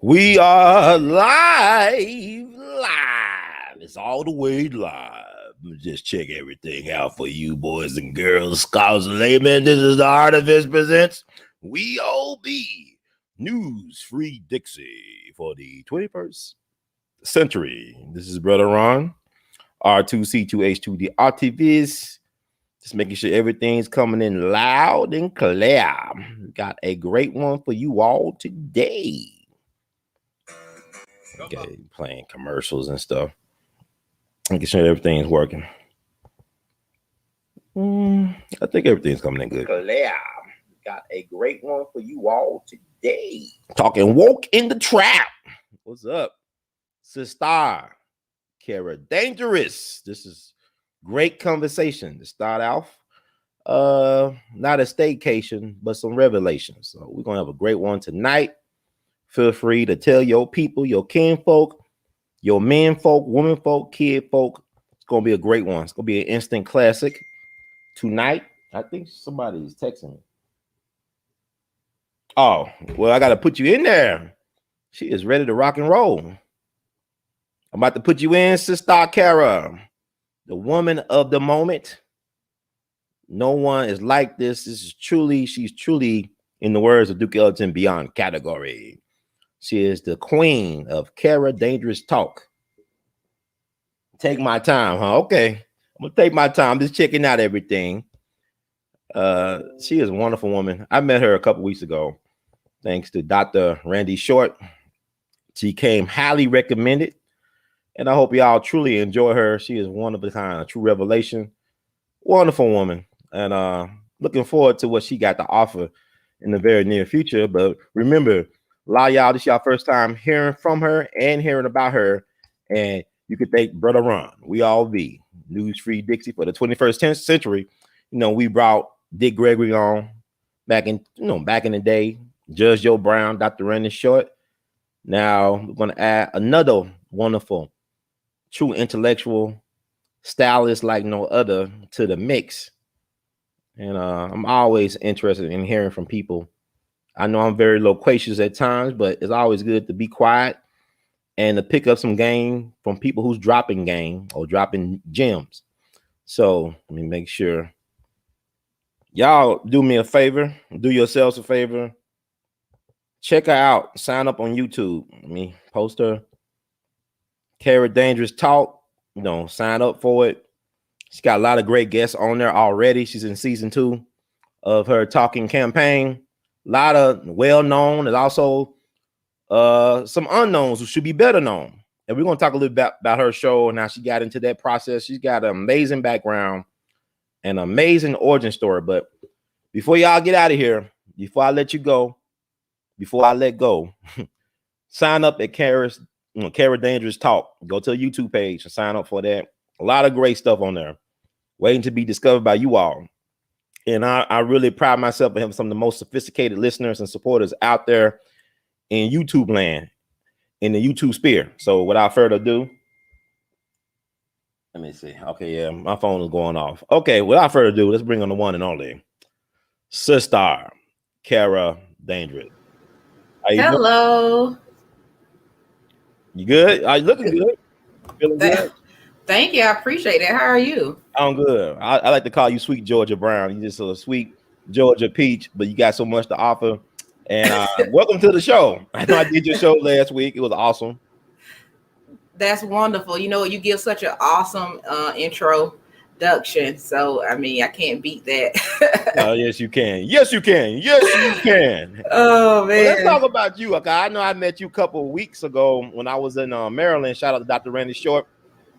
We are live. It's all the way live. Just check everything out for you boys and girls, scholars and laymen. This is the Artifice presents We All Be News Free Dixie for the 21st century. This is Brother Ron, R2C2H2, the Artifice. Just making sure everything's coming in loud and clear. Got a great one for you all today. Okay, playing commercials and stuff. Making sure everything's working. I think everything's coming in good. Clear. Got a great one for you all today. Talking woke in the trap. What's up? Sister Kera Dangerous. This is great conversation to start off. Not a staycation, but some revelations. So we're gonna have a great one tonight. Feel free to tell your people, your kinfolk, your men folk, women folk, kid folk. It's gonna be a great one. It's gonna be an instant classic tonight. I think somebody's texting me. Oh, well, I gotta put you in there. She is ready to rock and roll. I'm about to put you in, Sister Kera, the woman of the moment. No one is like this. She's truly, in the words of Duke Ellington, beyond category. She is the queen of Kera Dangerous Talk. Take my time, huh? Okay. I'm gonna take my time, just checking out everything. She is a wonderful woman. I met her a couple weeks ago, thanks to Dr. Randy Short. She came highly recommended, and I hope y'all truly enjoy her. She is one of a kind, a true revelation. Wonderful woman, and looking forward to what she got to offer in the very near future. But remember, a lot of y'all, this is y'all first time hearing from her and hearing about her, and you could thank Brother Ron. We all be News Free Dixie for the 21st century. You know, we brought Dick Gregory on back in the day, Judge Joe Brown, Dr. Randy Short. Now we're gonna add another wonderful, true intellectual stylist like no other to the mix. And I'm always interested in hearing from people. I know I'm very loquacious at times, but it's always good to be quiet and to pick up some game from people who's dropping game or dropping gems. So let me make sure y'all do me a favor, do yourselves a favor. Check her out. Sign up on YouTube. Let me post her. Kera Dangerous Talk. Sign up for it. She's got a lot of great guests on there already. She's in season 2 of her talking campaign. A lot of well-known and also some unknowns who should be better known. And we're going to talk a little bit about her show and how she got into that process. She's got an amazing background and amazing origin story. But before y'all get out of here, before I let go, sign up at Kera Dangerous Talk. Go to the YouTube page and sign up for that. A lot of great stuff on there, waiting to be discovered by you all. And I really pride myself in having some of the most sophisticated listeners and supporters out there in YouTube land, in the YouTube sphere. So without further ado, let me see. Okay, yeah, my phone is going off. Okay, without further ado, let's bring on the one and only Sister Kera Dangerous. Hello. You good? Are you looking good? Feeling good? Thank you. I appreciate it. How are you? I'm good. I like to call you Sweet Georgia Brown. You're just a sweet Georgia peach, but you got so much to offer. And welcome to the show. I know I did your show last week. It was awesome. That's wonderful. You give such an awesome introduction. So, I mean, I can't beat that. Oh, yes, you can. Yes, you can. Yes, you can. Oh, man. Well, let's talk about you. Okay, I know I met you a couple of weeks ago when I was in Maryland. Shout out to Dr. Randy Short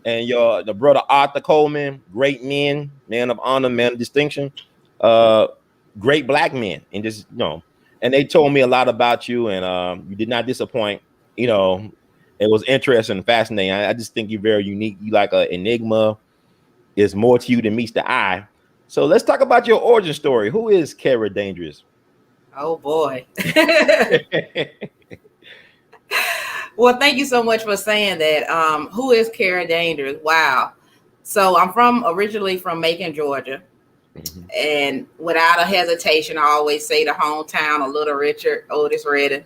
and the brother Arthur Coleman. Great men, man of honor, man of distinction. Great black men. And just, and they told me a lot about you, and you did not disappoint. It was interesting and fascinating. I just think you're very unique. You like an enigma. There's more to you than meets the eye. So let's talk about your origin story. Who is Kera Dangerous? Oh, boy. Well, thank you so much for saying that. Who is Kera Dangerous? Wow. So I'm originally from Macon, Georgia. Mm-hmm. And without a hesitation, I always say the hometown of Little Richard, Otis Redding.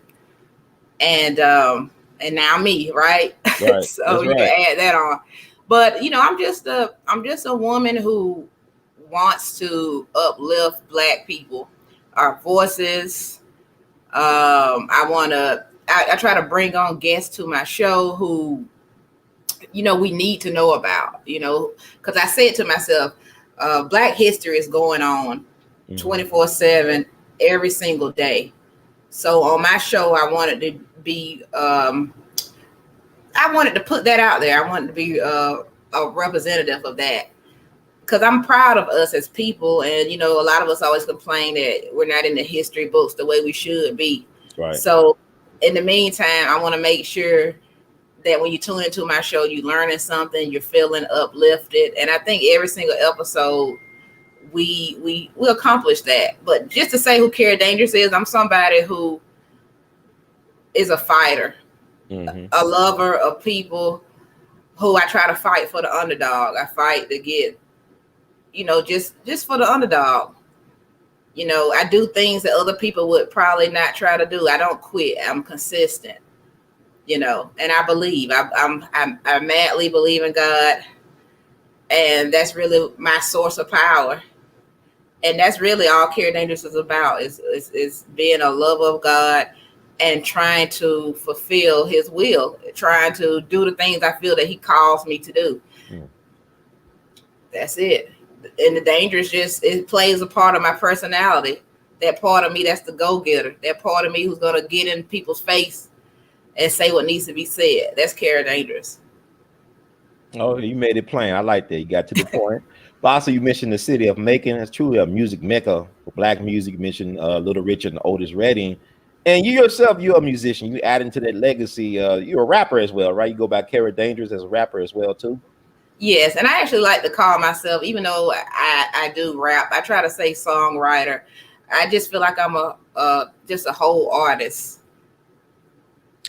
and now me, right? Right. So That's you right. can add that on. But I'm just a woman who wants to uplift Black people, our voices. I try to bring on guests to my show who we need to know about, because I said to myself, Black history is going on 24/7 every single day. So on my show, I wanted to put that out there. I wanted to be a representative of that, because I'm proud of us as people. And a lot of us always complain that we're not in the history books the way we should be. Right. So in the meantime, I want to make sure that when you tune into my show, you're learning something, you're feeling uplifted. And I think every single episode we accomplish that. But just to say who Kara Dangerous is, I'm somebody who is a fighter, a lover of people, who I try to fight for the underdog. I fight to get, just for the underdog. I do things that other people would probably not try to do. I don't quit. I'm consistent. And I believe. I madly believe in God, and that's really my source of power. And that's really all Kara Dangerous is about, is being a lover of God and trying to fulfill His will, trying to do the things I feel that He calls me to do. That's it. And the danger is just, it plays a part of my personality. That part of me that's the go-getter. That part of me who's going to get in people's face and say what needs to be said. That's Kara Dangerous. Oh, you made it plain. I like that. You got to the point. But also, you mentioned the city of Macon. It's truly a music mecca for Black music. You mentioned Little Richard and Otis Redding. And you yourself, you're a musician. You add into that legacy. You're a rapper as well, right? You go by Kara Dangerous as a rapper as well, too. Yes, and I actually like to call myself, even though I do rap, I try to say songwriter. I just feel like I'm just a whole artist.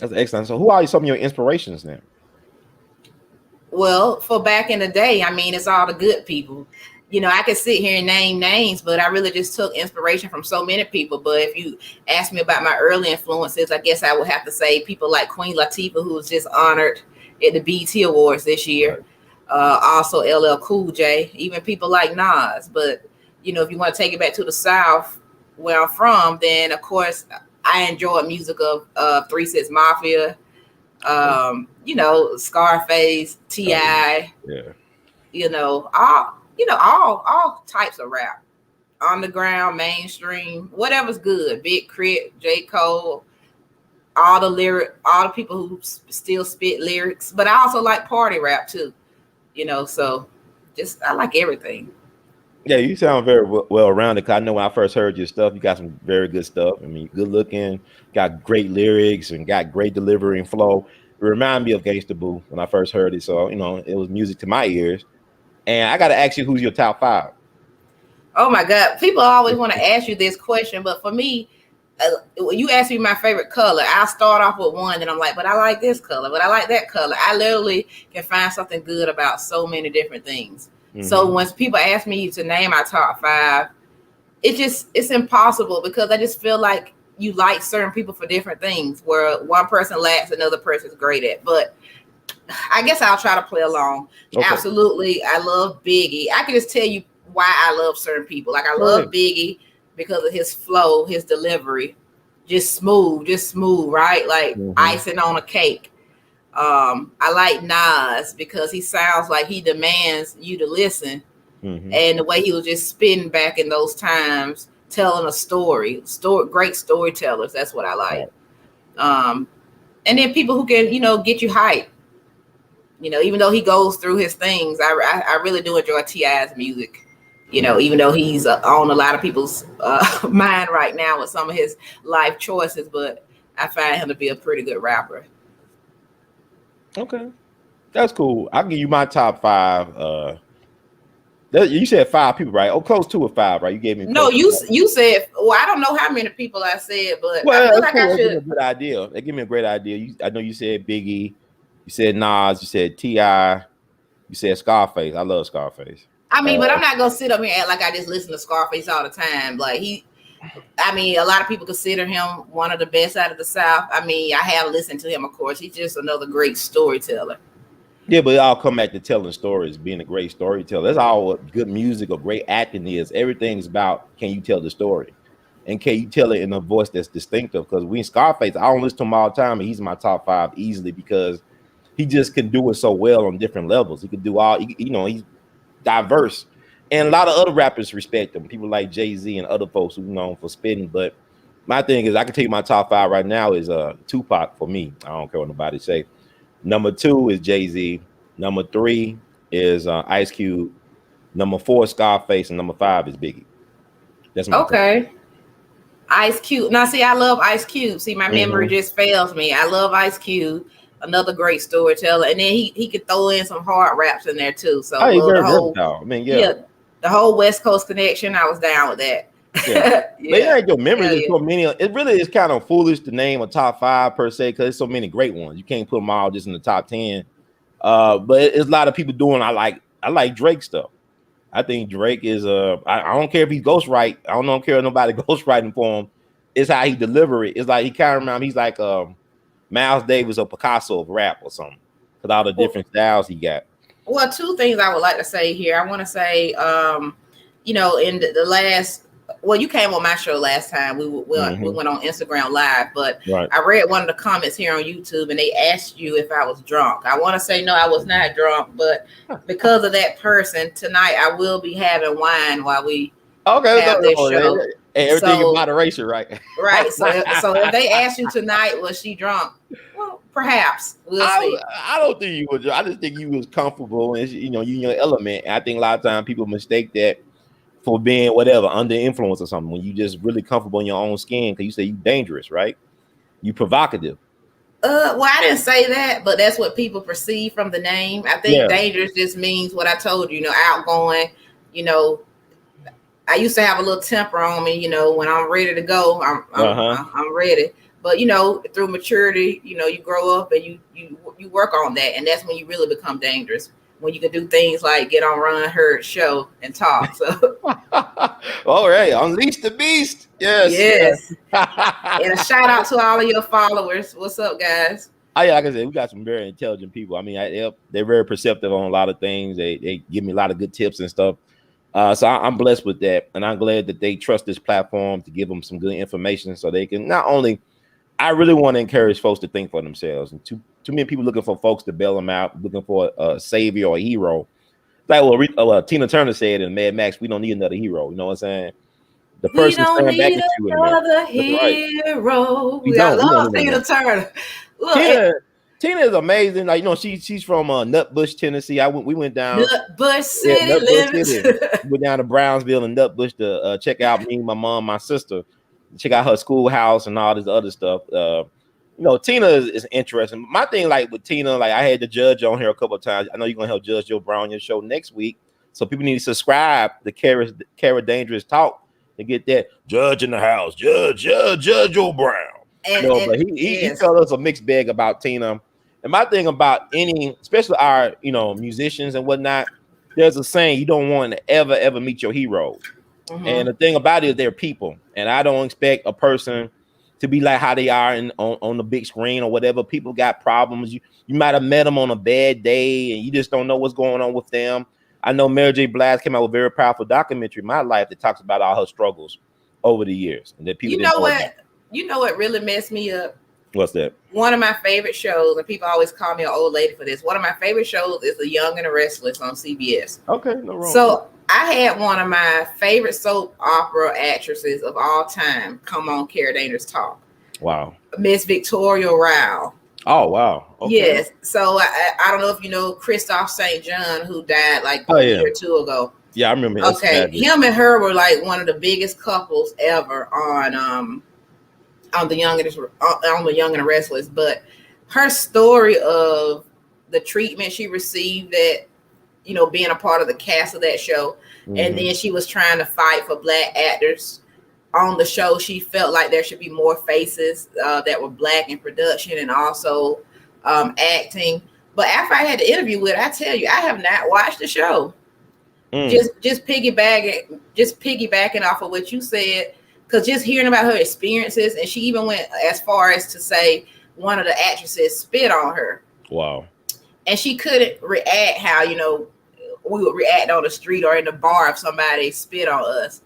That's excellent. So who are some of your inspirations then? Well, for back in the day, I mean, it's all the good people. I could sit here and name names, but I really just took inspiration from so many people. But if you ask me about my early influences, I guess I would have to say people like Queen Latifah, who was just honored at the BET Awards this year. Right. Also LL Cool J, even people like Nas. But, if you want to take it back to the South, where I'm from, then, of course, I enjoy music of 3 6 Mafia, Scarface, T.I., all types of rap, underground, mainstream, whatever's good. Big Crit, J. Cole, all the people who still spit lyrics. But I also like party rap too, so just I like everything. Yeah, you sound very well rounded. Cause I know when I first heard your stuff, you got some very good stuff. I mean, good looking, got great lyrics, and got great delivery and flow. It reminded me of Gangsta Boo when I first heard it. So, it was music to my ears. And I got to ask you, who's your top 5? Oh my God. People always want to ask you this question, but for me, when you ask me my favorite color, I'll start off with one, and I'm like, but I like this color, but I like that color. I literally can find something good about so many different things. So when people ask me to name my top 5, it's impossible, because I just feel like you like certain people for different things, where one person lacks, another person's great at. But I guess I'll try to play along. Okay. Absolutely. I love Biggie. I can just tell you why I love certain people. Like, I love Biggie because of his flow, his delivery, just smooth, right? Like icing on a cake. I like Nas because he sounds like he demands you to listen. And the way he was just spitting back in those times, telling a story, great storytellers. That's what I like. And then people who can, get you hyped. Even though he goes through his things, I really do enjoy T.I.'s music. Even though he's on a lot of people's mind right now with some of his life choices, but I find him to be a pretty good rapper. Okay, that's cool. I'll give you my top 5. You said 5 people, right? Oh, close to a 5, right? You gave me. No, you said. Well, I don't know how many people I said, but I feel like I should. Give me a good idea. They give me a great idea. I know you said Biggie, you said Nas, you said T.I., you said Scarface. I love Scarface. I mean, but I'm not gonna sit up here and act like I just listen to Scarface all the time. Like I mean, a lot of people consider him one of the best out of the South. I mean, I have listened to him, of course. He's just another great storyteller. Yeah, but it all come back to telling stories, being a great storyteller. That's all what good music or great acting is. Everything's about, can you tell the story? And can you tell it in a voice that's distinctive? Because we in Scarface, I don't listen to him all the time, and he's in my top 5 easily because he just can do it so well on different levels. He could do all, he's diverse. And a lot of other rappers respect him. People like Jay-Z and other folks who are known for spitting. But my thing is, I can tell you my top 5 right now is Tupac for me. I don't care what nobody say. Number 2 is Jay-Z. Number 3 is Ice Cube. Number 4 is Scarface, and number 5 is Biggie. That's my okay. Ice Cube. Now, see, I love Ice Cube. See, my memory just fails me. I love Ice Cube. Another great storyteller, and then he could throw in some hard raps in there too. So very versatile. I mean, the whole West Coast connection, I was down with that. Yeah. But it ain't your memory. There's so many. It really is kind of foolish to name a top 5 per se because there's so many great ones. You can't put them all just in the top 10. But it's a lot of people doing. I like Drake stuff. I think Drake is I don't care if he's ghostwrite. I don't care if nobody ghostwriting for him. It's how he deliver it. It's like he kind of remember. He's like Miles Davis or Picasso of rap or something because all the different styles he got. Well, 2 things I would like to say here. I want to say, in the last, well, you came on my show last time. We went on Instagram Live, but I read one of the comments here on YouTube, and they asked you if I was drunk. I want to say no, I was not drunk, but because of that person, tonight I will be having wine while we have this show. And everything in moderation, right? Right. So if they ask you tonight, was she drunk? Well, perhaps we'll see. I don't think you were. I just think you was comfortable, and you in your element. And I think a lot of times people mistake that for being whatever under influence or something. When you just really comfortable in your own skin, because you say you dangerous, right? You provocative. Well, I didn't say that, but that's what people perceive from the name. I think dangerous just means what I told you. Outgoing. I used to have a little temper on me, when I'm ready to go, I'm ready. But, through maturity, you grow up and you work on that. And that's when you really become dangerous. When you can do things like get on Run, Herd, Show, and talk. So, all right, unleash the beast. Yes. And a shout out to all of your followers. What's up, guys? Oh, yeah, like I said, we got some very intelligent people. I mean, they're very perceptive on a lot of things. They give me a lot of good tips and stuff. So I'm blessed with that, and I'm glad that they trust this platform to give them some good information so they can not only. I really want to encourage folks to think for themselves, and too many people looking for folks to bail them out, looking for a savior or a hero. Like Tina Turner said in Mad Max, we don't need another hero. You know what I'm saying? The person staring back at you. Another hero. I love Tina Turner. Look, Tina is amazing. Like she's from Nutbush, Tennessee. We went down Nutbush City. We went down to Brownsville and Nutbush to check out me, my mom, my sister, check out her schoolhouse and all this other stuff. Tina is interesting. My thing, like with Tina, like I had the judge on here a couple of times. I know you're gonna help Judge Joe Brown on your show next week, so people need to subscribe to Kera Dangerous Talk to get that judge in the house, Judge Joe Brown. But he told us a mixed bag about Tina. And my thing about especially our, musicians and whatnot, there's a saying, you don't want to ever meet your heroes. And the thing about it is they're people. And I don't expect a person to be like how they are on the big screen or whatever. People got problems. You might have met them on a bad day and you just don't know what's going on with them. I know Mary J. Blige came out with a very powerful documentary in my life that talks about all her struggles over the years. And that people You know what really messed me up? What's that? One of my favorite shows, and people always call me an old lady for this. One of my favorite shows is The Young and the Restless on CBS. Okay, no wrong. So I had one of my favorite soap opera actresses of all time come on Kera Dangerous Talk. Wow. Miss Victoria Rao. Oh, wow. Okay. Yes. So I don't know if you know Christophe St. John, who died like a year or two ago. Yeah, I remember him. Okay. Him and her were like one of the biggest couples ever on the Young and the Restless, but her story of the treatment she received that, being a part of the cast of that show, and then she was trying to fight for Black actors on the show. She felt like there should be more faces that were Black in production and also acting. But after I had the interview with her, I tell you, I have not watched the show. Just piggybacking off of what you said. because just hearing about her experiences, and she even went as far as to say one of the actresses spit on her. Wow. And she couldn't react how, you know, we would react on the street or in the bar if somebody spit on us.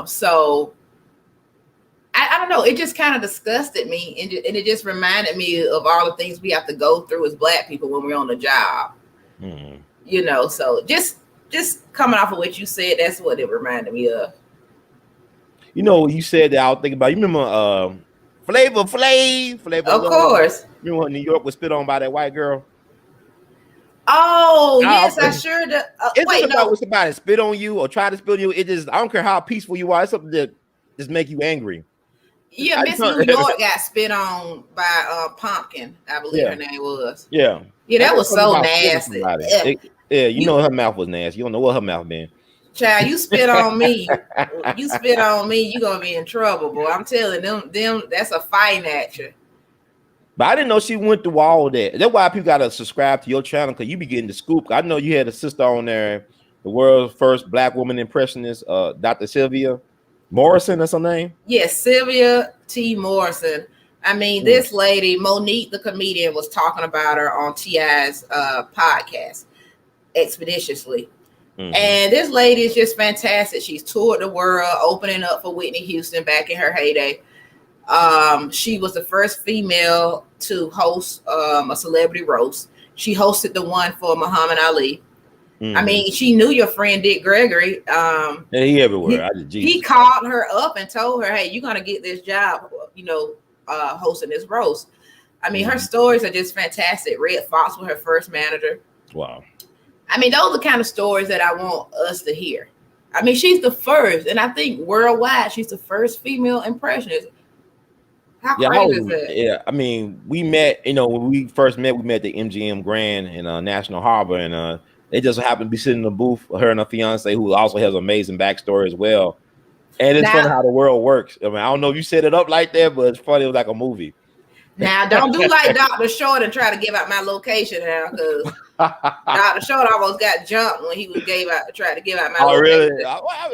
So I don't know. It just kind of disgusted me, and it just reminded me of all the things we have to go through as Black people when we're on the job. You know, so just coming off of what you said, that's what it reminded me of. You know, you said that I was thinking about. You remember Flavor Flav? Of course. You know when New York was spit on by that white girl? Oh, yes, I sure do. It's about when somebody spit on you or try to spit on you. It just, I don't care how peaceful you are. It's something that just make you angry. Yeah, Miss New York got spit on by Pumpkin, I believe her name was. Yeah, that was so nasty. You know her mouth was nasty. You don't know what her mouth been. Child, you spit on me. You spit on me, you gonna be in trouble, boy. I'm telling them that's a fighting at you. But I didn't know she went through all that. That's why people gotta subscribe to your channel, because you be getting the scoop. I know you had a sister on there, the world's first Black woman impressionist, Dr. Sylvia Morrison, that's her name? Yes, Sylvia T. Morrison. I mean, this lady, Monique the comedian, was talking about her on T.I.'s podcast, Expeditiously. And this lady is just fantastic. She's toured the world, opening up for Whitney Houston back in her heyday. She was the first female to host a celebrity roast. She hosted the one for Muhammad Ali. I mean, she knew your friend Dick Gregory. He everywhere. He called her up and told her, "Hey, you're gonna get this job, you know, hosting this roast." I mean, her stories are just fantastic. Red Fox was her first manager. Wow. I mean, those are the kind of stories that I want us to hear. I mean, she's the first, and I think worldwide, she's the first female impressionist. How crazy is that? Yeah, I mean, we met, you know, when we first met, we met at the MGM Grand in National Harbor, and they just happened to be sitting in the booth, her and her fiance, who also has an amazing backstory as well. And it's funny how the world works. I mean, I don't know if you set it up like that, but it's funny. It was like a movie. Now, don't do like Dr. Short and try to give out my location now, because Dr. Short almost got jumped when he tried to give out my location.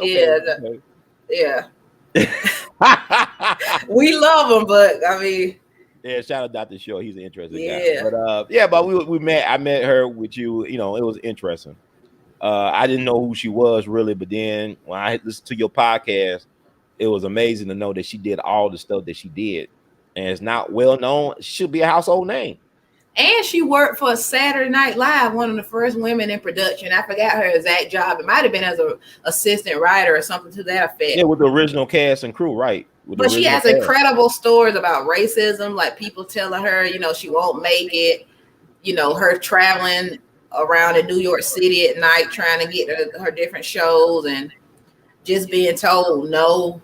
Really? Yeah. We love him, but I mean, yeah, shout out Dr. Short. He's an interesting guy. But but we met. I met her with you. You know, it was interesting. I didn't know who she was really, but then when I listened to your podcast, it was amazing to know that she did all the stuff that she did, and it's not well known. She should be a household name. And she worked for Saturday Night Live, one of the first women in production. I forgot her exact job. It might have been as an assistant writer or something to that effect. Yeah, with the original cast and crew, right? But she has incredible stories about racism, like people telling her, you know, she won't make it. You know, her traveling around in New York City at night trying to get her different shows and just being told no.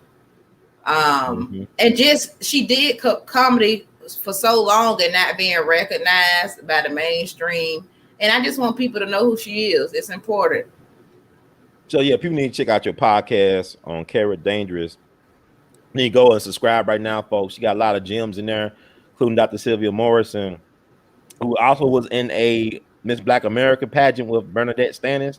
And just she did comedy for so long and not being recognized by the mainstream. And I just want people to know who she is. It's important. So yeah, people need to check out your podcast on Kera Dangerous. You need to go and subscribe right now, folks. You got a lot of gems in there, including Dr. Sylvia Morrison, who also was in a Miss Black America pageant with Bernadette Stannis,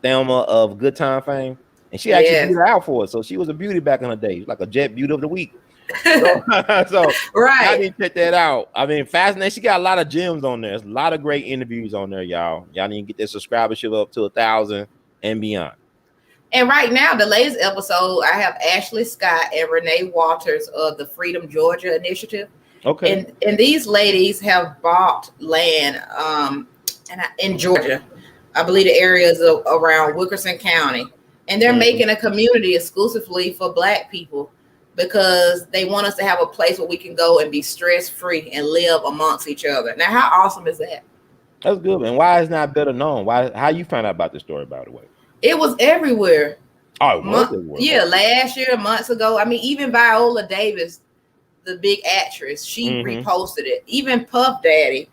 Thelma of Good Time fame. And she actually beat her out for it. So she was a beauty back in the day, like a Jet Beauty of the Week. So right. I need to check that out. I mean, fascinating. She got a lot of gems on there. There's a lot of great interviews on there, y'all. Y'all need to get their subscribership up to 1,000 and beyond. And right now, the latest episode, I have Ashley Scott and Renee Walters of the Freedom Georgia Initiative. Okay. And these ladies have bought land in Georgia. I believe the areas around Wilkerson County. And they're making a community exclusively for Black people, because they want us to have a place where we can go and be stress-free and live amongst each other. Now, how awesome is that? That's good. And why is not better known? How you found out about this story, by the way? It was everywhere. Oh, it was everywhere. Yeah, last year, months ago. I mean, even Viola Davis, the big actress, she reposted it. Even Puff Daddy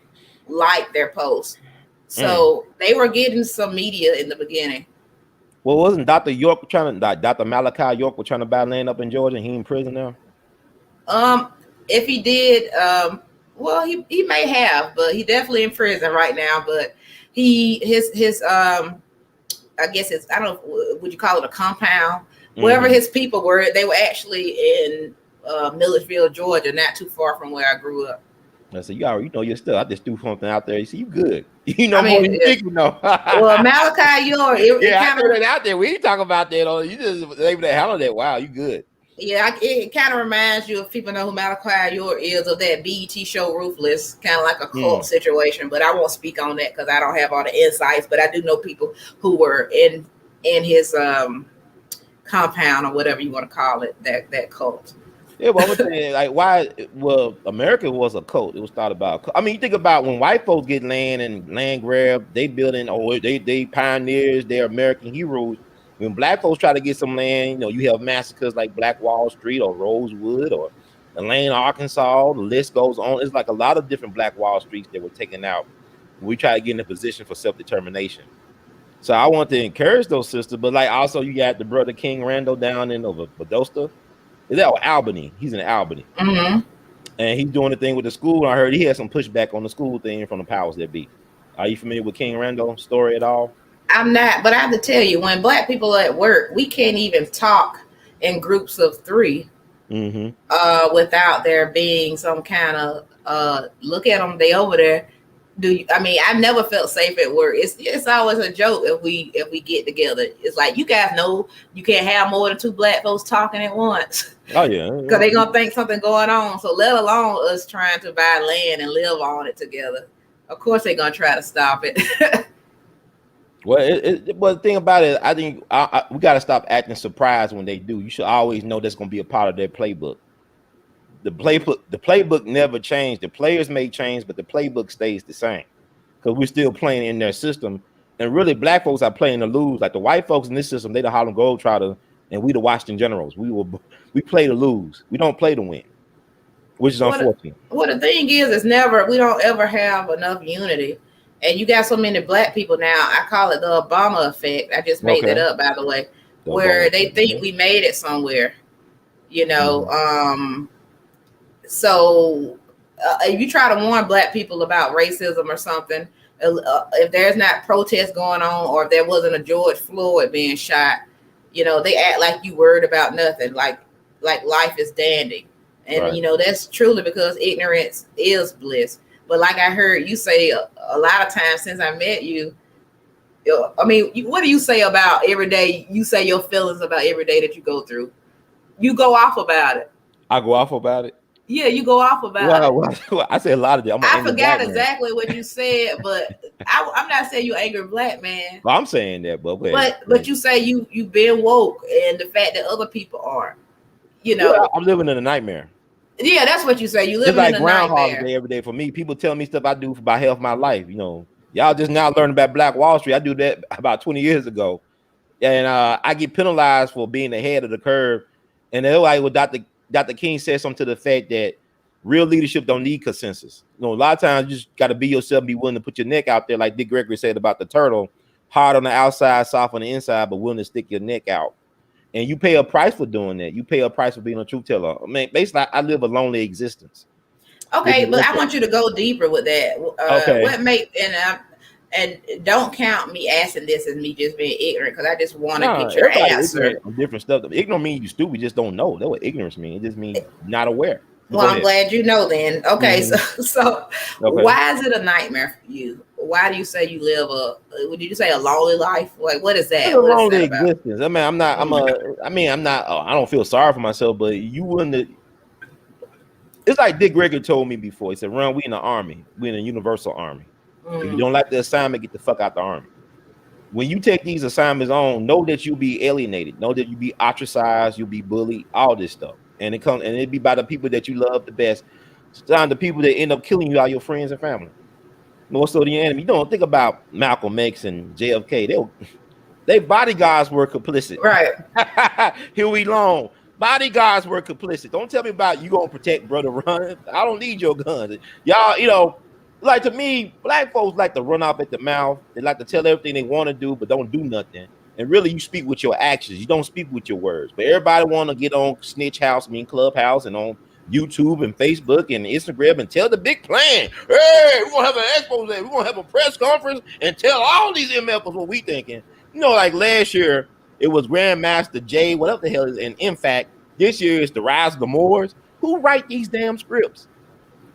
liked their post. So they were getting some media in the beginning. Well, wasn't Dr. York Dr. Malachi York was trying to buy land up in Georgia, and he in prison now? If he did, well, he may have, but he definitely in prison right now. But his I guess it's, I don't know, would you call it a compound? Wherever his people were, they were actually in Milledgeville, Georgia, not too far from where I grew up. I said, you know your stuff. I just threw something out there. You see, you good. You know I more mean, than you think you know. well, Malachi York, yeah, I threw that out there. We ain't talking about that. You just able to handle that. Wow, you good. Yeah, it kind of reminds you, if people know who Malachi York is, of that BET show Ruthless, kind of like a cult situation. But I won't speak on that because I don't have all the insights. But I do know people who were in his compound, or whatever you want to call it, that cult. Yeah, but I'm saying, like, why? Well, America was a cult. It was thought about. I mean, you think about when white folks get land and land grab, they building, or they pioneers, they're American heroes. When black folks try to get some land, you know, you have massacres like Black Wall Street or Rosewood or Elaine, Arkansas. The list goes on. It's like a lot of different Black Wall Streets that were taken out. We try to get in a position for self-determination. So I want to encourage those sisters, but like also you got the brother King Randall down in Bethesda. Is that Albany? He's in Albany, and he's doing the thing with the school. I heard he had some pushback on the school thing from the powers that be. Are you familiar with King Randall's story at all? I'm not, but I have to tell you, when black people are at work, we can't even talk in groups of 3 without there being some kind of look at them, they over there. I mean, I never felt safe at work. It's always a joke if we get together. It's like, you guys know you can't have more than 2 black folks talking at once. Oh yeah, because they're gonna think something going on. So let alone us trying to buy land and live on it together. Of course, they're gonna try to stop it. Well, the thing about it, I think we got to stop acting surprised when they do. You should always know that's going to be a part of their playbook. The playbook never changed. The players may change, but the playbook stays the same because we're still playing in their system. And really, black folks are playing to lose. Like the white folks in this system, they the Harlem Globetrotters, and we the Washington Generals. We play to lose. We don't play to win, which is unfortunate. Well, the thing is we don't ever have enough unity. And you got so many black people now. I call it the Obama effect. I just made that up, by the way, where they think we made it somewhere, you know. So if you try to warn black people about racism or something, if there's not protests going on, or if there wasn't a George Floyd being shot, you know, they act like you worried about nothing, like life is dandy. And, you know, that's truly because ignorance is bliss. But like I heard you say a lot of times since I met you, I mean, what do you say about every day? You say your feelings about every day that you go through. You go off about it. I go off about it? Yeah, you go off about it. Well, I say a lot of that. I forgot exactly what you said, but I'm not saying you angry black man. Well, I'm saying that, but you say you've been woke, and the fact that other people aren't. You know, well, I'm living in a nightmare. Yeah, that's what you say. You live in like a Groundhog nightmare. Day every day for me. People tell me stuff I do for about half my life. You know, y'all just now learning about Black Wall Street. I do that about 20 years ago, and I get penalized for being ahead of the curve. And then like what Dr. King said something to the fact that real leadership don't need consensus. You know, a lot of times you just got to be yourself, be willing to put your neck out there, like Dick Gregory said about the turtle, hard on the outside, soft on the inside, but willing to stick your neck out. And you pay a price for doing that. You pay a price for being a truth teller. I mean, basically, I live a lonely existence. Okay, but I want you to go deeper with that. Okay. What make and don't count me asking this as me just being ignorant, because I just want to get your answer. Different stuff. Ignorant means you stupid. You just don't know. That's what ignorance means. It just means not aware. Well, I'm glad you know then. Okay, so why is it a nightmare for you? Why do you say you live would you say a lonely life? Like, what is that? It's a lonely existence. I mean, I'm not, I don't feel sorry for myself, but you wouldn't. It's like Dick Gregory told me before. He said, "Ron, we in the army. We in a universal army. If you don't like the assignment, get the fuck out the army. When you take these assignments on, know that you'll be alienated. Know that you'll be ostracized. You'll be bullied. All this stuff, and it be by the people that you love the best. Sometimes the people that end up killing you are your friends and family. More so the enemy. You don't think about Malcolm X and JFK. They bodyguards were complicit. Right. Huey Long. Bodyguards were complicit. Don't tell me about you gonna protect Brother Run. I don't need your guns. Y'all, you know, like to me, black folks like to run off at the mouth. They like to tell everything they want to do, but don't do nothing. And really, you speak with your actions. You don't speak with your words. But everybody want to get on Snitch House, Clubhouse, and on YouTube and Facebook and Instagram and tell the big plan. Hey, we're gonna have an expose. We're gonna have a press conference and tell all these MFers what we thinking. You know, like last year, It was Grandmaster J, whatever the hell is. And in fact, this year is the Rise of the Moors. Who write these damn scripts?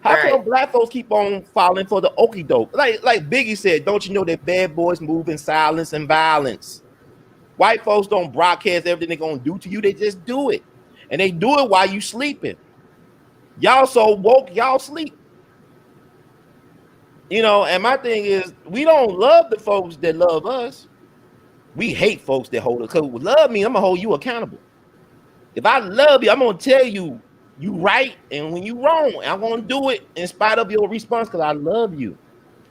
How come black folks keep on falling for the okie doke? Like Biggie said, don't you know that bad boys move in silence and violence? White folks don't broadcast everything they're gonna do to you. They just do it, and they do it while you sleeping. Y'all so woke, y'all sleep. You know, and my thing is, we don't love the folks that love us. We hate folks that hold us. Because love me, I'm gonna hold you accountable. If I love you, I'm gonna tell you you right, and when you wrong, I'm gonna do it in spite of your response because I love you.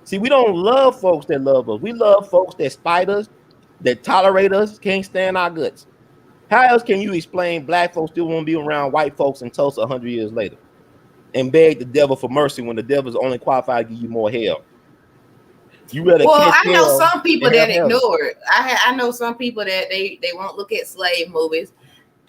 See, we don't love folks that love us. We love folks that spite us, that tolerate us, can't stand our guts. How else can you explain black folks still want to be around white folks in Tulsa 100 years later and beg the devil for mercy when the devil's only qualified to give you more hell? You rather I know some people that hell. ignore it. I know some people that they won't look at slave movies.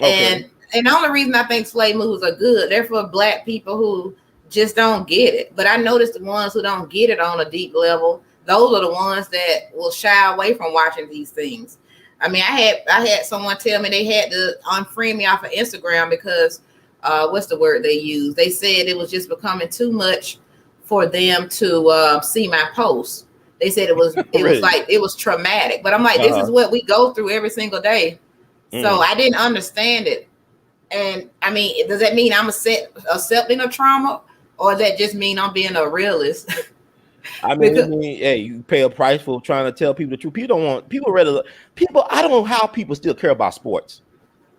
Okay. And the only reason I think slave movies are good, they're for black people who just don't get it. But I noticed the ones who don't get it on a deep level, those are the ones that will shy away from watching these things. I mean, I had someone tell me they had to unfriend me off of Instagram because what's the word they used? They said it was just becoming too much for them to see my posts. They said it was Really? like it was traumatic. But I'm like, this is what we go through every single day. So I didn't understand it. And I mean, does that mean I'm accepting a trauma, or does that just mean I'm being a realist? I mean, hey, you pay a price for trying to tell people the truth. People don't want people. I don't know how people still care about sports.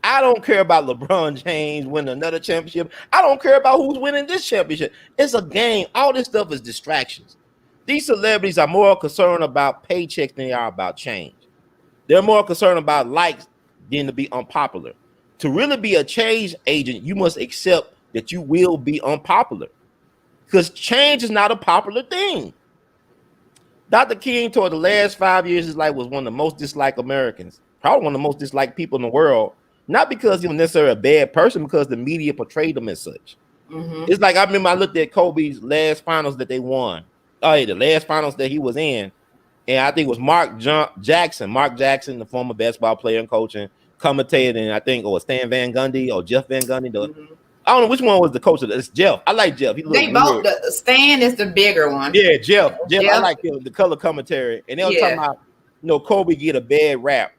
I don't care about LeBron James winning another championship. I don't care about who's winning this championship. It's a game. All this stuff is distractions. These celebrities are more concerned about paychecks than they are about change. They're more concerned about likes than to be unpopular. To really be a change agent, you must accept that you will be unpopular, because change is not a popular thing. Dr. King toward the last 5 years of his life was one of the most disliked Americans, probably one of the most disliked people in the world, not because he was necessarily a bad person, because the media portrayed him as such. It's like, I remember I looked at Kobe's last finals that they won. Oh, yeah, the last finals that he was in. And I think it was Mark Jackson, the former basketball player and coach and commentator, and I think it was Stan Van Gundy or Jeff Van Gundy. I don't know which one was the coach of this. Jeff. I like Jeff. They both. Stan is the bigger one. Yeah, Jeff. I like the color commentary, and they were talking about, Kobe get a bad rap.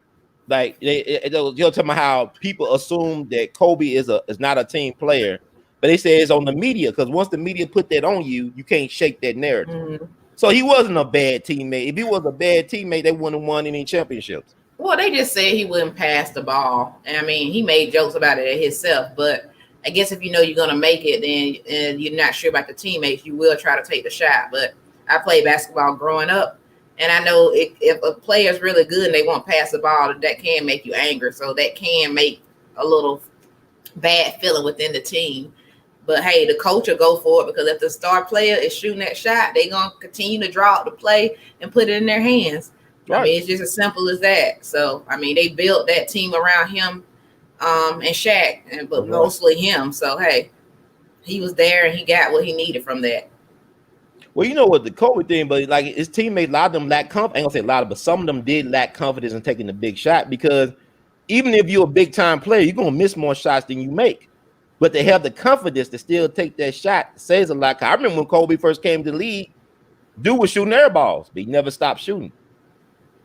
Like they'll talk about how people assume that Kobe is not a team player, but they say it's on the media, because once the media put that on you, you can't shake that narrative. So he wasn't a bad teammate. If he was a bad teammate, they wouldn't have won any championships. Well, they just said he wouldn't pass the ball. And I mean, he made jokes about it himself. But I guess if you know you're going to make it, then and you're not sure about the teammates, you will try to take the shot. But I played basketball growing up, and I know if a player's really good and they won't pass the ball, that can make you angry. So that can make a little bad feeling within the team. But hey, the coach will go for it, because if the star player is shooting that shot, they're going to continue to draw up the play and put it in their hands. Right. I mean, it's just as simple as that. So, I mean, they built that team around him and Shaq, but mostly him. So, hey, he was there and he got what he needed from that. Well, you know what, the Kobe thing, but like his teammates, a lot of them lack confidence. I ain't gonna say a lot of, but some of them did lack confidence in taking the big shot, because even if you're a big time player, you're gonna miss more shots than you make. But they have the confidence to still take that shot says a lot. I remember when Kobe first came to the league, dude was shooting air balls, but he never stopped shooting.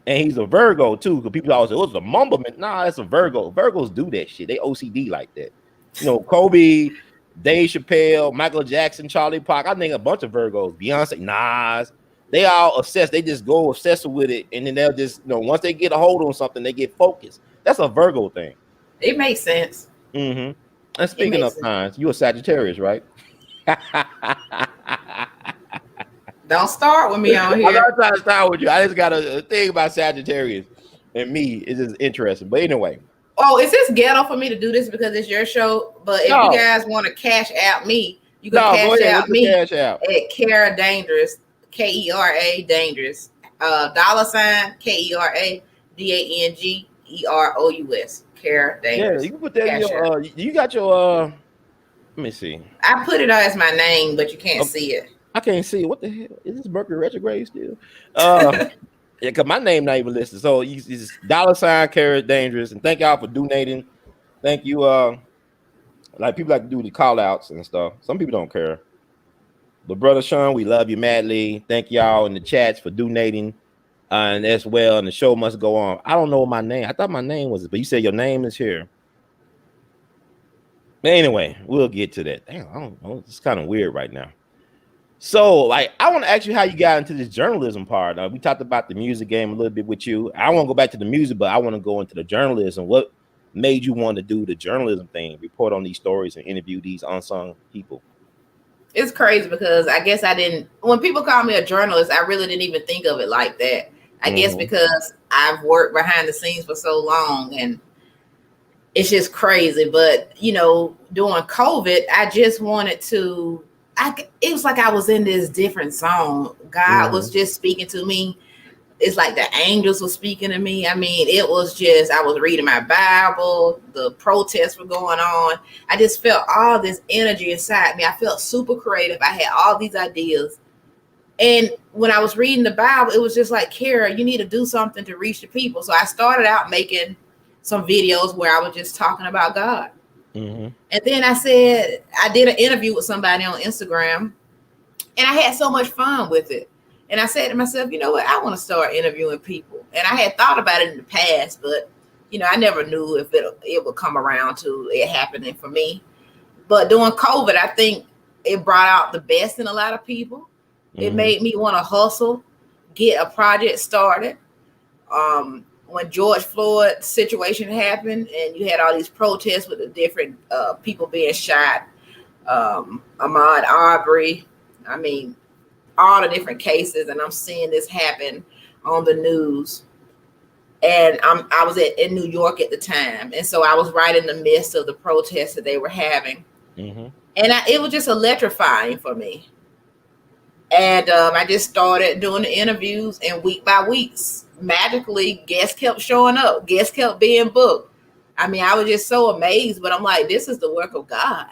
And he's a Virgo too, because people always say, "Oh, it's a mumblement." Nah, it's a Virgo. Virgos do that shit. They OCD like that. Kobe, Dave Chappelle, Michael Jackson, Charlie Parker. I think a bunch of Virgos. Beyonce, Nas. They all obsessed. They just go obsessed with it, and then they'll just, once they get a hold on something, they get focused. That's a Virgo thing. It makes sense. And speaking of signs, you're a Sagittarius, right? Don't start with me on here. I'm not trying to start with you. I just got a thing about Sagittarius, and me is just interesting. But anyway. Oh, is this ghetto for me to do this because it's your show? But if you guys want to cash out me, you can cash out me at Kera Dangerous, Kera Dangerous, $, Kera Dangerous, Kera Dangerous. Yeah, you can put that in your. You got your. Let me see. I put it as my name, but you can't see it. I can't see it. What the hell is this? Mercury retrograde still? Yeah, because my name not even listed. So it's $ Kara Dangerous. And thank y'all for donating. Thank you. Like people like to do the call outs and stuff. Some people don't care. But brother Sean, we love you madly. Thank y'all in the chats for donating. And as well, and the show must go on. I don't know my name. I thought my name was, but you said your name is here. But anyway, we'll get to that. Damn, I don't know. It's kind of weird right now. So, like, I want to ask you how you got into this journalism part. We talked about the music game a little bit with you. I want to go back to the music, but I want to go into the journalism. What made you want to do the journalism thing, report on these stories and interview these unsung people? It's crazy because I guess I didn't, when people call me a journalist, I really didn't even think of it like that. I guess because I've worked behind the scenes for so long and it's just crazy. But, you know, during COVID, I just wanted to, it was like I was in this different zone. God was just speaking to me. It's like the angels were speaking to me. I mean, it was just, I was reading my Bible. The protests were going on. I just felt all this energy inside me. I felt super creative. I had all these ideas. And when I was reading the Bible, it was just like, Kara, you need to do something to reach the people. So I started out making some videos where I was just talking about God. And then I said, I did an interview with somebody on Instagram and I had so much fun with it. And I said to myself, you know what? I want to start interviewing people. And I had thought about it in the past, but, you know, I never knew if it would come around to it happening for me. But during COVID, I think it brought out the best in a lot of people. It made me want to hustle, get a project started. When George Floyd situation happened and you had all these protests with the different people being shot, Ahmaud Arbery, I mean, all the different cases, and I'm seeing this happen on the news. And I was in New York at the time, and so I was right in the midst of the protests that they were having, and it was just electrifying for me. And I just started doing the interviews, and week by week, magically, guests kept showing up, guests kept being booked. I mean, I was just so amazed, but I'm like, this is the work of God.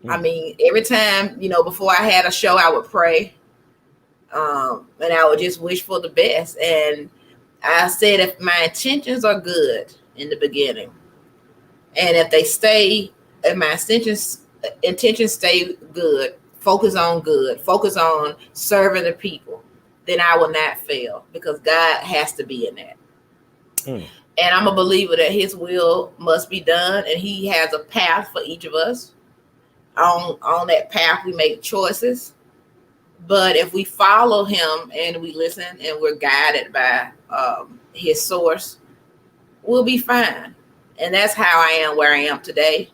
I mean, every time, you know, before I had a show, I would pray. And I would just wish for the best. And I said, if my intentions are good in the beginning, and if they stay, if my intentions stay good, focus on serving the people, then I will not fail because God has to be in that. And I'm a believer that his will must be done. And he has a path for each of us. On that path, we make choices. But if we follow him and we listen and we're guided by his source, we'll be fine. And that's how I am where I am today.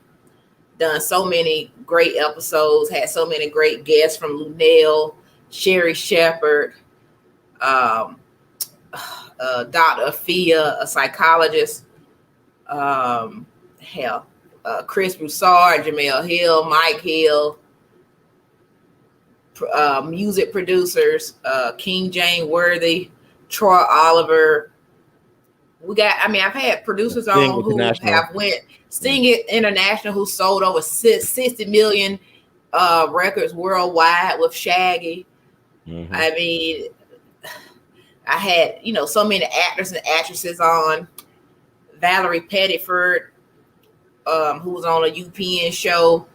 Done so many great episodes, had so many great guests from Lunel, Sherry Shepherd, Dr. Afia, a psychologist, Chris Broussard, Jamel Hill, Mike Hill, music producers, King James Worthy, Troy Oliver. I've had producers on who have went Sing It International, who sold over 60 million records worldwide with Shaggy. I mean, I had, you know, so many actors and actresses on. Valerie Pettiford, who was on a UPN show,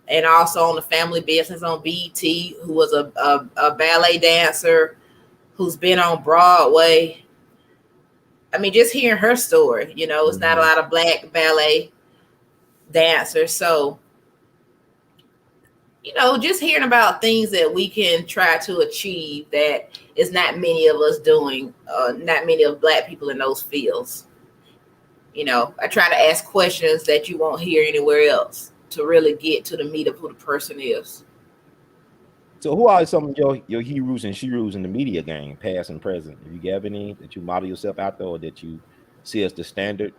and also on the Family Business on BET, who was a ballet dancer who's been on Broadway. I mean, just hearing her story, you know, it's not a lot of Black ballet dancers. So, you know, just hearing about things that we can try to achieve that is not many of us doing, not many of Black people in those fields. You know, I try to ask questions that you won't hear anywhere else to really get to the meat of who the person is. So who are some of your heroes and sheroes in the media game, past and present? If you have any that you model yourself after or that you see as the standard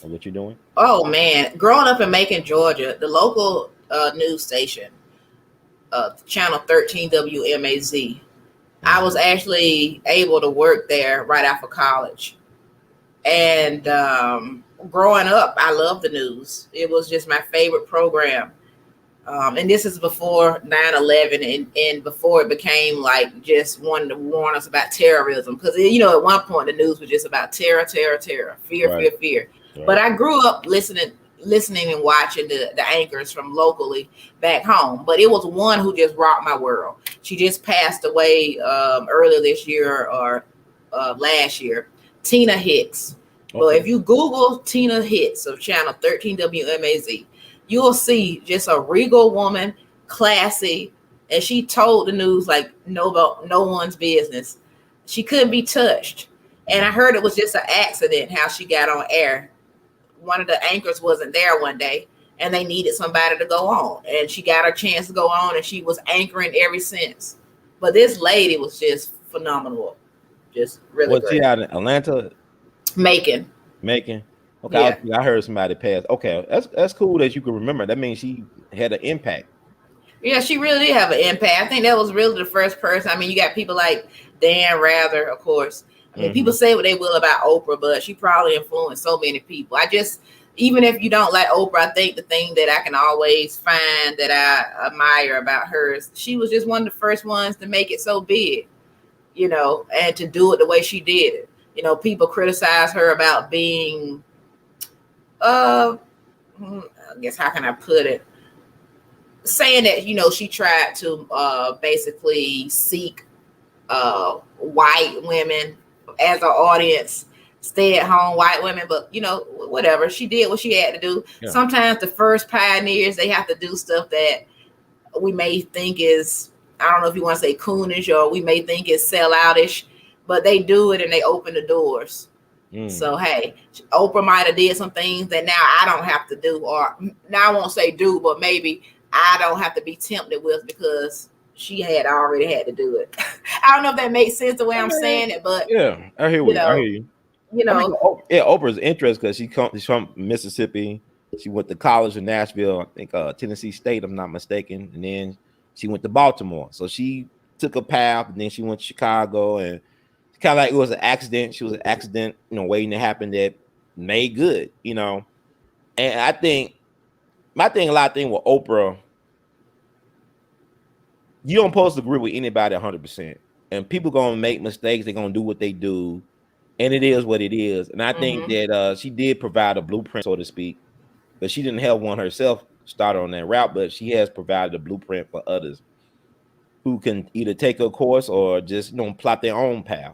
of what you're doing? Oh, man. Growing up in Macon, Georgia, the local news station, channel 13 WMAZ, I was actually able to work there right after college. And growing up, I loved the news. It was just my favorite program. And this is before 9/11 and before it became like just wanting to warn us about terrorism. Because, you know, at one point the news was just about terror, terror, terror, fear, Right. fear, fear. Right. But I grew up listening and watching the anchors from locally back home. But it was one who just rocked my world. She just passed away earlier this year or last year. Tina Hicks. Well, Okay. if you Google Tina Hicks of channel 13 WMAZ, you'll see just a regal woman, classy, and she told the news like no one's business. She couldn't be touched. And I heard it was just an accident how she got on air. One of the anchors wasn't there one day and they needed somebody to go on. And she got her chance to go on and she was anchoring ever since. But this lady was just phenomenal. Just really Was she great. out in Atlanta, Macon. Macon? Okay, Yeah. I heard somebody pass. Okay, that's cool that you can remember. That means she had an impact. Yeah, she really did have an impact. I think that was really the first person. I mean, you got people like Dan Rather, of course. I mean, people say what they will about Oprah, but she probably influenced so many people. Even if you don't like Oprah, I think the thing that I can always find that I admire about her is she was just one of the first ones to make it so big, you know, and to do it the way she did it. You know, people criticize her about being, I guess, how can I put it? Saying that, you know, she tried to basically seek white women as an audience, stay at home white women, but you know, whatever, she did what she had to do. Yeah. Sometimes the first pioneers, they have to do stuff that we may think is, I don't know if you want to say coonish or we may think is selloutish, but they do it and they open the doors. So hey, Oprah might have did some things that now I don't have to do, or now I won't say do, but maybe I don't have to be tempted with because she had already had to do it. I don't know if that makes sense the way I'm saying it, but Yeah, I hear you you. I know, hear you. you I mean, know, Oprah's interest because she's from Mississippi. She went to college in Nashville, I think Tennessee State, if I'm not mistaken, and then she went to Baltimore. So she took a path, and then she went to Chicago, and kind of like it was an accident. She was an accident, you know, waiting to happen that made good, you know. And I think my thing, a lot of thing with Oprah, you don't supposed to agree with anybody 100%. And people gonna make mistakes. They're gonna do what they do, and it is what it is. And I think that she did provide a blueprint, so to speak, but she didn't have one herself start on that route. But she has provided a blueprint for others who can either take a course or just plot their own path.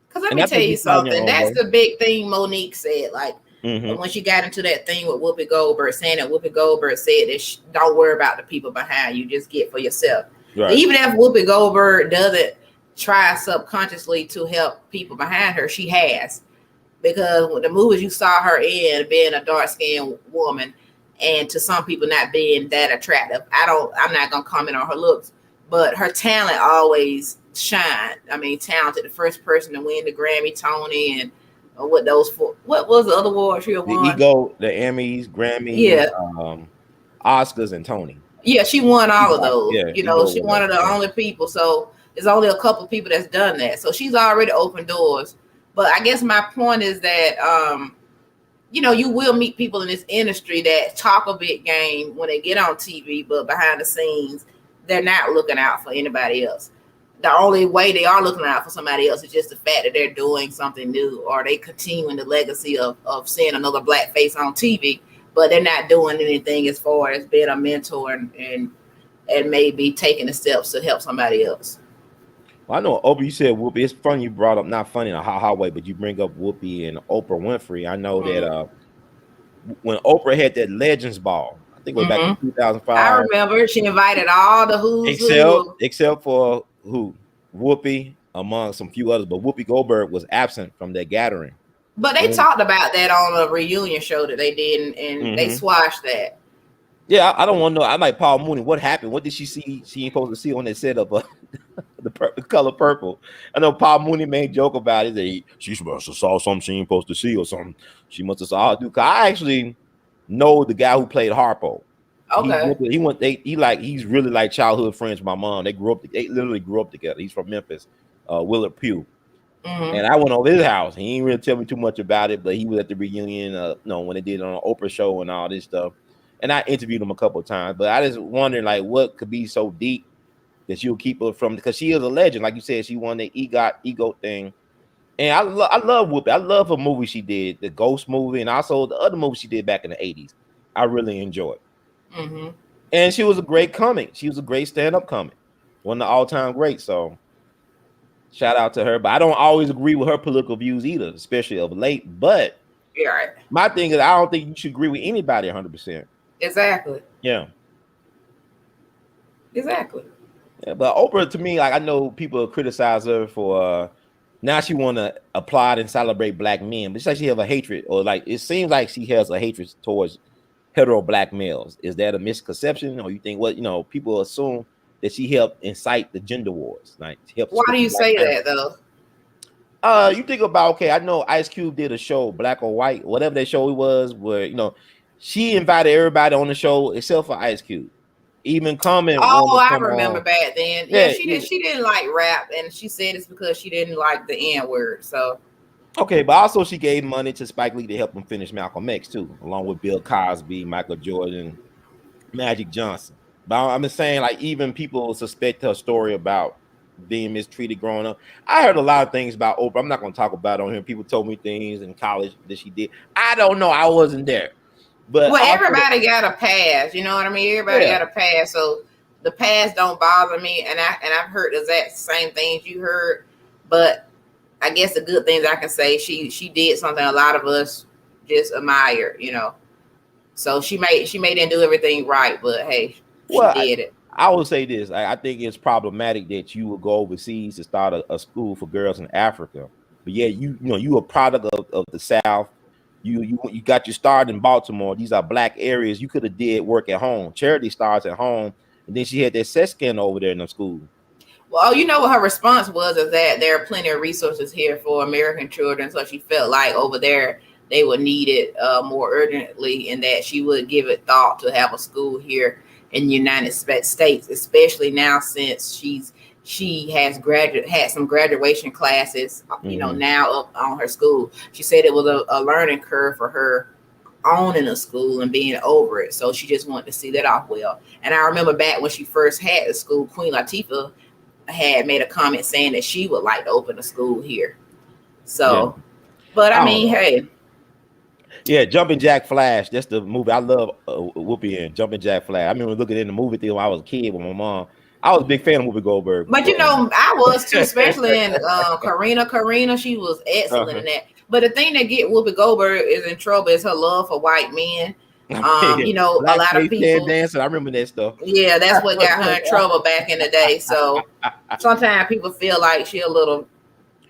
because let And me I tell think you you find your something. own That's way. the big thing Monique said. Like when she got into that thing with Whoopi Goldberg, saying that Whoopi Goldberg said that don't worry about the people behind you, just get for yourself. Right. Even if Whoopi Goldberg doesn't try subconsciously to help people behind her, she has. Because with the movies you saw her in, being a dark-skinned woman, and to some people not being that attractive, I'm not gonna comment on her looks, but her talent always shined. I mean, talented, the first person to win the Grammy, Tony, and what those four, what was the other award she The won? Ego, the Emmys, Grammys, Yeah, Oscars, and Tony. yeah, she won all of those. Yeah, You know, Ego she was one of the only people. So there's only a couple of people that's done that. So she's already opened doors. But I guess my point is that you know, you will meet people in this industry that talk a big game when they get on TV, but behind the scenes, they're not looking out for anybody else. The only way they are looking out for somebody else is just the fact that they're doing something new, or they continuing the legacy of seeing another black face on TV, but they're not doing anything as far as being a mentor and maybe taking the steps to help somebody else. Well, I know Oprah. You said Whoopi. It's funny you brought up, not funny in a ha way, but you bring up Whoopi and Oprah Winfrey. I know that when Oprah had that Legends Ball, I think it was back in I 2005. remember she invited all the who's who. Except for who Whoopi, among some few others, but Whoopi Goldberg was absent from that gathering. But they talked about that on a reunion show that they did, and they squashed that. Yeah, I don't want to know. I'm like Paul Mooney. What happened? What did she see? She ain't supposed to see on that set of the color purple. I know Paul Mooney made joke about it. That she must have saw something she ain't supposed to see or something. She must have saw her do. Cause I actually know the guy who played Harpo. Okay. He's really like childhood friends with my mom. They literally grew up together. He's from Memphis, Willard Pugh. And I went over his house. He didn't really tell me too much about it, but he was at the reunion, when they did it on an Oprah show and all this stuff. And I interviewed him a couple of times, but I just wondering like what could be so deep that you'll keep her from, because she is a legend. Like you said, she won the ego thing. And I love Whoopi. I love her movie she did, the Ghost movie, and also the other movie she did back in the 80s. I really enjoyed. Mm-hmm. And she was a great comic. She was a great stand-up comic. One of the all-time greats. So shout out to her. But I don't always agree with her political views either, especially of late. But You're right. my thing is I don't think you should agree with anybody 100%. Exactly. Yeah. Exactly. Yeah, but Oprah, to me, like I know people criticize her for now she want to applaud and celebrate black men, but it's like she have a hatred, or like it seems like she has a hatred towards hetero black males. Is that a misconception, or you think people assume that she helped incite the gender wars? Like why do you say that though? You think about, okay, I know Ice Cube did a show, Black or White, whatever that show was, where she invited everybody on the show except for Ice Cube. Even Common. Oh, I remember back then. Yeah, she yeah. didn't like rap, and she said it's because she didn't like the N word. So okay, but also she gave money to Spike Lee to help him finish Malcolm X too, along with Bill Cosby, Michael Jordan, Magic Johnson. But I'm just saying, like, even people suspect her story about being mistreated growing up. I heard a lot of things about Oprah. I'm not going to talk about it on here. People told me things in college that she did. I don't know. I wasn't there. But everybody got a past, you know what I mean? Everybody got a past, so the past don't bother me. And I've heard the exact same things you heard, but I guess the good things I can say, she did something a lot of us just admire, So she didn't do everything right, but hey, she did it. I will say this: I think it's problematic that you would go overseas to start a school for girls in Africa, but yeah, you a product of the South. You got your start in Baltimore. These are black areas. You could have did work at home. Charity starts at home, and then she had that sex scandal over there in the school. Well, you know what her response was, is that there are plenty of resources here for American children. So she felt like over there they would need it more urgently, and that she would give it thought to have a school here in the United States, especially now since she has had some graduation classes, now up on her school. She said it was a learning curve for her owning a school and being over it. So she just wanted to see that off well. And I remember back when she first had the school, Queen Latifah had made a comment saying that she would like to open a school here. So, but I mean, hey. Yeah, Jumping Jack Flash. That's the movie I love. Whoopi in Jumping Jack Flash. I remember looking in the movie theater when I was a kid with my mom. I was a big fan of Whoopi Goldberg. But I was too, especially in Karina. She was excellent in that. But the thing that get Whoopi Goldberg is in trouble is her love for white men. A lot of people dancing. I remember that stuff. Yeah, that's what got her in trouble back in the day. So sometimes people feel like she a little.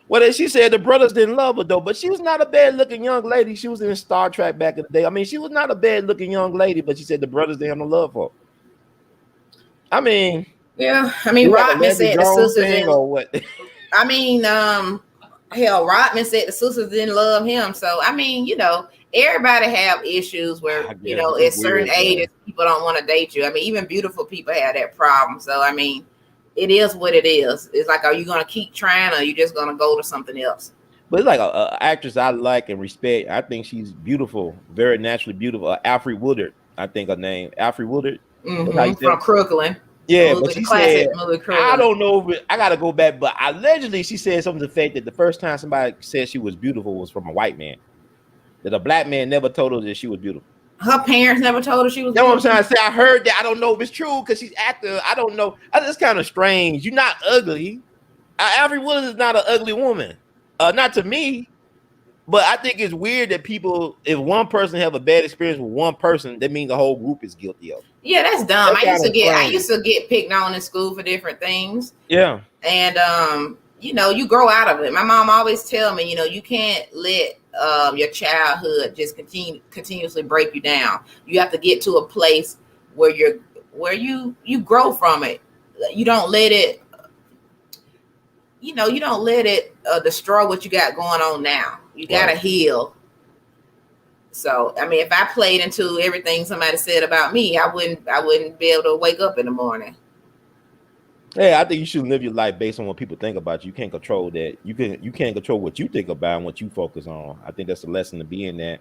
Well, she said the brothers didn't love her though, but she was not a bad-looking young lady. She was in Star Trek back in the day. I mean, she was not a bad-looking young lady, but she said the brothers didn't have no love for her. I mean, yeah. I mean, Rodman said the sisters didn't. Or what? I mean, hell, Rodman said the sisters didn't love him. So I mean, everybody have issues where at certain ages people don't want to date you. I mean, even beautiful people have that problem. So I mean, it is what it is. It's like, are you going to keep trying, or are you just going to go to something else? But it's like a actress I like and respect. I think she's beautiful, very naturally beautiful. Alfre Woodard, I think her name, Alfre Woodard. From Crooklyn. Yeah, but she said, I don't know. I got to go back, but allegedly she said something to the fact that the first time somebody said she was beautiful was from a white man. That a black man never told her that she was beautiful. Her parents never told her she was. That's what I'm trying to say. I heard that. I don't know if it's true because she's acting. I don't know. It's kind of strange. You're not ugly. Alfre Woodard is not an ugly woman. Not to me. But I think it's weird that people, if one person have a bad experience with one person, that means the whole group is guilty of it. Yeah, that's dumb. I used to get picked on in school for different things. Yeah. And you grow out of it. My mom always tell me, you can't let your childhood just continuously break you down. You have to get to a place where you grow from it. You don't let it destroy what you got going on now. You gotta heal. So I mean, if I played into everything somebody said about me, I wouldn't be able to wake up in the morning. Yeah, I think you should live your life based on what people think about you. You can't control that. You can't control what you think about and what you focus on. I think that's a lesson to be in that.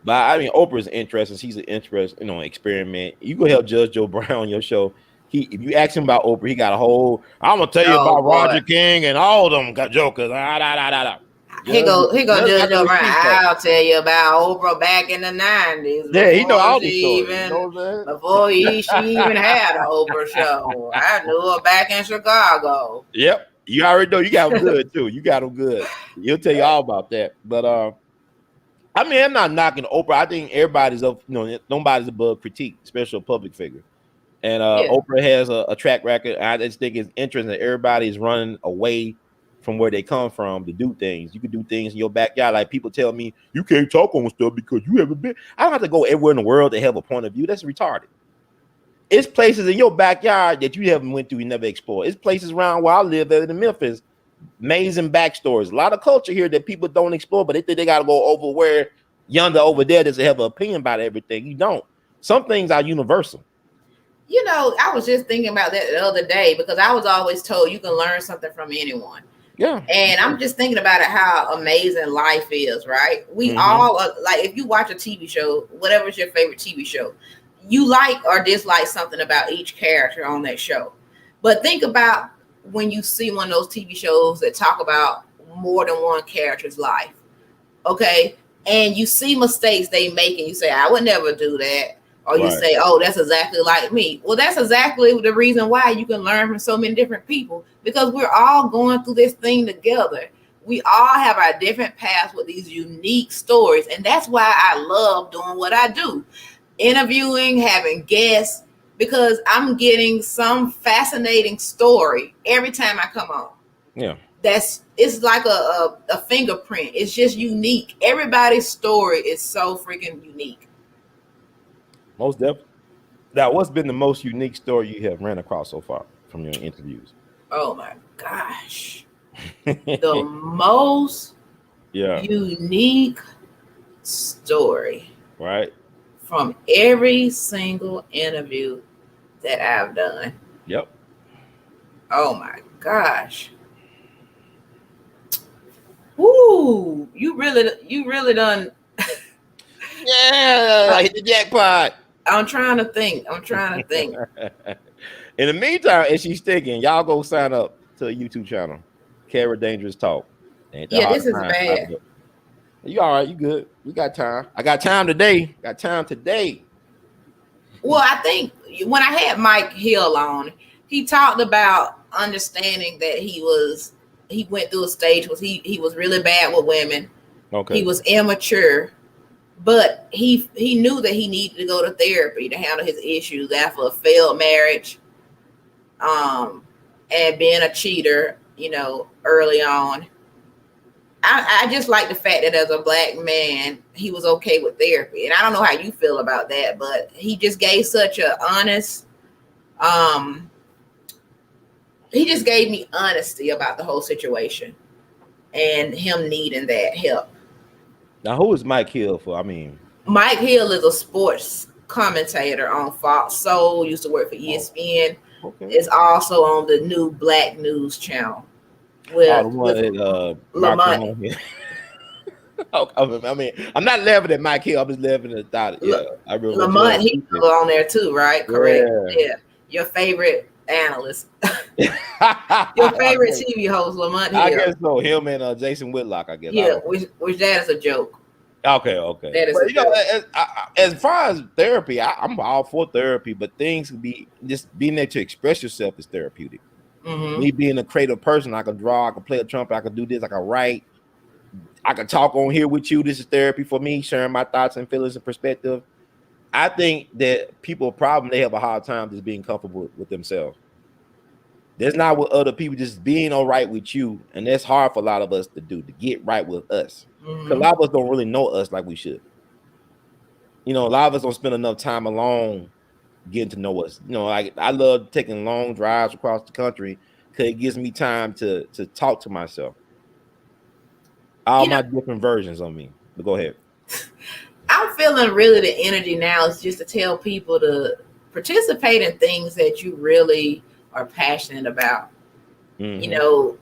But I mean, Oprah's interesting. She's an interest, experiment. You go help Judge Joe Brown on your show. If you ask him about Oprah, he got a whole. I'm gonna tell you Oh about boy. Roger King and all of them got jokers. He go Judge Judge got the O'Brien. receipts though. I'll tell you about Oprah back in the 90s Yeah, he know before all she the stories. You even know what I'm saying? before she even had an Oprah show. I knew her back in Chicago. Yep, you already know. You got him good too. You got him good. He'll tell you all about that. But I mean, I'm not knocking Oprah. I think everybody's up. Nobody's above critique, especially a public figure. And Yeah. Oprah has a track record. I just think it's interesting that everybody is running away from where they come from to do things. You can do things in your backyard. Like people tell me, you can't talk on stuff because you haven't been. I don't have to go everywhere in the world to have a point of view. That's retarded. It's places in your backyard that you haven't went through, you never explored. It's places around where I live there in Memphis. Amazing backstories. A lot of culture here that people don't explore, but they think they got to go over where yonder over there doesn't have an opinion about everything. You don't. Some things are universal. I was just thinking about that the other day because I was always told you can learn something from anyone. Yeah. And I'm just thinking about it, how amazing life is, right? We all are, like, if you watch a TV show, whatever's your favorite TV show, you like or dislike something about each character on that show. But think about when you see one of those TV shows that talk about more than one character's life, okay? And you see mistakes they make and you say, I would never do that. Or you say, oh, that's exactly like me. Well, that's exactly the reason why you can learn from so many different people, because we're all going through this thing together. We all have our different paths with these unique stories. And that's why I love doing what I do. Interviewing, having guests, because I'm getting some fascinating story every time I come on. Yeah. It's like a fingerprint. It's just unique. Everybody's story is so freaking unique. Most definitely. Now, what's been the most unique story you have ran across so far from your interviews? Oh my gosh. The most unique story. Right. From every single interview that I've done. Yep. Oh my gosh. Ooh, you really done. Yeah, I hit the jackpot. I'm trying to think. In the meantime, as she's thinking, y'all go sign up to a YouTube channel, Kera Dangerous Talk. This is bad. You all right? You good? We got time. I got time today. Well, I think when I had Mike Hill on, he talked about understanding that he went through a stage where he was really bad with women. Okay. He was immature. But he knew that he needed to go to therapy to handle his issues after a failed marriage, and being a cheater, early on. I just like the fact that as a Black man, he was okay with therapy. And I don't know how you feel about that, but he just gave such a honest, he just gave me honesty about the whole situation and him needing that help. Now, who is Mike Hill for? Mike Hill is a sports commentator on Fox Soul, used to work for ESPN. Okay. It's also on the new Black News channel with Lamont. I'm not laughing at Mike Hill. I'm just laughing at that. Yeah, I really Lamont Hill on there too, right? Correct. Yeah. Your favorite analyst, your favorite TV host, Lamont Hill. I guess so. Him and Jason Whitlock. I guess. Yeah, which that is a joke. Okay. That is a joke. As far as therapy, I'm all for therapy, but things can be just being there to express yourself is therapeutic. Mm-hmm. Me being a creative person, I can draw, I can play a trumpet, I can do this, I can write, I can talk on here with you. This is therapy for me, sharing my thoughts and feelings and perspective. I think that people problem, they have a hard time just being comfortable with themselves. That's not with other people, just being all right with you. And that's hard for a lot of us to do, to get right with us. Mm-hmm. A lot of us don't really know us like we should. A lot of us don't spend enough time alone getting to know us. Like I love taking long drives across the country because it gives me time to talk to myself. All my different versions of me. But go ahead. I'm feeling really the energy now is just to tell people to participate in things that you really are passionate about. Mm-hmm.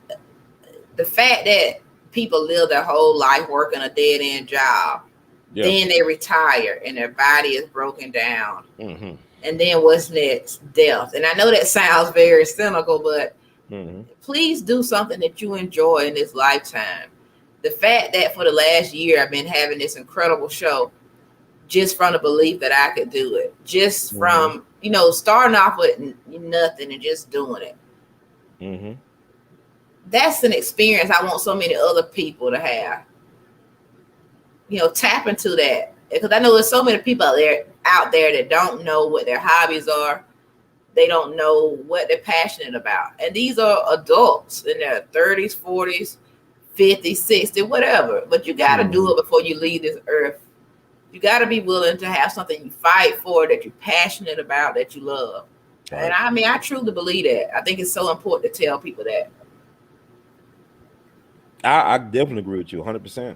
The fact that people live their whole life working a dead-end job Yeah. Then they retire and their body is broken down. Mm-hmm. And then what's next? Death. And I know that sounds very cynical, but please do something that you enjoy in this lifetime. The fact that for the last year I've been having this incredible show just from the belief that I could do it, just from, you know, starting off with nothing and just doing it. That's an experience I want so many other people to have. You know, tap into that, because I know there's so many people out there that don't know what their hobbies are. They don't know what they're passionate about. And these are adults in their 30s, 40s, 50s, 60s, whatever. But you got to do it before you leave this earth. You got to be willing to have something you fight for, that you're passionate about, that you love. Right. And I mean, I truly believe that. I think it's so important to tell people that. I definitely agree with you 100%.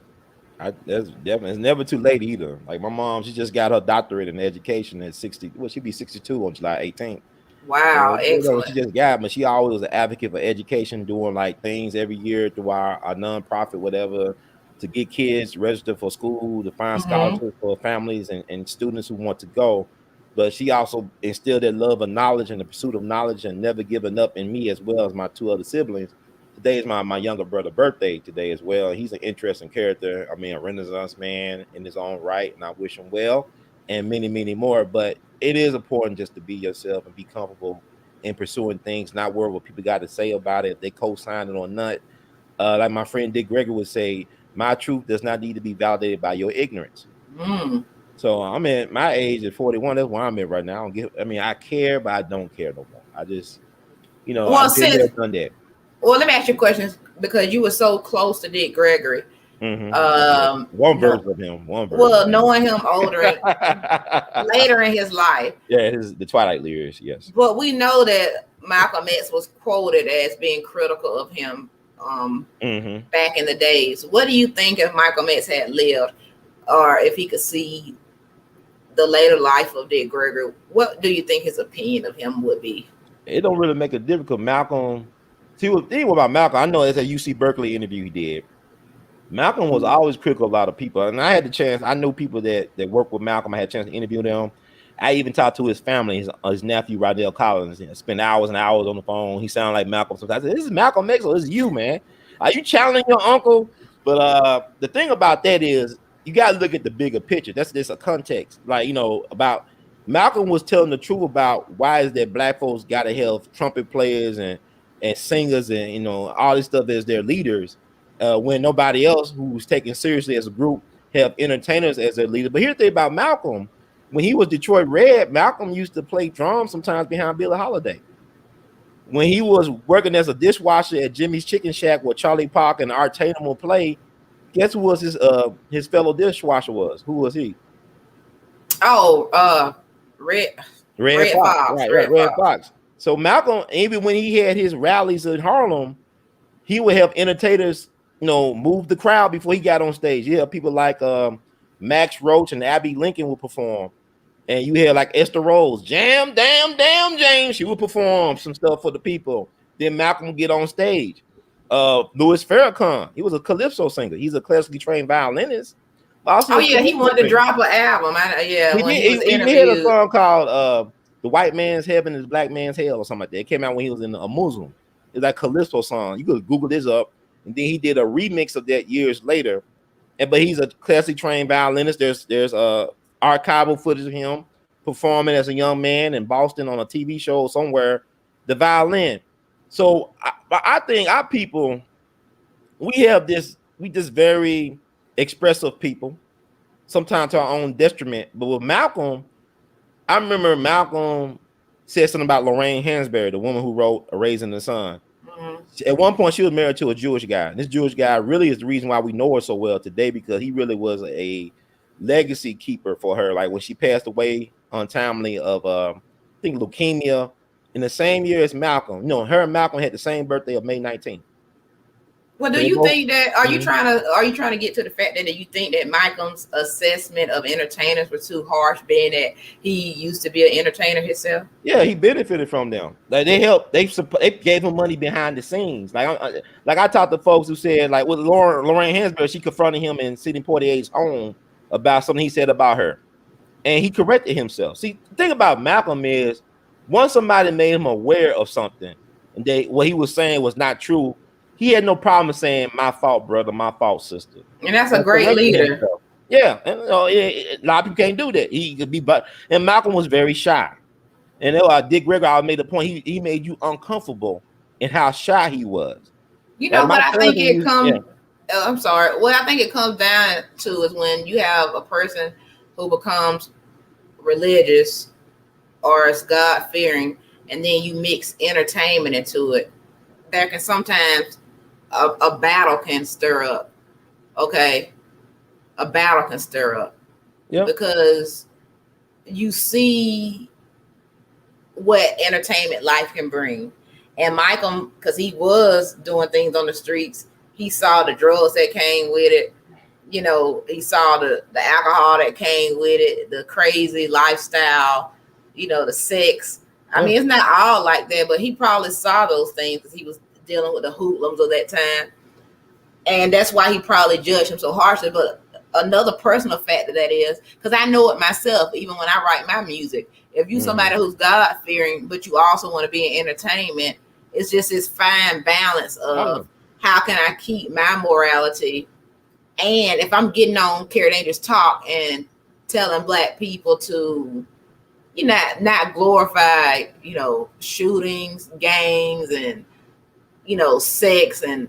That's definitely, it's never too late either. Like my mom, she just got her doctorate in education at 60. Well, she'd be 62 on July 18th. Wow, excellent. You know, she just got, but she always was an advocate for education, doing like things every year through our nonprofit, whatever, to get kids registered for school, to find scholarships for families and students who want to go. But she also instilled that love of knowledge and the pursuit of knowledge and never giving up in me, as well as my two other siblings. Today is my younger brother's birthday today as well. He's an interesting character. I mean, a Renaissance man in his own right, and I wish him well, and many, many more. But it is important just to be yourself and be comfortable in pursuing things, not worry what people got to say about it, if they co-sign it or not. Like my friend Dick Gregory would say, my truth does not need to be validated by your ignorance. So I'm at my age at 41. That's where I'm at right now. I care, but I don't care no more. I just, you know, I've been there, done that. Well, let me ask you questions, because you were so close to Dick Gregory. One version of him. Well, knowing him older, later in his life. Yeah, the Twilight years, yes. But we know that Malcolm X was quoted as being critical of him back in the days. What do you think if Malcolm X had lived, or if he could see the later life of Dick Gregory? What do you think his opinion of him would be? It don't really make a difference. Malcolm. See, the thing about Malcolm, I know it's a UC Berkeley interview he did. Malcolm was always critical of a lot of people, and I had the chance. I know people that work with Malcolm. I had a chance to interview them. I even talked to his family, his nephew Rodell Collins. And spent hours and hours on the phone. He sounded like Malcolm sometimes. I said, "This is Malcolm X, or this is you, man. Are you challenging your uncle?" But the thing about that is, you got to look at the bigger picture. That's a context, like, you know, about Malcolm was telling the truth about why is that black folks got to have trumpet players and singers and, you know, all this stuff as their leaders, when nobody else who's taken seriously as a group have entertainers as their leaders. But here's the thing about Malcolm: when he was Detroit Red, Malcolm used to play drums sometimes behind Billie Holiday. When he was working as a dishwasher at Jimmy's Chicken Shack, where Charlie Parker and Art Tatum would play, guess who was his fellow dishwasher was? Who was he? Oh, Red Fox. Right, Red Fox. So Malcolm, even when he had his rallies in Harlem, he would have entertainers, you know, move the crowd before he got on stage. Yeah, people like Max Roach and Abby Lincoln would perform, and you hear like Esther Rose, damn, James. She would perform some stuff for the people. Then Malcolm would get on stage. Louis Farrakhan, he was a calypso singer. He's a classically trained violinist. Also, he wanted to drop an album. He had a song called "The White Man's Heaven Is Black Man's Hell" or something like that. It came out when he was in a Muslim. It's like calypso song. You could Google this up, and then he did a remix of that years later. But he's a classically trained violinist. There's archival footage of him performing as a young man in Boston on a TV show somewhere, the violin. So I think our people, we just very expressive people, sometimes to our own detriment. But with Malcolm, I remember Malcolm said something about Lorraine Hansberry, the woman who wrote A Raising the Sun. At one point, she was married to a Jewish guy. And this Jewish guy really is the reason why we know her so well today, because he really was a legacy keeper for her. Like when she passed away untimely of, I think, leukemia in the same year as Malcolm. You know, her and Malcolm had the same birthday of May 19th. Well, do you think that, are you trying to get to the fact that you think that Malcolm's assessment of entertainers was too harsh, being that he used to be an entertainer himself? Yeah, he benefited from them. Like they gave him money behind the scenes. Like I talked to folks who said, like with Lorraine Hansberry, she confronted him in Sidney Poitier's home about something he said about her, and he corrected himself. See, the thing about Malcolm is, once somebody made him aware of something, and what he was saying was not true, he had no problem saying, "My fault, brother. My fault, sister." And that's a great leader. Himself. Yeah, and a lot of people can't do that. He could be, and Malcolm was very shy. And Dick Gregory made a point. He made you uncomfortable in how shy he was. You know what I think it comes. I'm sorry. What I think it comes down to is when you have a person who becomes religious or is God fearing, and then you mix entertainment into it. There can sometimes a battle can stir up. Okay, a battle can stir up. Yeah, because you see what entertainment life can bring. And Michael, because he was doing things on the streets, he saw the drugs that came with it. You know, he saw the alcohol that came with it, the crazy lifestyle, you know, the sex. I mean, it's not all like that, but he probably saw those things because he was dealing with the hoodlums of that time. And that's why he probably judged him so harshly. But another personal factor that is, because I know it myself, even when I write my music, if you somebody who's God fearing, but you also want to be in entertainment, it's just this fine balance of how can I keep my morality. And if I'm getting on Kera Dangerous Talk and telling Black people to, you know, not glorify, you know, shootings, gangs, and, you know, sex and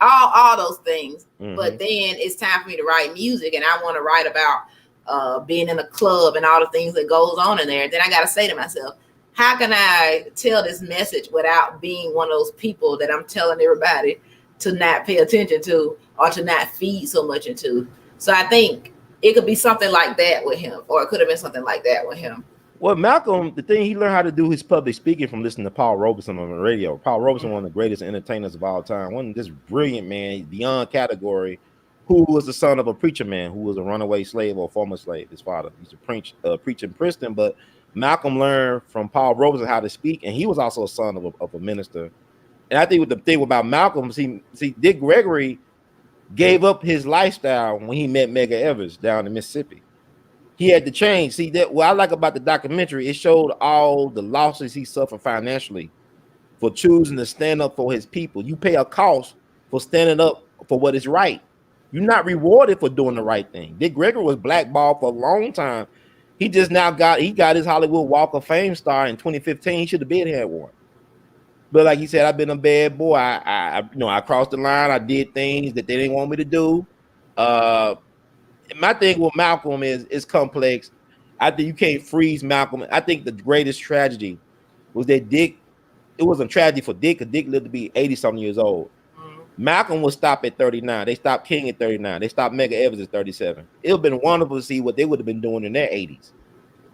all those things. But then it's time for me to write music, and I want to write about being in a club and all the things that goes on in there. Then I got to say to myself, how can I tell this message without being one of those people that I'm telling everybody to not pay attention to or to not feed so much into? So I think it could be something like that with him, or it could have been something like that with him. Well, Malcolm, the thing he learned how to do his public speaking from listening to Paul Robeson on the radio. Paul Robeson, one of the greatest entertainers of all time, one of this brilliant man, beyond category, who was the son of a preacher man who was a runaway slave or a former slave. His father used to preach in Princeton, but Malcolm learned from Paul Robeson how to speak, and he was also a son of a minister. And I think what the thing about Malcolm, see, Dick Gregory gave up his lifestyle when he met Medgar Evers down in Mississippi. He had to change. See, that what I like about the documentary, it showed all the losses he suffered financially for choosing to stand up for his people. You pay a cost for standing up for what is right. You're not rewarded for doing the right thing. Dick Gregory was blackballed for a long time. He just now got his Hollywood Walk of Fame star in 2015. He should have been had one. But like he said, I've been a bad boy. I crossed the line. I did things that they didn't want me to do. My thing with Malcolm is complex. I think you can't freeze Malcolm. I think the greatest tragedy was that Dick. It wasn't a tragedy for Dick, because Dick lived to be 80-something years old. Malcolm was stopped at 39. They stopped King at 39. They stopped Medgar Evers at 37. It would have been wonderful to see what they would have been doing in their 80s,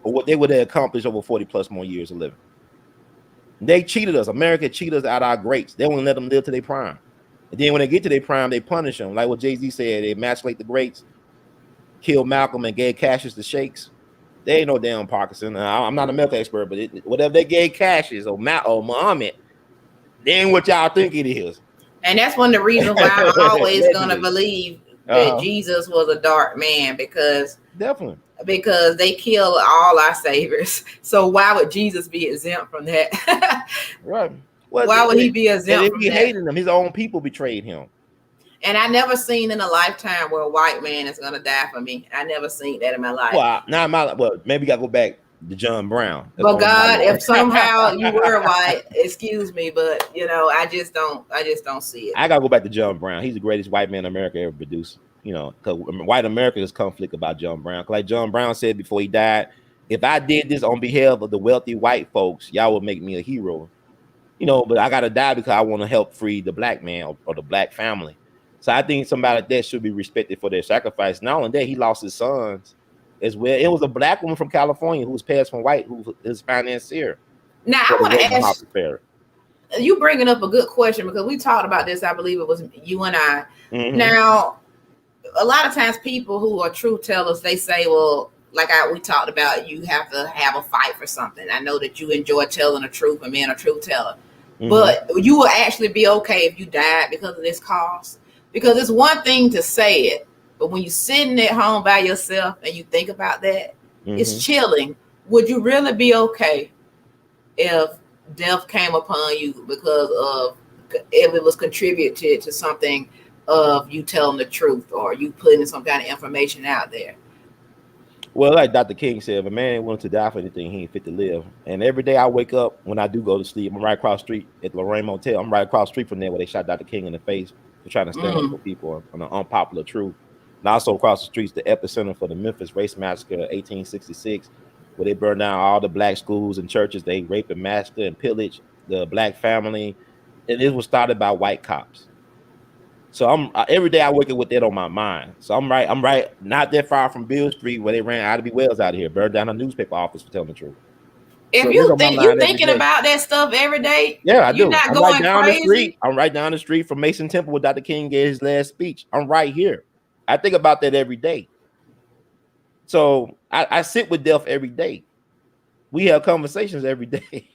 or what they would have accomplished over 40 plus more years of living. They cheated us. America cheated us out of our greats. They won't let them live to their prime. And then when they get to their prime, they punish them. Like what Jay-Z said, they emasculate the greats, killed Malcolm and gave Cassius the shakes. They ain't no damn Parkinson. I'm not a medical expert, but whatever they gave Cassius or Muhammad, they ain't what y'all think it is. And that's one of the reasons why I'm always gonna believe that Jesus was a dark man, because they kill all our saviors. So why would Jesus be exempt from that? Right. Well, why would he be exempt from that? He hated them. His own people betrayed him. And I never seen in a lifetime where a white man is gonna die for me. I never seen that in my life. Well, maybe we gotta go back to John Brown. But God, if somehow you were white, excuse me, but I just don't see it. I gotta go back to John Brown. He's the greatest white man America ever produced. Because white America is conflict about John Brown. Like John Brown said before he died, if I did this on behalf of the wealthy white folks, y'all would make me a hero. But I gotta die because I want to help free the black man or the black family. So I think somebody like that should be respected for their sacrifice. Not only that, he lost his sons as well. It was a black woman from California who was passed from white, who is financier. Now I want to ask you, bringing up a good question, because we talked about this. I believe it was you and I. Mm-hmm. Now, a lot of times people who are truth tellers, they say, well, like we talked about, you have to have a fight for something. I know that you enjoy telling the truth and being a truth teller, but you will actually be okay if you died because of this cause. Because it's one thing to say it, But when you're sitting at home by yourself and you think about that, it's Mhm. chilling. Would you really be okay if death came upon you because of if it was contributed to something of you telling the truth or you putting some kind of information out there? Well, like Dr. King said, if a man ain't willing to die for anything, he ain't fit to live. And every day I wake up, when I do go to sleep, I'm right across the street at the Lorraine Motel. I'm right across the street from there where they shot Dr. King in the face for trying to stand up for people on an unpopular truth. And also across the street's the epicenter for the Memphis race massacre of 1866, where they burned down all the black schools and churches. They raped and massacred and pillaged the black family. And it was started by white cops. So every day I wake up with that on my mind. So I'm right, not that far from Bill Street where they ran Ida B. Wells out of here, burned down a newspaper office for telling the truth. If So you on my think you mind every thinking day. about that stuff every day, Yeah, I you're do. not I'm going right down crazy. the street. I'm right down the street from Mason Temple where Dr. King gave his last speech. I'm right here. I think about that every day. So I sit with death every day. We have conversations every day.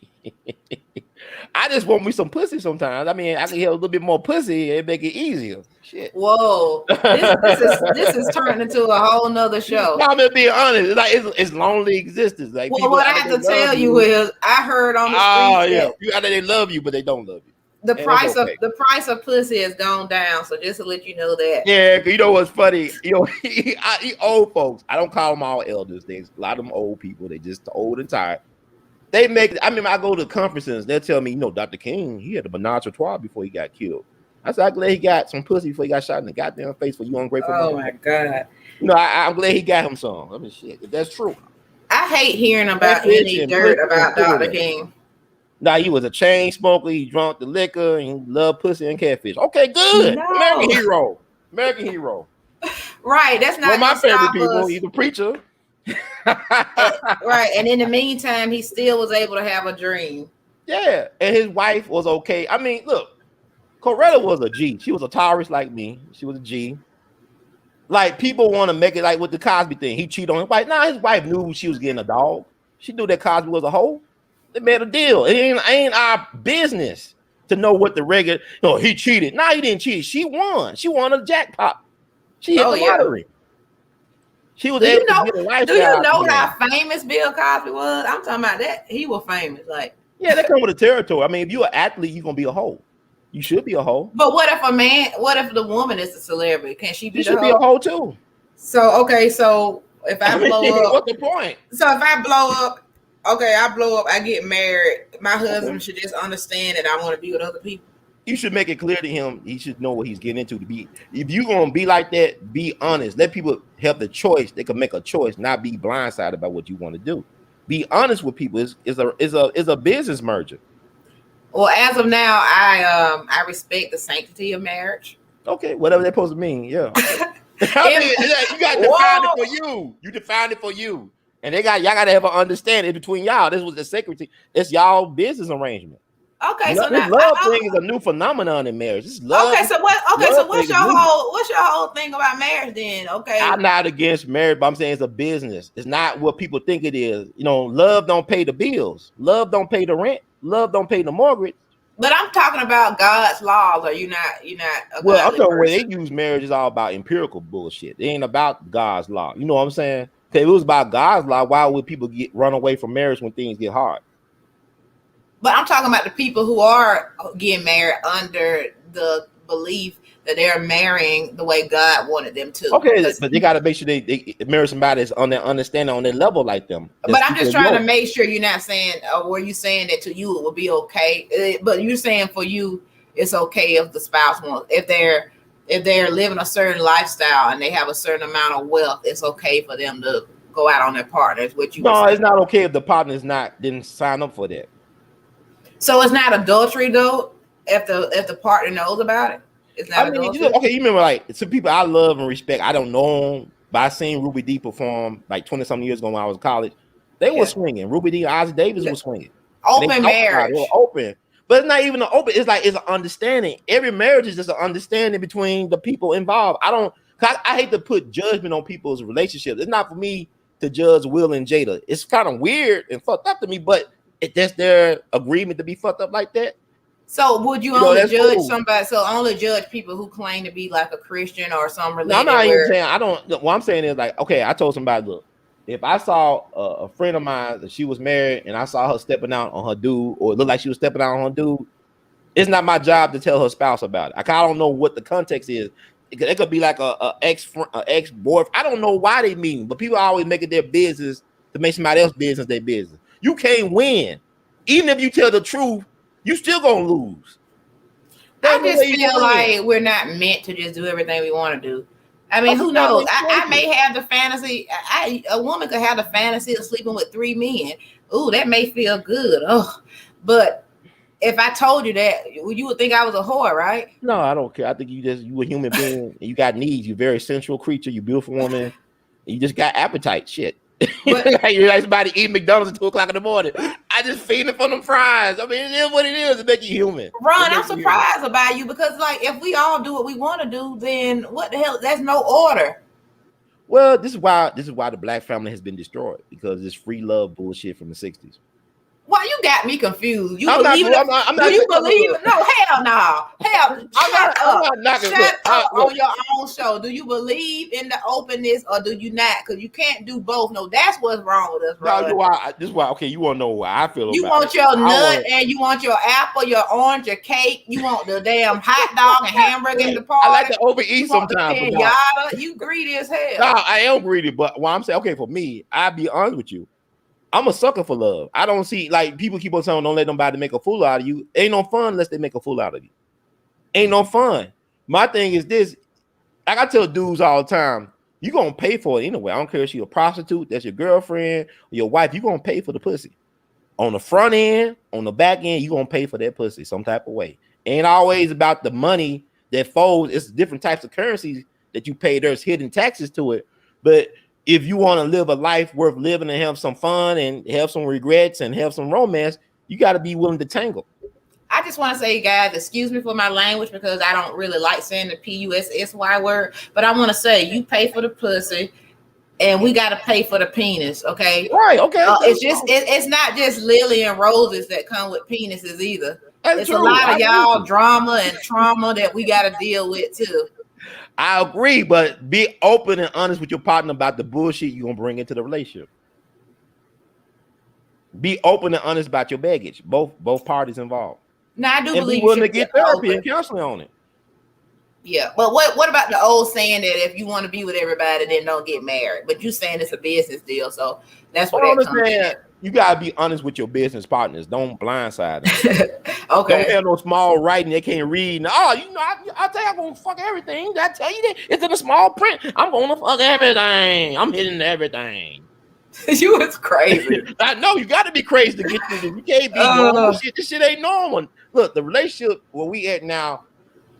I just want me some pussy sometimes. I mean, I can get a little bit more pussy and make it easier. Shit. Whoa, this is turning into a whole nother show. No, I'm just being honest. It's like it's lonely existence. Like Well, people what I have to tell you is, I heard on the streets that you they love you, but they don't love you. the price of pussy has gone down. So just to let you know that. Yeah, you know what's funny? You know, old folks. I don't call them all elders. There's a lot of them old people. They just old and tired. They make. I mean, I go to conferences. They'll tell me, you know, Dr. King, he had a menage a trois before he got killed. I said, I'm glad he got some pussy before he got shot in the goddamn face for you ungrateful. Oh my god. You know, I'm glad he got him some. I mean, shit, if that's true. I hate hearing about any dirt about Dr. King. Nah, he was a chain smoker. He drank the liquor and he loved pussy and catfish. Okay, good. No. American hero. American hero. Right. That's not my favorite people. He's a preacher. Right. And in the meantime, he still was able to have a dream. Yeah. And his wife was okay. I mean, look, Coretta was a G. She was a Taurus like me. She was a G. Like, people want to make it like with the Cosby thing. He cheated on his wife. Nah, his wife knew she was getting a dog. She knew that Cosby was a hoe. They made a deal. It ain't our business to know what the regular. No, he cheated. Nah, he didn't cheat. She won. She won a jackpot. She hit the lottery. She was able to get a lifestyle. Do you know how famous Bill Cosby was? I'm talking about that. He was famous. Like, yeah, that come with the territory. I mean, if you're an athlete, you're gonna be a hoe. You should be a hoe. But what if the woman is a celebrity? Can she be? She should be a hoe too. So okay, so if I blow up, what's the point? So if I blow up, okay, I blow up, I get married. My husband should just understand that I want to be with other people. You should make it clear to him. He should know what he's getting into. To be, if you're gonna be like that, be honest. Let people have the choice. They can make a choice, not be blindsided about what you want to do. Be honest with people. Is a business merger. Well, as of now, I respect the sanctity of marriage. Okay, whatever that's supposed to mean. Yeah. I mean, you got to define it for you. You define it for you. And y'all got to have an understanding between y'all. This was the secretary. It's y'all business arrangement. Okay, so this love thing is a new phenomenon in marriage. This love. Okay, so what's your whole thing about marriage then? Okay, I'm not against marriage, but I'm saying it's a business. It's not what people think it is. You know, love don't pay the bills. Love don't pay the rent. Love don't pay the mortgage. But I'm talking about God's laws. Are you not? Well, I'm talking where they use marriage is all about empirical bullshit. It ain't about God's law. You know what I'm saying? If it was about God's law, why would people run away from marriage when things get hard? But I'm talking about the people who are getting married under the belief that they're marrying the way God wanted them to. Okay, but they got to make sure they marry somebody that's on their understanding, on their level like them. But I'm just trying to make sure you're not saying, were you saying that to you it would be okay? But you're saying for you, it's okay if the spouse wants, if they're living a certain lifestyle and they have a certain amount of wealth, it's okay for them to go out on their partners. What you? No, it's not okay if the partner's didn't sign up for that. So it's not adultery though, if the partner knows about it. It's not adultery. Okay, you remember like some people I love and respect. I don't know them, but I seen Ruby Dee perform like 20-something years ago when I was in college. They were swinging. Ruby Dee and Ozzy Davis was swinging. Open marriage. They were open. But it's not even an open. It's like it's an understanding. Every marriage is just an understanding between the people involved. I hate to put judgment on people's relationships. It's not for me to judge Will and Jada. It's kind of weird and fucked up to me, but if that's their agreement to be fucked up like that, So would you only judge somebody? So only judge people who claim to be like a Christian or some religion? No, I'm not even saying I don't. What I'm saying is like, okay, I told somebody, look, if I saw a friend of mine that she was married and I saw her stepping out on her dude, or it looked like she was stepping out on her dude, it's not my job to tell her spouse about it. I don't know what the context is. It could be like a ex boyfriend. I don't know why they mean, but people always make it their business to make somebody else's business their business. You can't win, even if you tell the truth. You still gonna lose. I just feel like we're not meant to just do everything we want to do. I mean, who knows? I may have the fantasy. A woman could have the fantasy of sleeping with 3 men. Ooh, that may feel good. Oh, but if I told you that, you would think I was a whore, right? No, I don't care. I think you a human being. And you got needs. You're a very sensual creature. You beautiful woman. You just got appetite. Shit. You're like somebody eating McDonald's at 2:00 in the morning. I just feed it for them fries. I mean, it is what it is to make you human. Ron, I'm surprised about you because, like, if we all do what we want to do, then what the hell? There's no order. Well, this is why the black family has been destroyed, because this free love bullshit from the 60s. Why you got me confused? You believe it? Do you believe it? No, hell no. Hell, shut up on your own show. Do you believe in the openness or do you not? Because you can't do both. No, that's what's wrong with us, bro. No, this is why. Okay, you want to know why I feel about it. You want your nut and you want your apple, your orange, your cake. You want the damn hot dog and hamburger in the party. I like to overeat sometimes. You greedy as hell. No, I am greedy, but what I'm saying, okay, for me, I'll be honest with you. I'm a sucker for love. I don't see, like, people keep on saying, don't let nobody make a fool out of you. Ain't no fun unless they make a fool out of you. Ain't no fun. My thing is this. Like I tell dudes all the time, you're going to pay for it anyway. I don't care if she's a prostitute, that's your girlfriend, or your wife. You're going to pay for the pussy. On the front end, on the back end, you're going to pay for that pussy some type of way. Ain't always about the money that folds. It's different types of currencies that you pay. There's hidden taxes to it. But if you want to live a life worth living and have some fun and have some regrets and have some romance, you got to be willing to tangle. I just want to say, guys, excuse me for my language because I don't really like saying the P-U-S-S-Y word, but I want to say you pay for the pussy and we got to pay for the penis, okay? Right, okay. It's not just lily and roses that come with penises either. It's true. A lot of y'all drama and trauma that we got to deal with too. I agree, but be open and honest with your partner about the bullshit you're going to bring into the relationship. Be open and honest about your baggage, both parties involved. Now, I do believe you willing to get therapy and counseling on it. Yeah, but what about the old saying that if you want to be with everybody, then don't get married? But you saying it's a business deal, so that's what that comes in. You gotta be honest with your business partners. Don't blindside them. Okay. Don't have no small writing they can't read. I tell you I'm gonna fuck everything. Did I tell you that? It's in the small print. I'm gonna fuck everything. I'm hitting everything. You was crazy. I know you got to be crazy to get through this. You can't be normal. This shit ain't normal. Look, the relationship where we at now,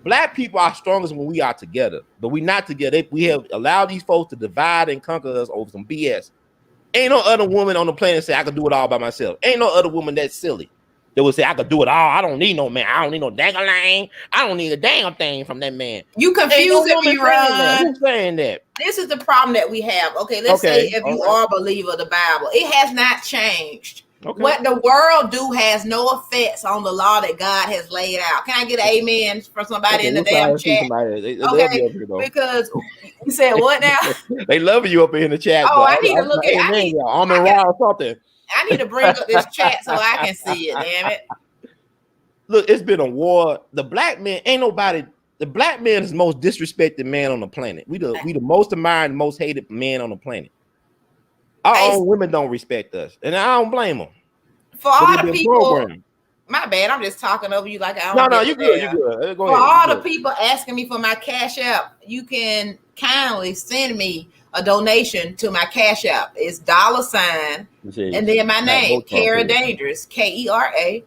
black people are strongest when we are together, but we not together. We have allowed these folks to divide and conquer us over some BS. Ain't no other woman on the planet say I can do it all by myself. Ain't no other woman that's silly that would say I could do it all. I don't need no man. I don't need no dang-a-lang. I don't need a damn thing from that man. You confusing me, Ron. Who's saying that? This is the problem that we have. Okay, let's say if you are a believer of the Bible, it has not changed. Okay. What the world do has no effects on the law that God has laid out. Can I get an amen from somebody in the damn chat? Because you said what now? They love you up in the chat. Oh, I need to look at something. I need to bring up this chat so I can see it. Damn it! Look, it's been a war. The black man ain't nobody. The black man is the most disrespected man on the planet. We the most admired, most hated man on the planet. Our own women don't respect us, and I don't blame them. For all the people, my bad. I'm just talking over you like I don't. No, you good. You good. Go ahead. For all the people asking me for my Cash App, you can kindly send me a donation to my Cash App. It's $, and then my name, Kera Dangerous, Kera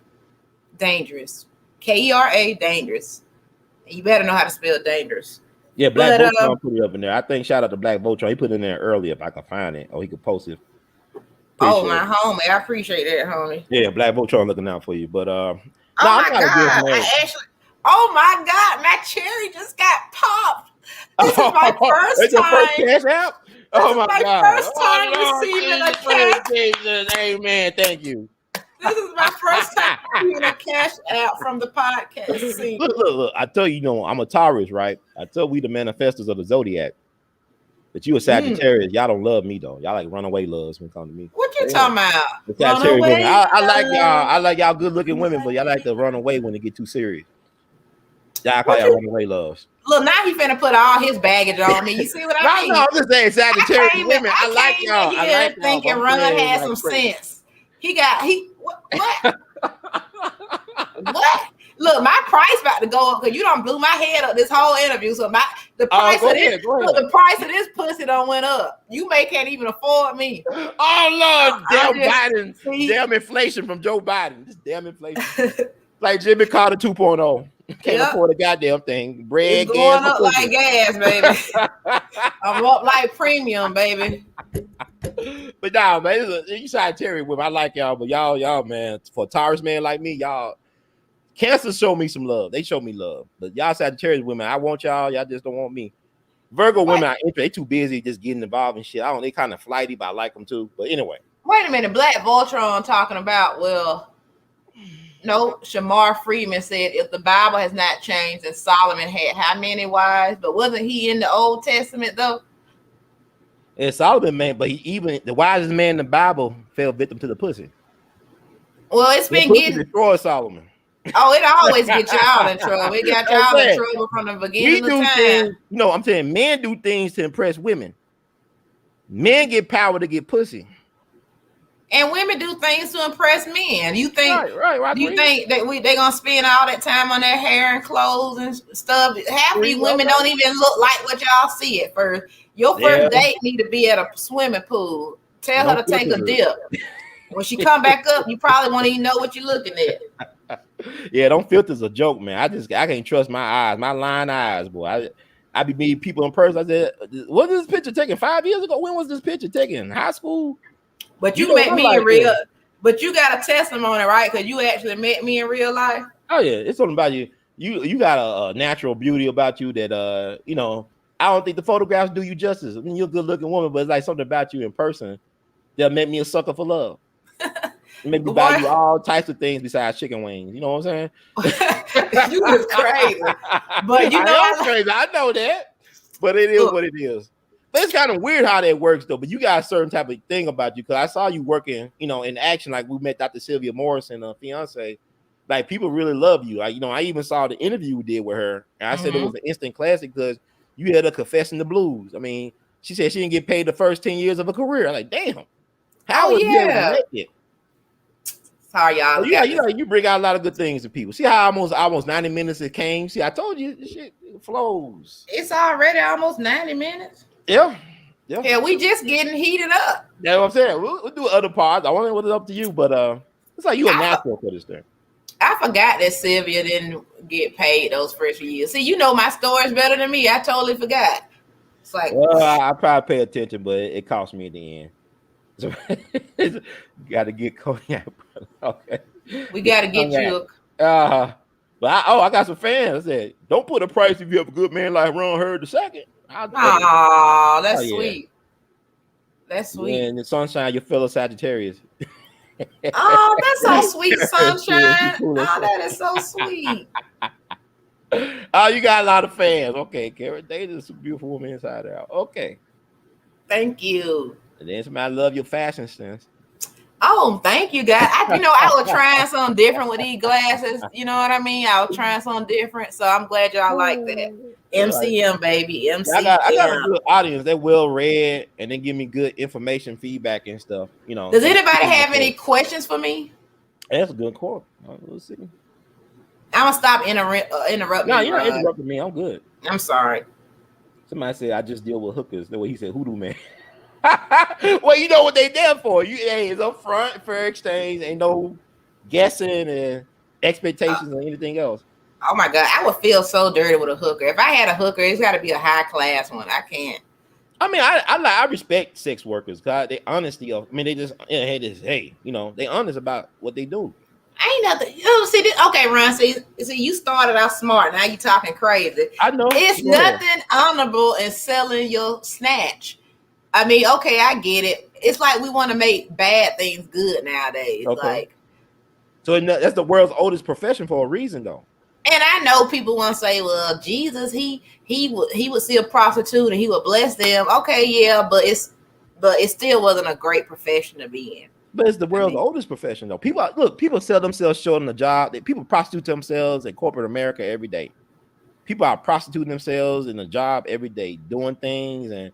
Dangerous, Kera Dangerous. You better know how to spell dangerous. Yeah, Black Voltron put it up in there. I think shout out to Black Voltron. He put it in there earlier if I can find it, or he could post it. My homie, I appreciate that, homie. Yeah, Black Voltron looking out for you. But oh my God, my cherry just got popped. This is my first time. Your first Cash App? Oh my God! First time receiving a cash. Jesus, amen. Thank you. This is my first time seeing a cash out from the podcast scene. Look. I tell you, I'm a Taurus, right? I tell we the manifestors of the zodiac. But you a Sagittarius, y'all don't love me though. Y'all like runaway loves when it comes to me. What you talking about? The Sagittarius women. I like y'all. I like y'all good looking women, but y'all like to run away when it get too serious. Y'all call y'all runaway loves. Look, now he finna put all his baggage on me. You see what I mean? No, I'm just saying Sagittarius women. I like y'all. I like thinking Ron has some sense. What? What? Look, my price about to go up because you done blew my head up this whole interview. So the price the price of this pussy done went up. You can't even afford me. Oh Lord, damn Biden, damn inflation from Joe Biden. This damn inflation. Like Jimmy Carter 2.0. Can't afford a goddamn thing. Bread, it's going up like gas, baby. I'm up like premium, baby. But nah, man, you Sagittarius women. I like y'all, but y'all, man, for a Taurus man like me, y'all. Cancer show me some love. They show me love. But y'all Sagittarius women, I want y'all. Y'all just don't want me. Virgo women, they too busy just getting involved in shit. They kind of flighty, but I like them too. But anyway. Wait a minute. Black Voltron talking about, no, Shamar Freeman said if the Bible has not changed and Solomon had how many wives, but wasn't he in the Old Testament though? And Solomon, man, but even the wisest man in the Bible fell victim to the pussy. Well, it's been getting destroyed Solomon. Oh, it always gets y'all in trouble. It got y'all in trouble from the beginning of time. Things, I'm saying men do things to impress women. Men get power to get pussy. And women do things to impress men. You think right. You think that they gonna spend all that time on their hair and clothes and stuff? Half of these women don't even look like what y'all see at first. Your first date need to be at a swimming pool. Tell her to take a dip. When she come back up, you probably won't even know what you're looking at. Yeah, don't filters a joke, man. I can't trust my eyes, my lying eyes, boy. I be meeting people in person. I said, was this picture taken 5 years ago? When was this picture taken? High school? But you met me in real. But you got a testimony, right? Because you actually met me in real life. Oh yeah, it's something about you. You got a natural beauty about you that I don't think the photographs do you justice. I mean, you're a good looking woman, but it's like something about you in person that make me a sucker for love. Make me buy you all types of things besides chicken wings. You know what I'm saying? You was crazy. But I'm crazy. I know that. But it is what it is. But it's kind of weird how that works though. But you got a certain type of thing about you because I saw you working, in action. Like we met Dr. Sylvia Morrison, fiance. Like people really love you. I even saw the interview we did with her, and I said it was an instant classic because you had her confessing the blues. I mean, she said she didn't get paid the first 10 years of her career. I'm like, damn. How was you able to make it? Sorry, y'all. You bring out a lot of good things to people. See how almost 90 minutes it came? See, I told you this shit flows. It's already almost 90 minutes. Yeah. Yeah, we just getting heated up. That's what I'm saying. We'll do other parts. I want to know what's up to you, but it's like you a natural for this thing. I forgot that Sylvia didn't get paid those first few years. See, you know my stories better than me. I totally forgot. It's like, well, I probably pay attention, but it cost me at the end. So got to get cognac. Okay, we got to get you. But I got some fans. I said, don't put a price if you have a good man like Ron Hurd II. Oh, that's sweet. That's sweet. And the sunshine, your fellow Sagittarius. Oh, that's so sweet, sunshine. Oh, that is so sweet. Oh, you got a lot of fans. Okay, Kara, they just a beautiful woman inside out. Okay. Thank you. And then somebody love your fashion sense. Oh, thank you, guys. I was trying something different with these glasses. You know what I mean? I was trying something different. So I'm glad y'all like that. MCM, baby. MCM. I got a good audience. They're well read and they give me good information, feedback, and stuff. Does anybody have any questions for me? That's a good call. We'll see. I'm gonna stop interrupting. No, you're not interrupting me. I'm good. I'm sorry. Somebody said I just deal with hookers. The way he said hoodoo man. Well, you know what they there for. It's up front, fair exchange, ain't no guessing and expectations or anything else. Oh my God, I would feel so dirty with a hooker. If I had a hooker, it's got to be a high class one. I can't. I mean, I respect sex workers because they honesty. They just they honest about what they do. Ain't nothing. See this? Okay, Ron. See, you started out smart. Now you talking crazy. I know. It's nothing honorable in selling your snatch. I mean, okay, I get it. It's like we want to make bad things good nowadays. Okay. Like, So that's the world's oldest profession for a reason, though. And I know people want to say, well, Jesus, he would see a prostitute and he would bless them. Okay, yeah, but it still wasn't a great profession to be in. But it's the world's oldest profession, though. People sell themselves short on the job. People prostitute themselves in corporate America every day. People are prostituting themselves in the job every day, doing things and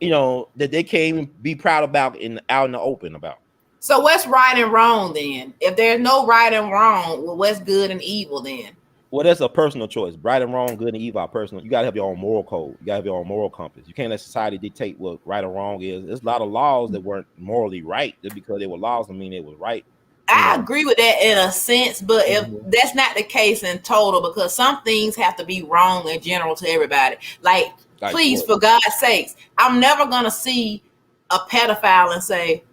that they can't even be proud about out in the open about. So what's right and wrong then? If there's no right and wrong, well, what's good and evil then? Well, that's a personal choice. Right and wrong, good and evil are personal. You gotta have your own moral code. You gotta have your own moral compass. You can't let society dictate what right or wrong is. There's a lot of laws that weren't morally right. Just because they were laws doesn't mean they was right. I agree with that in a sense, but if that's not the case in total, because some things have to be wrong in general to everybody. Like please, for God's sakes, I'm never gonna see a pedophile and say,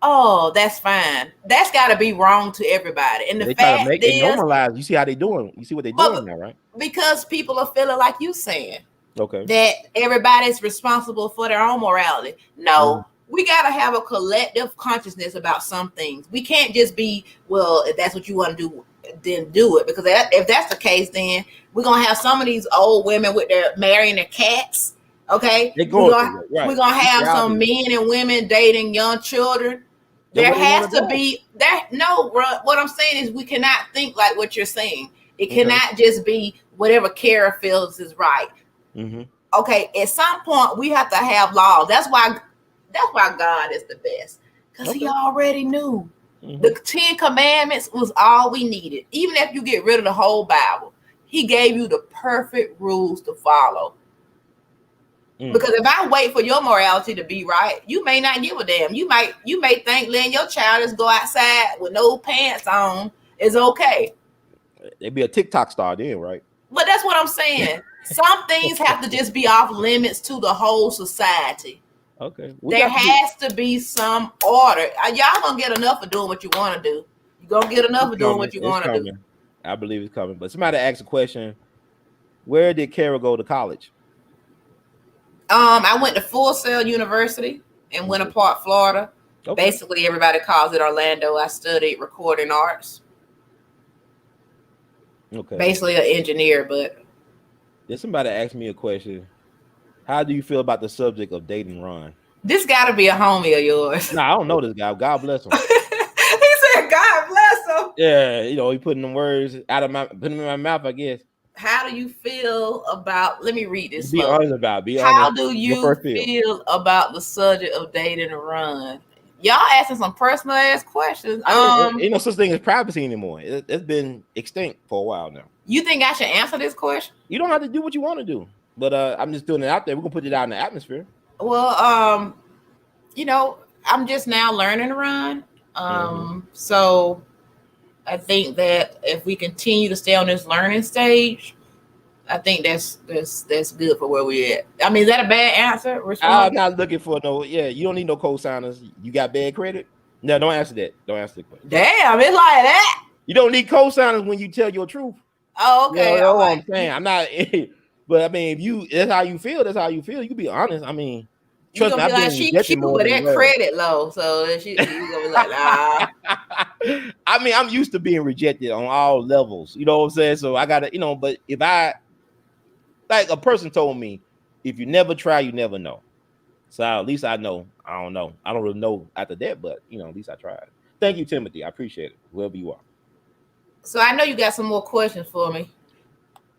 oh, that's fine. That's got to be wrong to everybody. And the fact is, they normalize. You see how they doing? You see what they're doing now, right? Because people are feeling like you saying, okay, that everybody's responsible for their own morality. No, we got to have a collective consciousness about some things. We can't just be, well, if that's what you want to do, then do it. Because if that's the case, then we're gonna have some of these old women with their marrying their cats. Okay, we're gonna have some men and women dating young children. There has to be that. No, what I'm saying is we cannot think like what you're saying. It cannot just be whatever Kera feels is right. Okay, at some point we have to have laws. That's why God is the best, because he already knew. The 10 Commandments was all we needed. Even if you get rid of the whole Bible, he gave you the perfect rules to follow. Because if I wait for your morality to be right, you may not give a damn. You may think letting your child just go outside with no pants on is okay. They'd be a TikTok star then, right? But that's what I'm saying. Some things have to just be off limits to the whole society. Okay. There has to be some order. Y'all gonna get enough of doing what you want to do. You're gonna get enough of doing what you want to do. I believe it's coming. But somebody asked a question: where did Kera go to college? I went to Full Sail University in Winter Park, Florida. Basically, everybody calls it Orlando. I studied recording arts. Basically an engineer, but. Did somebody ask me a question? How do you feel about the subject of dating Ron? This got to be a homie of yours. No, I don't know this guy. God bless him. He said, "God bless him." Yeah, he putting them words putting them in my mouth, I guess. How do you feel about? Let me read this. Be honest about. How do you feel about the subject of dating Ron? Y'all asking some personal ass questions. Ain't no such thing as privacy anymore. It's been extinct for a while now. You think I should answer this question? You don't have to do what you want to do, but I'm just doing it out there. We're gonna put it out in the atmosphere. Well, I'm just now learning to run. So I think that if we continue to stay on this learning stage, I think that's good for where we're at. I mean, is that a bad answer? I'm not looking for no. Yeah, you don't need no co-signers. You got bad credit? No, don't answer that. Don't answer the question. Damn, it's like that. You don't need co-signers when you tell your truth. Oh, okay. You know what I'm saying? I'm not. But I mean, if that's how you feel, that's how you feel. You can be honest. I mean, trust me, I've been rejected more than that credit low, so she's gonna be like, nah. I mean, I'm used to being rejected on all levels. You know what I'm saying? So I gotta, but if like a person told me, if you never try, you never know. So at least I know. I don't know. I don't really know after that, but at least I tried. Thank you, Timothy. I appreciate it. Whoever you are. So I know you got some more questions for me.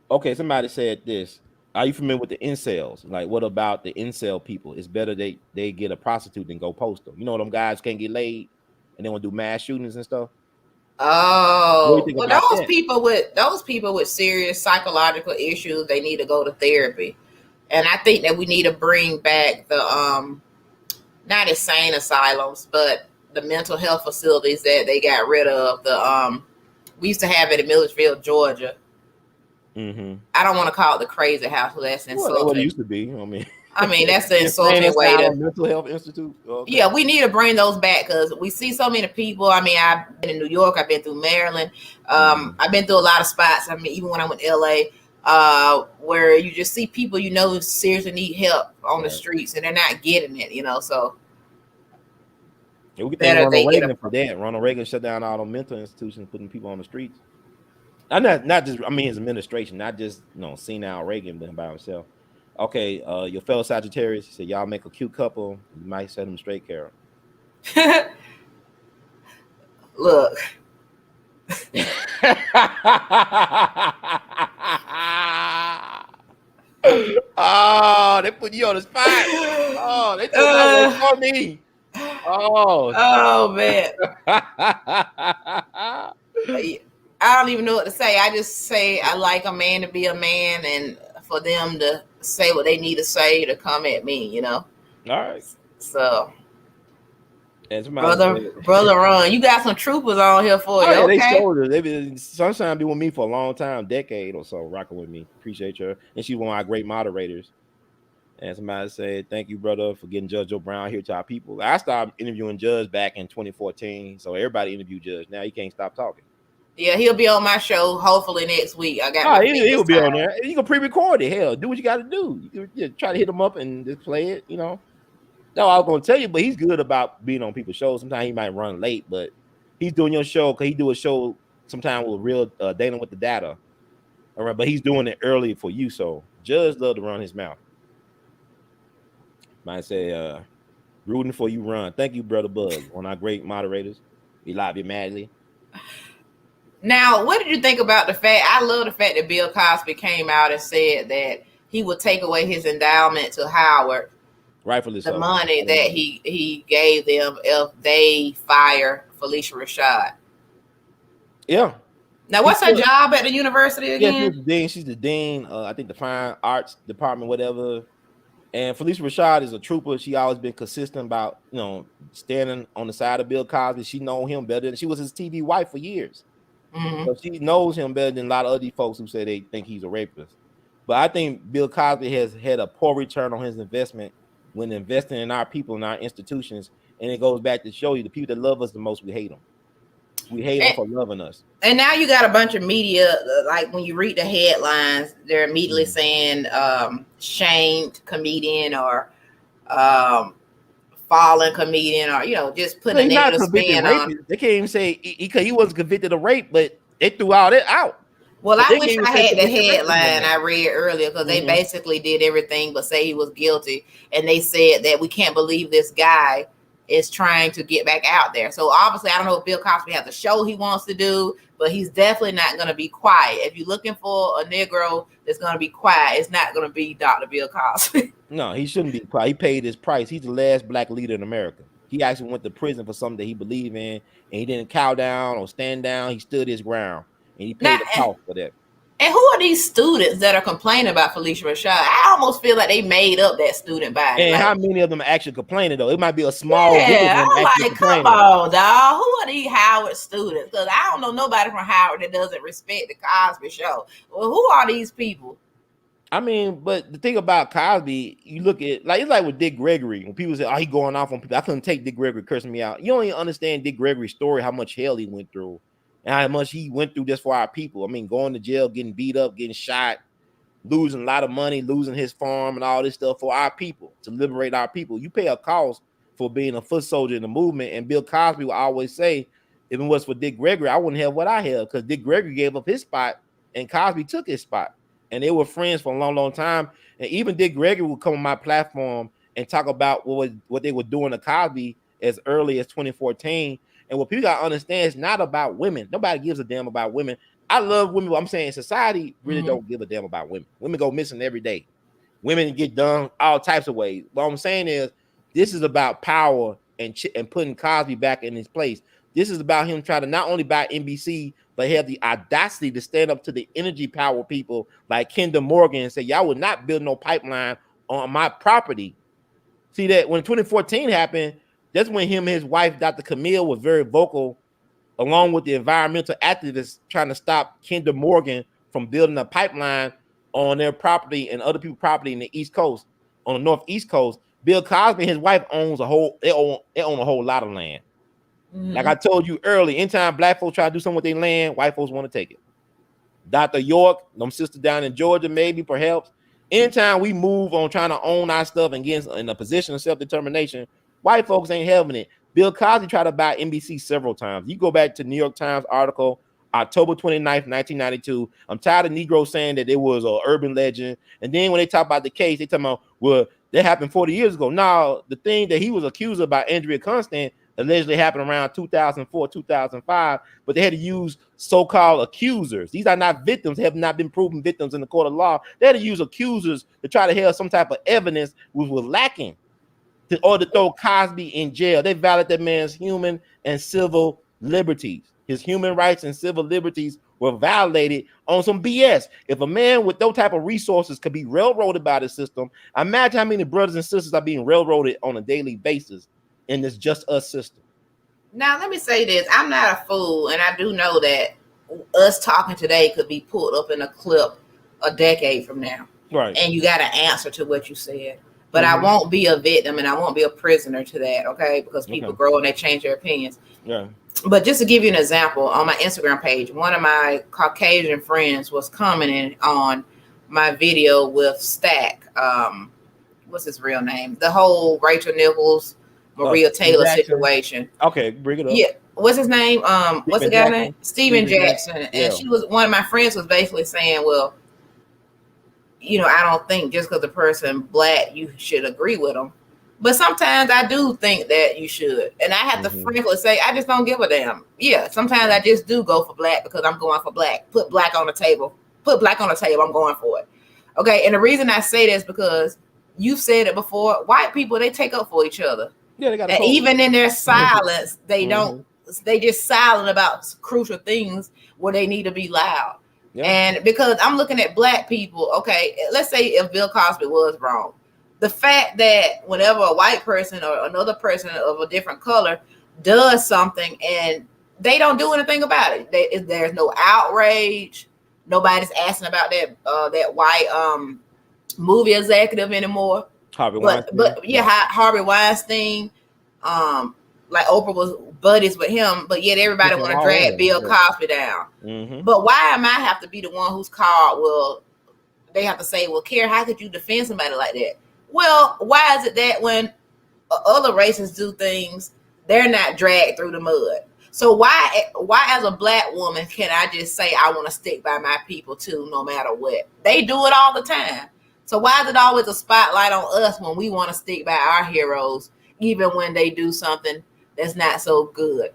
Okay, somebody said this. Are you familiar with the incels? Like, what about the incel people? It's better they get a prostitute than go post them. You know, them guys can't get laid and they want to do mass shootings and stuff. Oh, well, those people with serious psychological issues, they need to go to therapy. And I think that we need to bring back the not insane asylums, but the mental health facilities that they got rid of. We used to have it in Millersville, Georgia. I don't want to call it the crazy house. That's insulting. That's what it used to be. I mean, that's the insulting way to. Mental Health Institute. Okay. Yeah, we need to bring those back because we see so many people. I mean, I've been in New York. I've been through Maryland. I've been through a lot of spots. I mean, even when I went to L.A., where you just see people who seriously need help on the streets and they're not getting it. So. Yeah, we can thank better Ronald they get Reagan for that. Ronald Reagan shut down all the mental institutions, putting people on the streets. Not just, I mean, his administration, not just, senile Reagan been by himself. Okay, your fellow Sagittarius, he said, y'all make a cute couple. You might set them straight, Kara. Look. Oh, they put you on the spot. Oh, they took that one for me. Oh. Oh man. I don't even know what to say. I just say I like a man to be a man, and for them to say what they need to say to come at me, All right. So, and brother Ron, you got some troopers on here for you. Yeah, okay? They showed her. They been Sunshine been with me for a long time, decade or so, rocking with me. Appreciate her, and she's one of our great moderators. And somebody said, "Thank you, brother, for getting Judge Joe Brown here to our people." I started interviewing Judge back in 2014, so everybody interviewed Judge. Now he can't stop talking. Yeah, he'll be on my show hopefully next week. I got. He'll be on there. You can pre-record it. Hell, do what you got to do. You can try to hit him up and just play it. No, I was gonna tell you, but he's good about being on people's shows. Sometimes he might run late, but he's doing your show because he do a show sometimes with real Dana with the data. All right, but he's doing it early for you. So Judge love to run his mouth. Might say, rooting for you, run. Thank you, brother Bug, one of our great moderators. We love you madly. Now, what did you think about the fact? I love the fact that Bill Cosby came out and said that he would take away his endowment to Howard, rightfully the money that he gave them if they fire Felicia Rashad. Yeah. Now, what's her job at the university again? Yeah, she's the dean. I think the fine arts department, whatever. And Felicia Rashad is a trooper. She always been consistent about, standing on the side of Bill Cosby. She know him better than she was his TV wife for years. Mm-hmm. So she knows him better than a lot of other folks who say they think he's a rapist. But I think Bill Cosby has had a poor return on his investment when investing in our people and our institutions. And it goes back to show you the people that love us the most, we hate them. We hate them for loving us. And now you got a bunch of media, like when you read the headlines, they're immediately saying shamed comedian or fallen comedian, or just putting a negative spin on. They can't even say he wasn't convicted of rape, but they threw all that out. Well, I wish I had the headline I read earlier, because they basically did everything but say he was guilty. And they said that we can't believe this guy is trying to get back out there. So obviously, I don't know if Bill Cosby has a show he wants to do, but he's definitely not going to be quiet. If you're looking for a Negro that's going to be quiet, it's not going to be Dr. Bill Cosby. No, he shouldn't be quiet. He paid his price. He's the last black leader in America. He actually went to prison for something that he believed in, and he didn't cow down or stand down. He stood his ground, and he paid the cost for that. And who are these students that are complaining about Felicia Rashad? I almost feel like they made up that student body. And how many of them are actually complaining, though? It might be a small group of them actually complaining. Come on, dog. Who are these Howard students? Because I don't know nobody from Howard that doesn't respect the Cosby Show. Well, who are these people? I mean, but the thing about Cosby, you look at, it's like with Dick Gregory. When people say, "Oh, he going off on people," I couldn't take Dick Gregory cursing me out. You don't even understand Dick Gregory's story, how much hell he went through. And how much he went through just for our people. I mean, going to jail, getting beat up, getting shot, losing a lot of money, losing his farm and all this stuff for our people, to liberate our people. You pay a cost for being a foot soldier in the movement. And Bill Cosby will always say, if it was for Dick Gregory, I wouldn't have what I have, because Dick Gregory gave up his spot and Cosby took his spot. And they were friends for a long, long time. And even Dick Gregory would come on my platform and talk about what they were doing to Cosby as early as 2014. And what people gotta understand, is not about women. Nobody gives a damn about women. I love women, but I'm saying society really don't give a damn about women. Women go missing every day. Women get done all types of ways. What I'm saying is, this is about power and putting Cosby back in his place. This is about him trying to not only buy NBC, but have the audacity to stand up to the energy power people like Kinder Morgan and say, y'all would not build no pipeline on my property. See that when 2014 happened, that's when him and his wife, Dr. Camille, was very vocal, along with the environmental activists trying to stop Kinder Morgan from building a pipeline on their property and other people's property in the East Coast, on the Northeast Coast. Bill Cosby and his wife own a whole lot of land. Mm-hmm. Like I told you early, anytime black folks try to do something with their land, white folks want to take it. Dr. York, them sisters down in Georgia, maybe, perhaps. Anytime we move on trying to own our stuff and get in a position of self-determination, white folks ain't having it. Bill Cosby tried to buy NBC several times. You go back to New York Times article, October 29th, 1992. I'm tired of Negroes saying that it was an urban legend. And then when they talk about the case, they talk about, well, that happened 40 years ago. Now, the thing that he was accused of by Andrea Constant allegedly happened around 2004, 2005, but they had to use so-called accusers. These are not victims, have not been proven victims in the court of law. They had to use accusers to try to have some type of evidence which was lacking or to throw Cosby in jail. They violated that man's human and civil liberties. His human rights and civil liberties were violated on some BS. If a man with those type of resources could be railroaded by the system, imagine how many brothers and sisters are being railroaded on a daily basis in this Just Us system. Now, let me say this. I'm not a fool, and I do know that us talking today could be pulled up in a clip a decade from now. Right. And you got to answer to what you said. But I won't be a victim and I won't be a prisoner to that, okay? Because people grow and they change their opinions. Yeah. But just to give you an example, on my Instagram page, one of my Caucasian friends was commenting on my video with Stack. What's his real name? The whole Rachel Nichols, Maria Taylor situation. Okay, bring it up. Yeah. What's his name? What's the guy name? Steven Jackson. Yeah. And she was, one of my friends was basically saying, well, you know, I don't think just because the person black, you should agree with them. But sometimes I do think that you should. And I have to frankly say, I just don't give a damn. Yeah, sometimes I just do go for black because I'm going for black. Put black on the table. Put black on the table. I'm going for it. Okay, and the reason I say this because you've said it before. White people, they take up for each other. Yeah, they got. And even in their silence, they don't. They just silent about crucial things where they need to be loud. Yeah. And because I'm looking at black people, okay, let's say if Bill Cosby was wrong, the fact that whenever a white person or another person of a different color does something and they don't do anything about it, there's no outrage. Nobody's asking about that white movie executive anymore. Harvey Weinstein. But yeah, Harvey Weinstein, like Oprah was buddies with him, but yet everybody want to drag Bill Cosby down. But why am I have to be the one who's called? Well, they have to say, well, Kera, how could you defend somebody like that? Well, why is it that when other races do things, they're not dragged through the mud? So why as a black woman can I just say I want to stick by my people too, no matter what? They do it all the time. So why is it always a spotlight on us when we want to stick by our heroes, even when they do something that's not so good?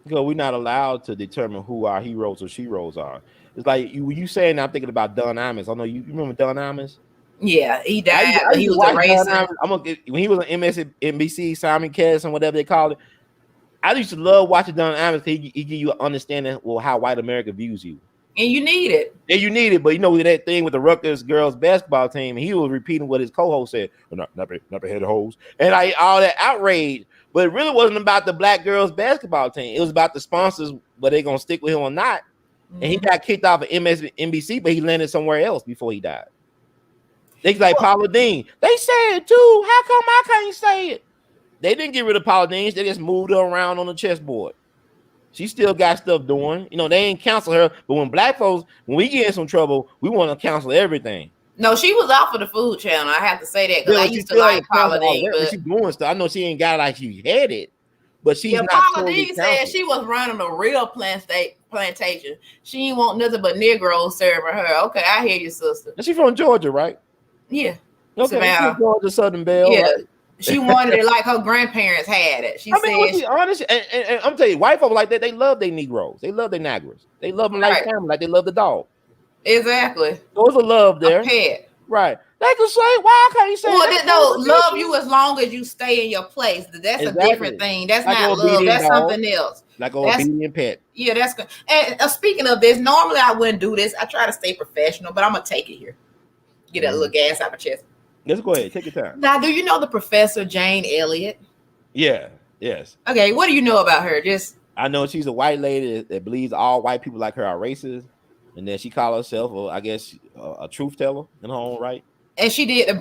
Because we're not allowed to determine who our heroes or sheroes are. It's like you saying, I'm thinking about Don Imus. I know you remember Don Imus? Yeah, he died. He was a racist. When he was on MSNBC, Simon Cast and whatever they called it, I used to love watching Don Imus because he give you an understanding of how white America views you. And you need it. Yeah, you need it. But you know that thing with the Rutgers girls basketball team, he was repeating what his co-host said. Not head hoes. And all that outrage. But it really wasn't about the black girls basketball team. It was about the sponsors, whether they're going to stick with him or not. And he got kicked off of MSNBC, but he landed somewhere else before he died. They like Paula Dean. They said it too. How come I can't say it? They didn't get rid of Paula Dean. They just moved her around on the chessboard. She still got stuff doing. You know, they ain't counsel her. But when black folks, when we get in some trouble, we want to counsel everything. No, she was off of the Food Channel. I have to say that because I used to like Paula Dean. But she's doing stuff. I know she ain't got it like she had it, but she's not. Paula Dean said she was running a real plantation. She ain't want nothing but Negroes serving her. Okay, I hear you, sister. And she's from Georgia, right? Yeah. Okay, Georgia Southern Belle. Yeah. Right? She wanted it like her grandparents had it. She said, let's be honest, and I'm telling you, white folk like that, they love their Negroes. They love their Negroes. They love them like family, like they love the dog. Exactly. Those are love there. A pet. Right. They can say, why can't you say that? No, love you as long as you stay in your place. That's a different thing. That's like not love. That's something else. Like an obedient pet. Yeah, that's good. And speaking of this, normally I wouldn't do this. I try to stay professional, but I'm going to take it here. Get that little gas out my chest. Let's go ahead. Take your time. Now, do you know the Professor Jane Elliott? Yeah. Yes. Okay. What do you know about her? I know she's a white lady that believes all white people like her are racist. And then she called herself, a truth teller in her own right. And she did the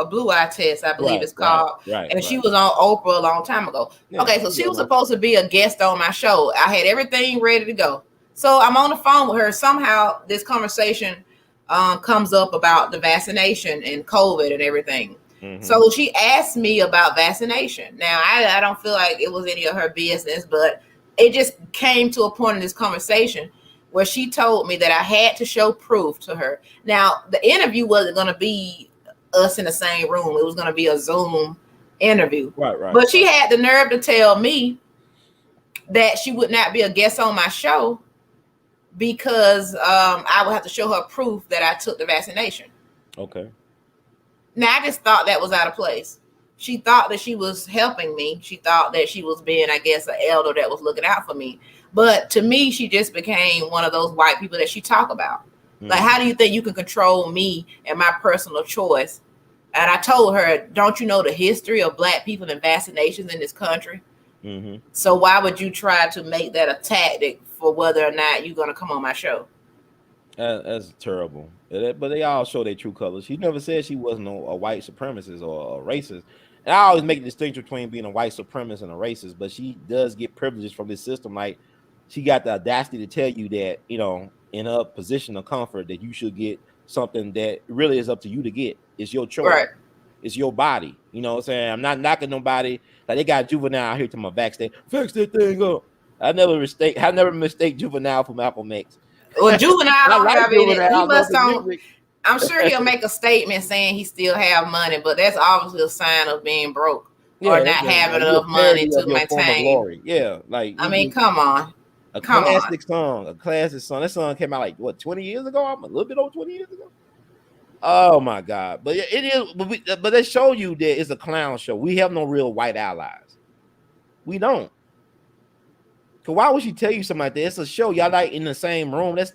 blue eye test, I believe it's called. Right. She was on Oprah a long time ago. Yeah, okay, so she was supposed to be a guest on my show. I had everything ready to go. So I'm on the phone with her. Somehow this conversation comes up about the vaccination and COVID and everything. So she asked me about vaccination. Now, I don't feel like it was any of her business, but it just came to a point in this conversation where she told me that I had to show proof to her. Now, the interview wasn't going to be us in the same room. It was going to be a Zoom interview. Right. But she had the nerve to tell me that she would not be a guest on my show because I would have to show her proof that I took the vaccination. Okay. Now, I just thought that was out of place. She thought that she was helping me. She thought that she was being, I guess, an elder that was looking out for me. But to me, she just became one of those white people that she talk about. Like, how do you think you can control me and my personal choice? And I told her, don't you know the history of black people and vaccinations in this country? So why would you try to make that a tactic for whether or not you're going to come on my show? That's terrible. But they all show their true colors. She never said she wasn't a white supremacist or a racist. And I always make a distinction between being a white supremacist and a racist, but she does get privileges from this system. Like, she got the audacity to tell you that, you know, in a position of comfort, that you should get something that really is up to you to get. It's your choice. Right. It's your body. You know what I'm saying? I'm not knocking nobody. Like, they got Juvenile out here to my vaccine. Fix that thing up. I never mistake Juvenile for Malcolm X. Well, Juvenile don't have any. He must don't. I'm sure he'll make a statement saying he still have money, but that's obviously a sign of being broke or not having enough money to maintain. Yeah, like, I mean, come on. A classic song. That song came out like what, 20 years ago? I'm a little bit over 20 years ago. Oh my God! But it is. But they show you that it's a clown show. We have no real white allies. We don't. So why would she tell you something like that? It's a show. Y'all like in the same room. That's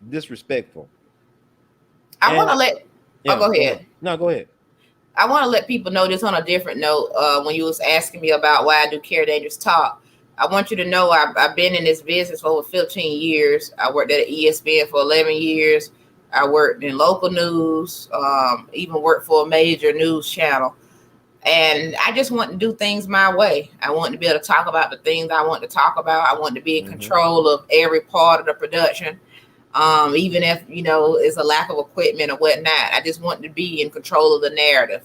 disrespectful. I want to let. Yeah, go ahead. No, go ahead. I want to let people know this on a different note. When you was asking me about why I do Kera Dangerous Talk, I want you to know I've been in this business for over 15 years. I worked at ESPN for 11 years. I worked in local news, even worked for a major news channel. And I just want to do things my way. I want to be able to talk about the things I want to talk about. I want to be in control of every part of the production. Even if, you know, it's a lack of equipment or whatnot. I just want to be in control of the narrative.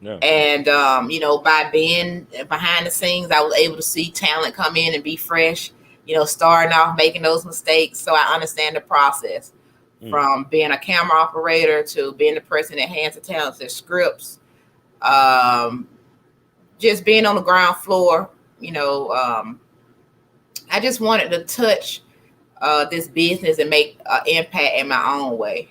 Yeah. And, you know, by being behind the scenes, I was able to see talent come in and be fresh, you know, starting off making those mistakes. So I understand the process from being a camera operator to being the person that hands the talent their scripts. Just being on the ground floor, you know, I just wanted to touch this business and make an impact in my own way.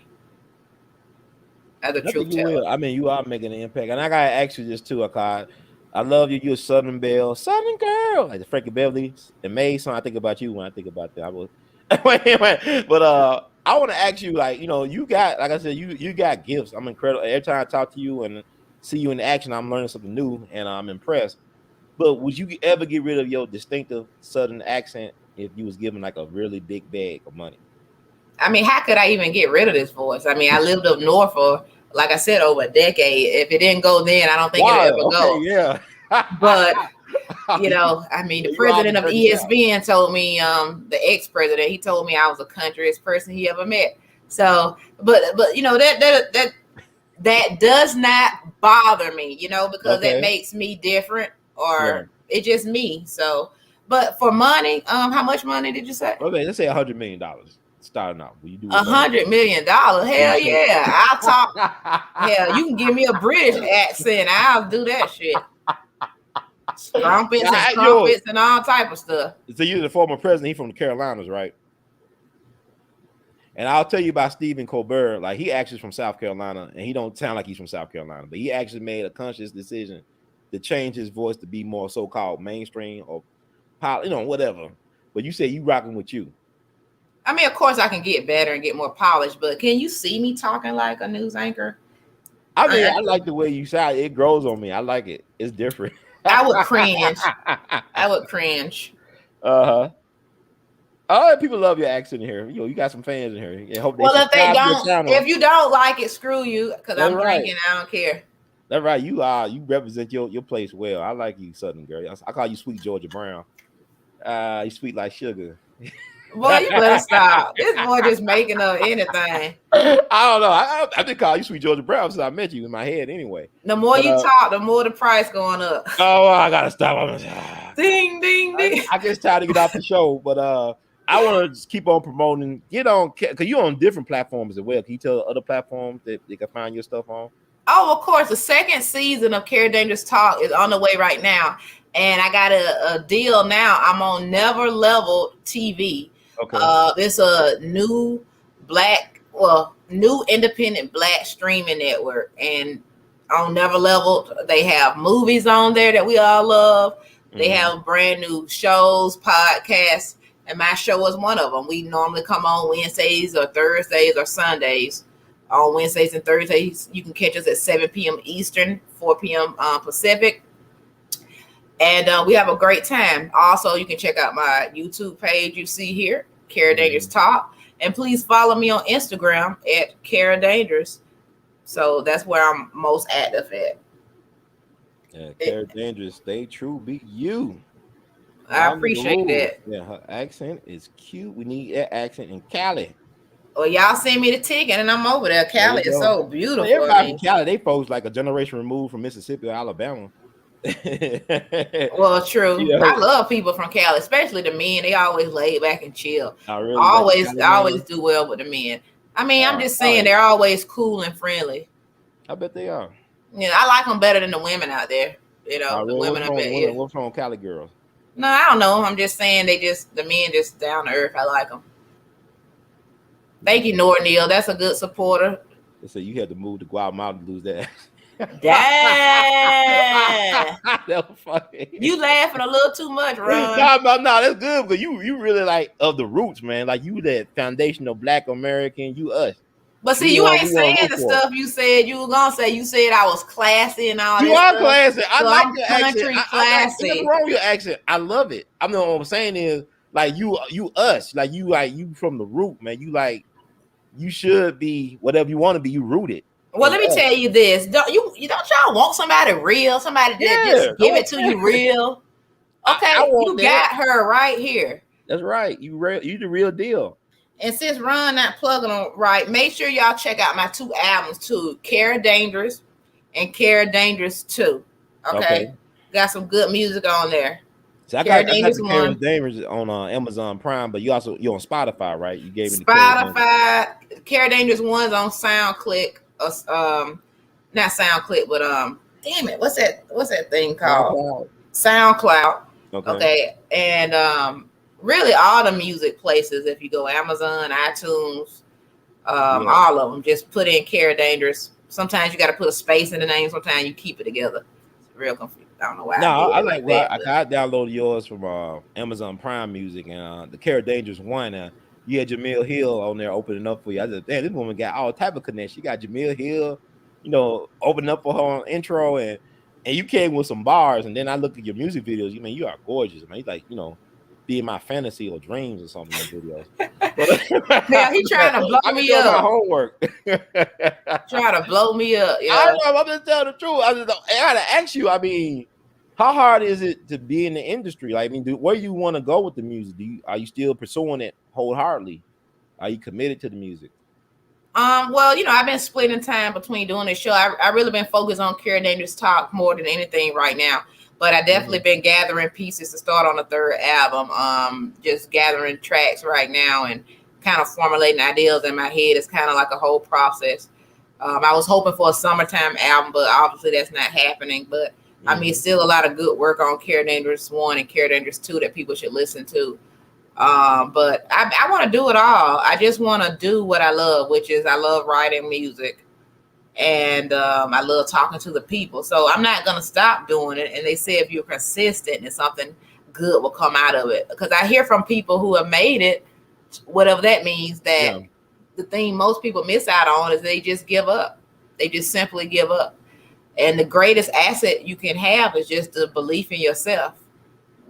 As a truth teller. I mean, you are making an impact, and I gotta ask you this too, Akad. I love you. You're a Southern Belle, Southern girl, like the Frankie Beverly and May song. I think about you when I think about that. I was, but I want to ask you, like, you know, you got, like I said, you got gifts. I'm incredible. Every time I talk to you and see you in action, I'm learning something new, and I'm impressed. But would you ever get rid of your distinctive Southern accent if you was given like a really big bag of money? I mean, how could I even get rid of this voice? I mean, I lived up north for, like I said, over a decade. If it didn't go then, I don't think it'll ever go. Yeah. But, you know, I mean, the president of ESPN told me, the ex-president, he told me I was the countryest person he ever met. So, but you know, that does not bother me, you know, because it makes me different, or it's just me. So, but for money, how much money did you say? Okay, let's say $100 million. Starting out, will you do $100 million? Hell yeah, I'll talk. Hell, you can give me a British accent, I'll do that shit. Strumpets and trumpets and all type of stuff. So you're the former president. He's from the Carolinas, right? And I'll tell you about Stephen Colbert. Like, he actually is from South Carolina, and he don't sound like he's from South Carolina, but he actually made a conscious decision to change his voice to be more so-called mainstream or, you know, whatever. But you say you rocking with you. I mean, of course, I can get better and get more polished, but can you see me talking like a news anchor? I mean, I like the way you sound. It grows on me. I like it. It's different. I would cringe. Uh-huh. Oh, people love your accent here. You know, you got some fans in here. I hope if they don't, if you don't like it, screw you, because I'm drinking. I don't care. That's right. You represent your place well. I like you, Southern girl. I call you Sweet Georgia Brown. You sweet like sugar. Boy, you better stop. This boy just making up anything. I don't know. I've been calling you Sweet Georgia Brown since I met you in my head anyway. The more you talk, the more the price going up. Oh, I gotta stop. Ding, ding, ding. I guess tired to get off the show, but I want to just keep on promoting. Get on, because you're on different platforms as well. Can you tell other platforms that they can find your stuff on? Oh, of course. The second season of Kera Dangerous Talk is on the way right now. And I got a deal now. I'm on Never Level TV. Okay. It's a new independent black streaming network. And on Never Level, they have movies on there that we all love. They have brand new shows, podcasts, and my show is one of them. We normally come on Wednesdays or Thursdays or Sundays. On Wednesdays and Thursdays, you can catch us at 7 p.m. Eastern, 4 p.m. Pacific. And we have a great time. Also, you can check out my YouTube page you see here, Kera Dangerous Talk. And please follow me on Instagram at Kera Dangerous. So that's where I'm most active at. Yeah, Kera Dangerous, stay true, be you. I appreciate that. Yeah, her accent is cute. We need that accent in Cali. Well, y'all send me the ticket and I'm over there. Cali is so beautiful. Well, everybody from Cali, they folks like a generation removed from Mississippi or Alabama. Well, true. You know, I love people from Cali, especially the men. They always laid back and chill. Really always do well with the men. I mean, I'm just saying they're always cool and friendly. I bet they are. Yeah, I like them better than the women out there. You know, the women up there. What's wrong with Cali girls? No, I don't know. I'm just saying the men just down to earth. I like them. Thank you, Neil. That's a good supporter. They say you had to move to Guatemala to lose that. Damn. That was funny. You laughing a little too much, Ron. No, that's good because you really like of the roots, man. Like you that foundational Black American, you us. But see, you ain't saying the stuff you said you were gonna say. You said I was classy and all that. You are classy. I like your country accent. Classy. Nothing wrong with your accent. I love it. I know what I'm saying is like you us. Like you from the root, man. You should be whatever you want to be. You rooted. Well, let me tell you this. Don't y'all want somebody real? Somebody that just give it to you real? Okay, you got her right here. That's right. You the real deal. And since Ron not plugging on right, make sure y'all check out my 2 albums too, Kera Dangerous and Kera Dangerous 2. Okay. Got some good music on there. So I got Kera Dangerous on Amazon Prime, but you're on Spotify, right? You gave me Spotify. Kera Dangerous 1's on SoundClick. Not SoundClick, but damn it, what's that thing called? SoundCloud. Okay. And really all the music places, if you go Amazon, iTunes, all of them, just put in Kera Dangerous. Sometimes you got to put a space in the name, sometimes you keep it together. It's real confusing. I don't know why. No, I downloaded yours from Amazon Prime Music, and the Kera Dangerous 1. You had Jamil Hill on there opening up for you. I said, damn, this woman got all type of connection. She got Jamil Hill, opening up for her on intro, and you came with some bars. And then I looked at your music videos. You are gorgeous, man. You like, be in my fantasy or dreams or something in videos. Yeah, he trying to blow me up. My homework. Trying to blow me up. Yeah. I don't know. I'm just telling the truth. I gotta ask you. I mean, how hard is it to be in the industry? Like, I mean, where you want to go with the music? Are you still pursuing it wholeheartedly? Are you committed to the music? Well, I've been splitting time between doing this show. I really been focused on Kera Dangerous Talk more than anything right now. But I definitely been gathering pieces to start on the 3rd album. Just gathering tracks right now and kind of formulating ideas in my head. It's kind of like a whole process. I was hoping for a summertime album, but obviously that's not happening. But I mean, still a lot of good work on Kera Dangerous 1 and Kera Dangerous 2 that people should listen to. But I want to do it all. I just want to do what I love, which is I love writing music. And I love talking to the people. So I'm not going to stop doing it. And they say if you're consistent and something good will come out of it. Because I hear from people who have made it, whatever that means, that the thing most people miss out on is they just give up. They just simply give up. And the greatest asset you can have is just the belief in yourself.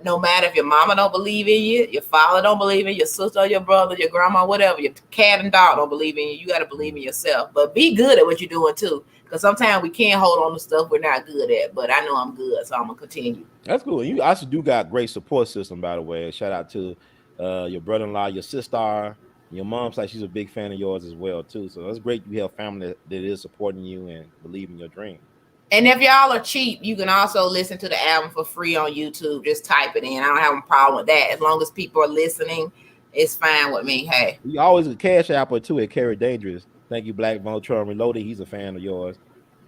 No matter if your mama don't believe in you, your father don't believe in you, your sister or your brother, your grandma, whatever, your cat and dog don't believe in you. You got to believe in yourself. But be good at what you're doing too. Because sometimes we can't hold on to stuff we're not good at. But I know I'm good, so I'm going to continue. That's cool. You also do got great support system, by the way. Shout out to your brother-in-law, your sister, your mom's like she's a big fan of yours as well too. So that's great. You have family that is supporting you and believe in your dream. And if y'all are cheap, you can also listen to the album for free on YouTube. Just type it in. I don't have a problem with that. As long as people are listening, it's fine with me. Hey. You always a cash apple too at Kera Dangerous. Thank you, Black Voltron Reloaded. He's a fan of yours.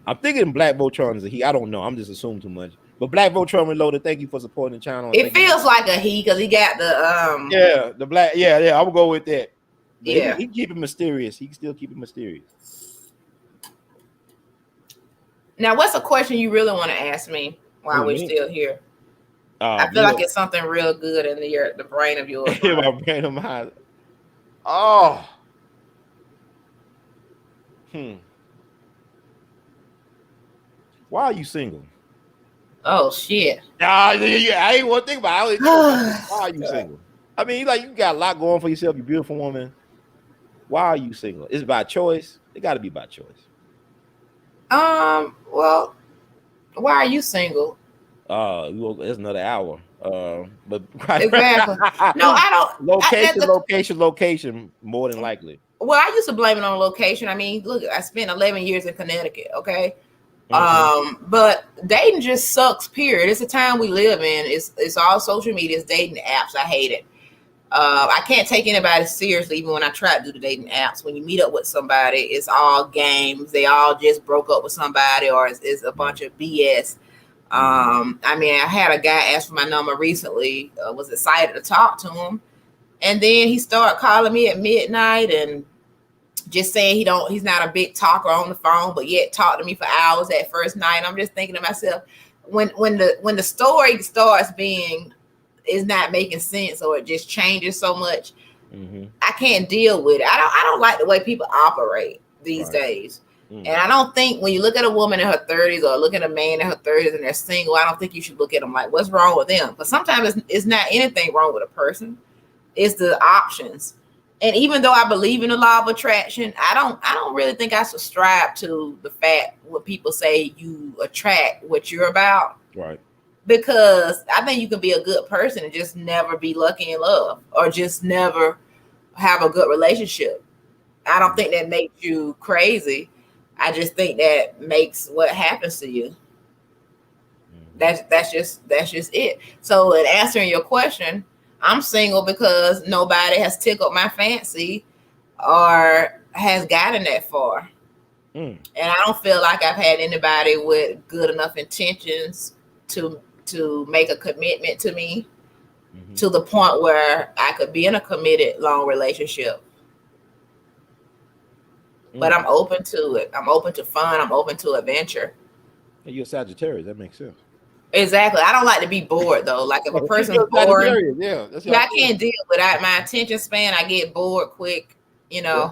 I'm thinking Black Voltron is a he. I don't know. I'm just assuming too much. But Black Voltron Reloaded, thank you for supporting the channel. It feels like a he because he got the the black. Yeah. I'm gonna go with that. But yeah. he keep it mysterious. He can still keep it mysterious. Now, what's a question you really want to ask me while we're still here? I feel like it's something real good in the brain of yours. My brain of mine. Oh. Why are you single? Oh shit. I ain't want to think about it. Why are you single? I mean, like you got a lot going for yourself, you beautiful woman. Why are you single? Is it by choice? It got to be by choice. Well, why are you single? It's another hour. But exactly. No, I don't. Location. More than likely. Well, I used to blame it on location. I mean, look, I spent 11 years in Connecticut. Okay. But dating just sucks. Period. It's the time we live in. It's all social media. It's dating apps. I hate it. I can't take anybody seriously even when I try to do the dating apps. When you meet up with somebody, it's all games. They all just broke up with somebody, or it's a bunch of BS. I mean, I had a guy ask for my number recently. Was excited to talk to him, and then he started calling me at midnight and just saying he's not a big talker on the phone, but yet talked to me for hours that first night. I'm just thinking to myself, when the story starts being is not making sense or it just changes so much, I can't deal with it. I don't like the way people operate these days. And I don't think when you look at a woman in her 30s or look at a man in her 30s and they're single, I don't think you should look at them like, what's wrong with them? But sometimes it's not anything wrong with a person. It's the options. And even though I believe in the law of attraction, I don't really think I subscribe to the fact when people say you attract what you're about. Right. Because I think you can be a good person and just never be lucky in love or just never have a good relationship. I don't think that makes you crazy. I just think that makes what happens to you. That's just it. So in answering your question, I'm single because nobody has tickled my fancy or has gotten that far. And I don't feel like I've had anybody with good enough intentions to make a commitment to me to the point where I could be in a committed long relationship. But I'm open to it. I'm open to fun. I'm open to adventure. You're a Sagittarius. That makes sense. Exactly. I don't like to be bored though. Like if a person's boring, I can't deal with that. My attention span, I get bored quick, you know. Yeah.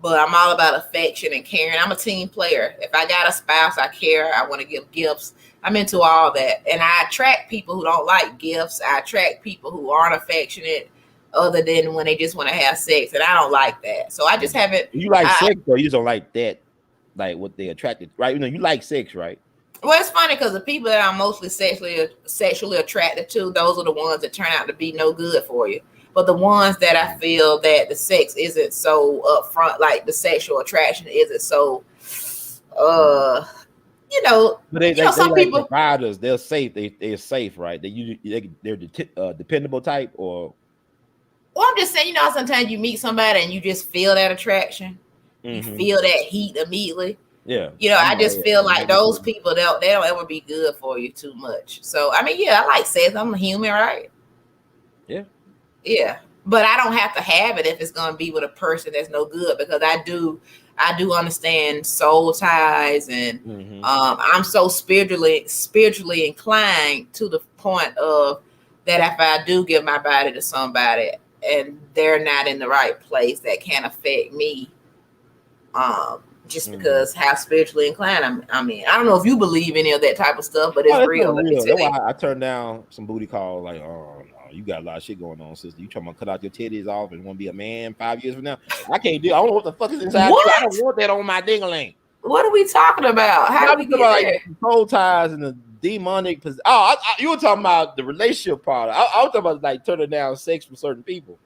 But I'm all about affection and caring. I'm a team player. If I got a spouse, I care. I want to give gifts. I'm into all that. And I attract people who don't like gifts. I attract people who aren't affectionate other than when they just want to have sex. And I don't like that. So I just haven't. You like sex or you just don't like that, like what they attracted, right? You know, you like sex, right? Well, it's funny because the people that I'm mostly sexually attracted to, those are the ones that turn out to be no good for you. But the ones that I feel that the sex isn't so upfront, like the sexual attraction isn't so, you know. But some like people providers, they're safe. They're safe, right? They're dependable type, or. Well, I'm just saying, you know, sometimes you meet somebody and you just feel that attraction, you feel that heat immediately. Yeah, you know, I just feel like those people they don't ever be good for you too much. So I mean, yeah, I like sex. I'm a human, right? Yeah, but I don't have to have it if it's going to be with a person that's no good, because I do understand soul ties, and I'm so spiritually inclined to the point of that if I do give my body to somebody and they're not in the right place, that can affect me. Just because how spiritually inclined I mean, I don't know if you believe any of that type of stuff, but it's real. That's why I turned down some booty calls. Like, oh, you got a lot of shit going on, sister. You trying to cut out your titties off and want to be a man 5 years from now? I can't do. I don't know what the fuck is inside. I don't want that on my ding-a-ling. What are we talking about? How do we get there? Like soul ties and the demonic. You were talking about the relationship part. I was talking about like turning down sex from certain people.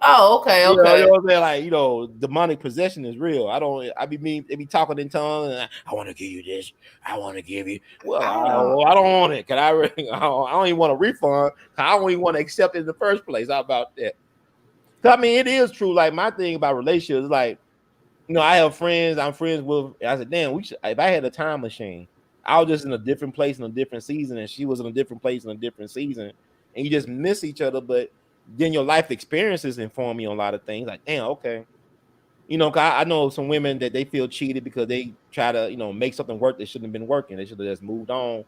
Oh, okay, okay. You know what I'm saying? Like, you know, demonic possession is real. I be talking in tongues and I want to give you this. I want to give you. Well, I don't want it. Can I don't even want a refund. I don't even want to accept it in the first place. How about that? I mean, it is true. Like my thing about relationships, like, you know, I have friends I'm friends with. I said, damn, if I had a time machine, I was just in a different place in a different season, and she was in a different place in a different season, and you just miss each other. But then your life experiences inform you on a lot of things. Like, damn, okay, you know, I know some women that they feel cheated because they try to, you know, make something work that shouldn't have been working. They should have just moved on,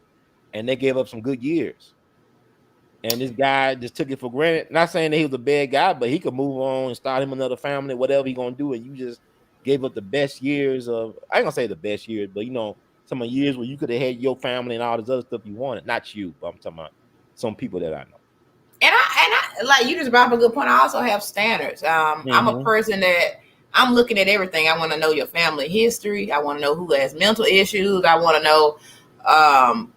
and they gave up some good years. And this guy just took it for granted. Not saying that he was a bad guy, but he could move on and start him another family, whatever he gonna do. And you just gave up the best years of, I ain't gonna say the best years, but you know, some of the years where you could have had your family and all this other stuff you wanted. Not you, but I'm talking about some people that I know. And I like you just brought up a good point. I also have standards. I'm a person that I'm looking at everything. I want to know your family history. I want to know who has mental issues. I want to know,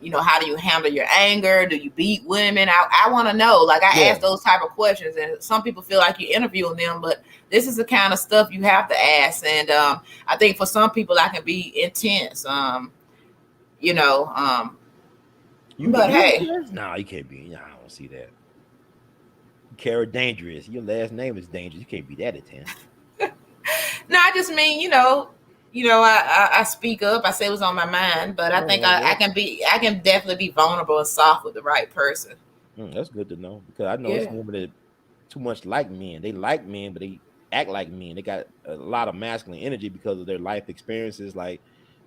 you know, how do you handle your anger? Do you beat women? I want to know. Like I ask those type of questions, and some people feel like you're interviewing them, but this is the kind of stuff you have to ask. And I think for some people, I can be intense. You know, but hey, no, you can't be. No, I don't see that. Kera dangerous. Your last name is dangerous. You can't be that intense. No, I just mean, you know, I speak up. I say what's on my mind, but I think I can definitely be vulnerable and soft with the right person. That's good to know, because I know some women that too much like men. They like men, but they act like men. They got a lot of masculine energy because of their life experiences. Like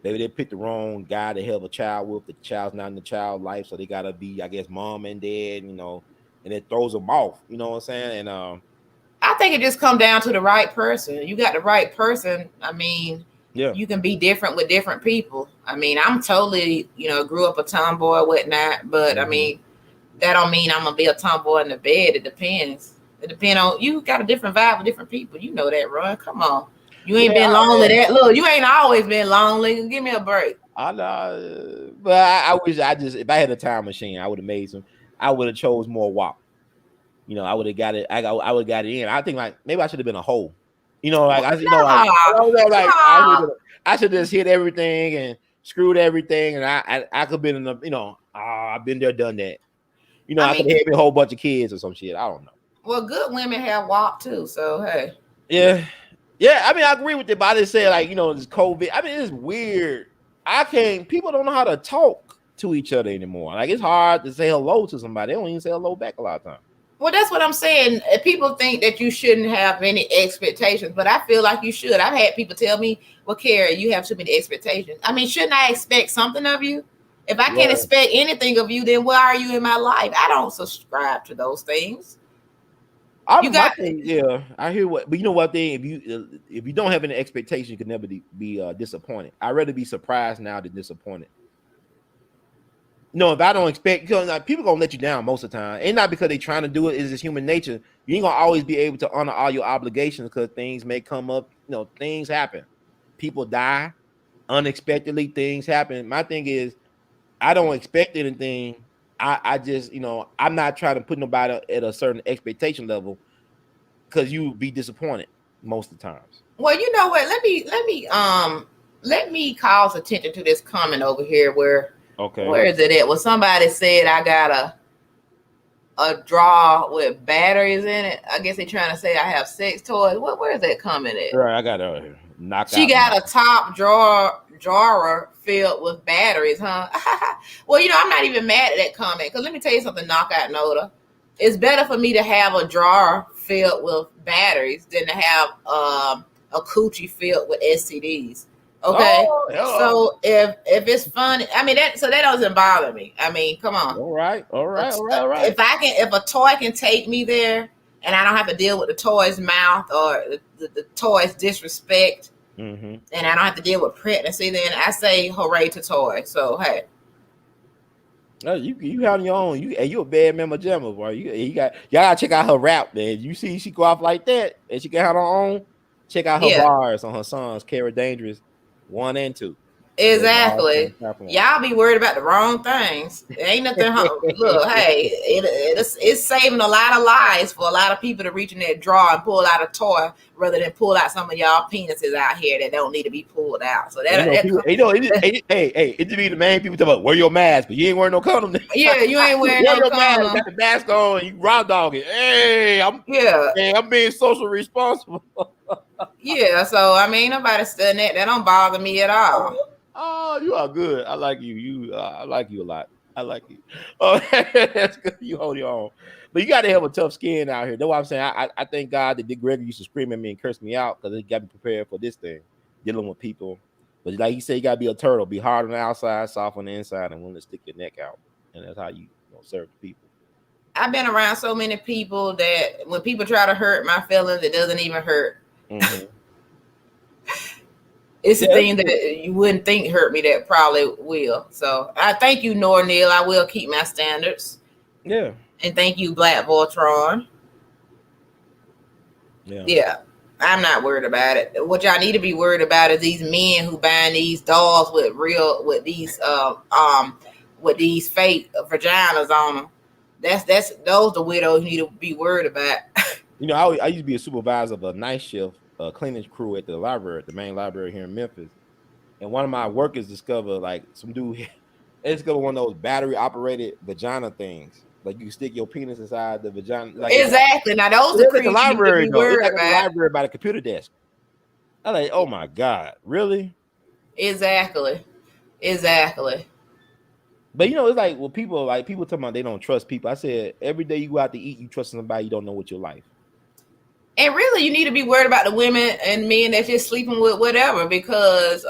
maybe they picked the wrong guy to have a child with. The child's not in the child life, so they gotta be, I guess, mom and dad. You know, and it throws them off. You know what I'm saying? And I think it just comes down to the right person. You got the right person. I mean, you can be different with different people. I mean, I'm totally, you know, grew up a tomboy, whatnot, but I mean, that don't mean I'm gonna be a tomboy in the bed. It depends. It depends on, you got a different vibe with different people. You know that, Ron. Come on. You ain't been lonely that. Look, you ain't always been lonely. Give me a break. I know, but I wish if I had a time machine, I would have made some. I would have chose more WAP. You know, I would have got it. I would have got it in. I think like maybe I should have been a hoe. You know, like I should just hit everything and screwed everything, and I could have been in the, you know, I've been there, done that. You know, I could have had a whole bunch of kids or some shit. I don't know. Well, good women have WAP too, so hey. Yeah. I mean, I agree with it, but I just say, like, you know, this COVID. I mean, it's weird. People don't know how to talk to each other anymore. Like, it's hard to say hello to somebody. They don't even say hello back a lot of times. Well, that's what I'm saying. People think that you shouldn't have any expectations, but I feel like you should. I've had people tell me, well, Kera, you have too many expectations. I mean, shouldn't I expect something of you? If I can't expect anything of you, then why are you in my life? I don't subscribe to those things. I hear what, but you know what thing? If you don't have any expectation, you can never be disappointed. I'd rather be surprised now than disappointed. No, if I don't expect, because like, people gonna let you down most of the time. Ain't not because they trying to do it. It's just human nature. You ain't gonna always be able to honor all your obligations because things may come up. You know, things happen. People die unexpectedly. Things happen. My thing is, I don't expect anything. I just, you know, I'm not trying to put nobody at a certain expectation level because you be disappointed most of the times. Well, you know what? Let me cause attention to this comment over here where. Okay. Where is it at? Well, somebody said I got a drawer with batteries in it. I guess they're trying to say I have sex toys. Where is that coming at? Right, I got it here. She got a top drawer filled with batteries, huh? Well, you know, I'm not even mad at that comment because let me tell you something, knockout Noda. It's better for me to have a drawer filled with batteries than to have a coochie filled with STDs. Okay, so if it's funny, I mean that doesn't bother me. I mean, come on. All right. If a toy can take me there, and I don't have to deal with the toy's mouth or the toy's disrespect, and I don't have to deal with pregnancy, then I say hooray to toy. So hey, you have your own. You a bad mama jamma, boy. Y'all gotta check out her rap, man. You see, she go off like that, and she got her own. Check out her bars on her songs, Kera Dangerous 1 and 2. Exactly. Y'all be worried about the wrong things. It ain't nothing. Look, hey, it's saving a lot of lives for a lot of people to reach in their drawer and pull out a toy rather than pull out some of y'all penises out here that don't need to be pulled out. So that, it be the main people talk about wear your mask, but you ain't wearing no condom. Yeah, you ain't wearing wear no your condom. mask, got the mask on, you raw dog it. Hey, I'm being social responsible. Yeah, so I mean, nobody studying that. That don't bother me at all. Oh, you are good. I like you. I like you a lot. I like you. Oh, that's good. You hold your own. But you got to have a tough skin out here. That's what I'm saying. I thank God that Dick Gregory used to scream at me and curse me out because he got me prepared for this thing, dealing with people. But like he said, you got to be a turtle. Be hard on the outside, soft on the inside, and willing to stick your neck out. And that's how you serve the people. I've been around so many people that when people try to hurt my feelings, it doesn't even hurt. Mm-hmm. It's a thing that you wouldn't think hurt me that probably will. So I thank you, Neil. I will keep my standards. Yeah. And thank you, Black Voltron. Yeah. I'm not worried about it. What y'all need to be worried about is these men who buying these dolls with these fake vaginas on them. Those the widows need to be worried about. I used to be a supervisor of a night shift cleaning crew at the library, at the main library here in Memphis. And one of my workers discovered like some dude discovered one of those battery operated vagina things. Like you stick your penis inside the vagina. Like exactly. Now those are the library though. It's like a library by the computer desk. I'm like, oh my God, really? Exactly. But it's like people talking about they don't trust people. I said every day you go out to eat, you trust somebody you don't know with your life. And really, you need to be worried about the women and men that's just sleeping with whatever, because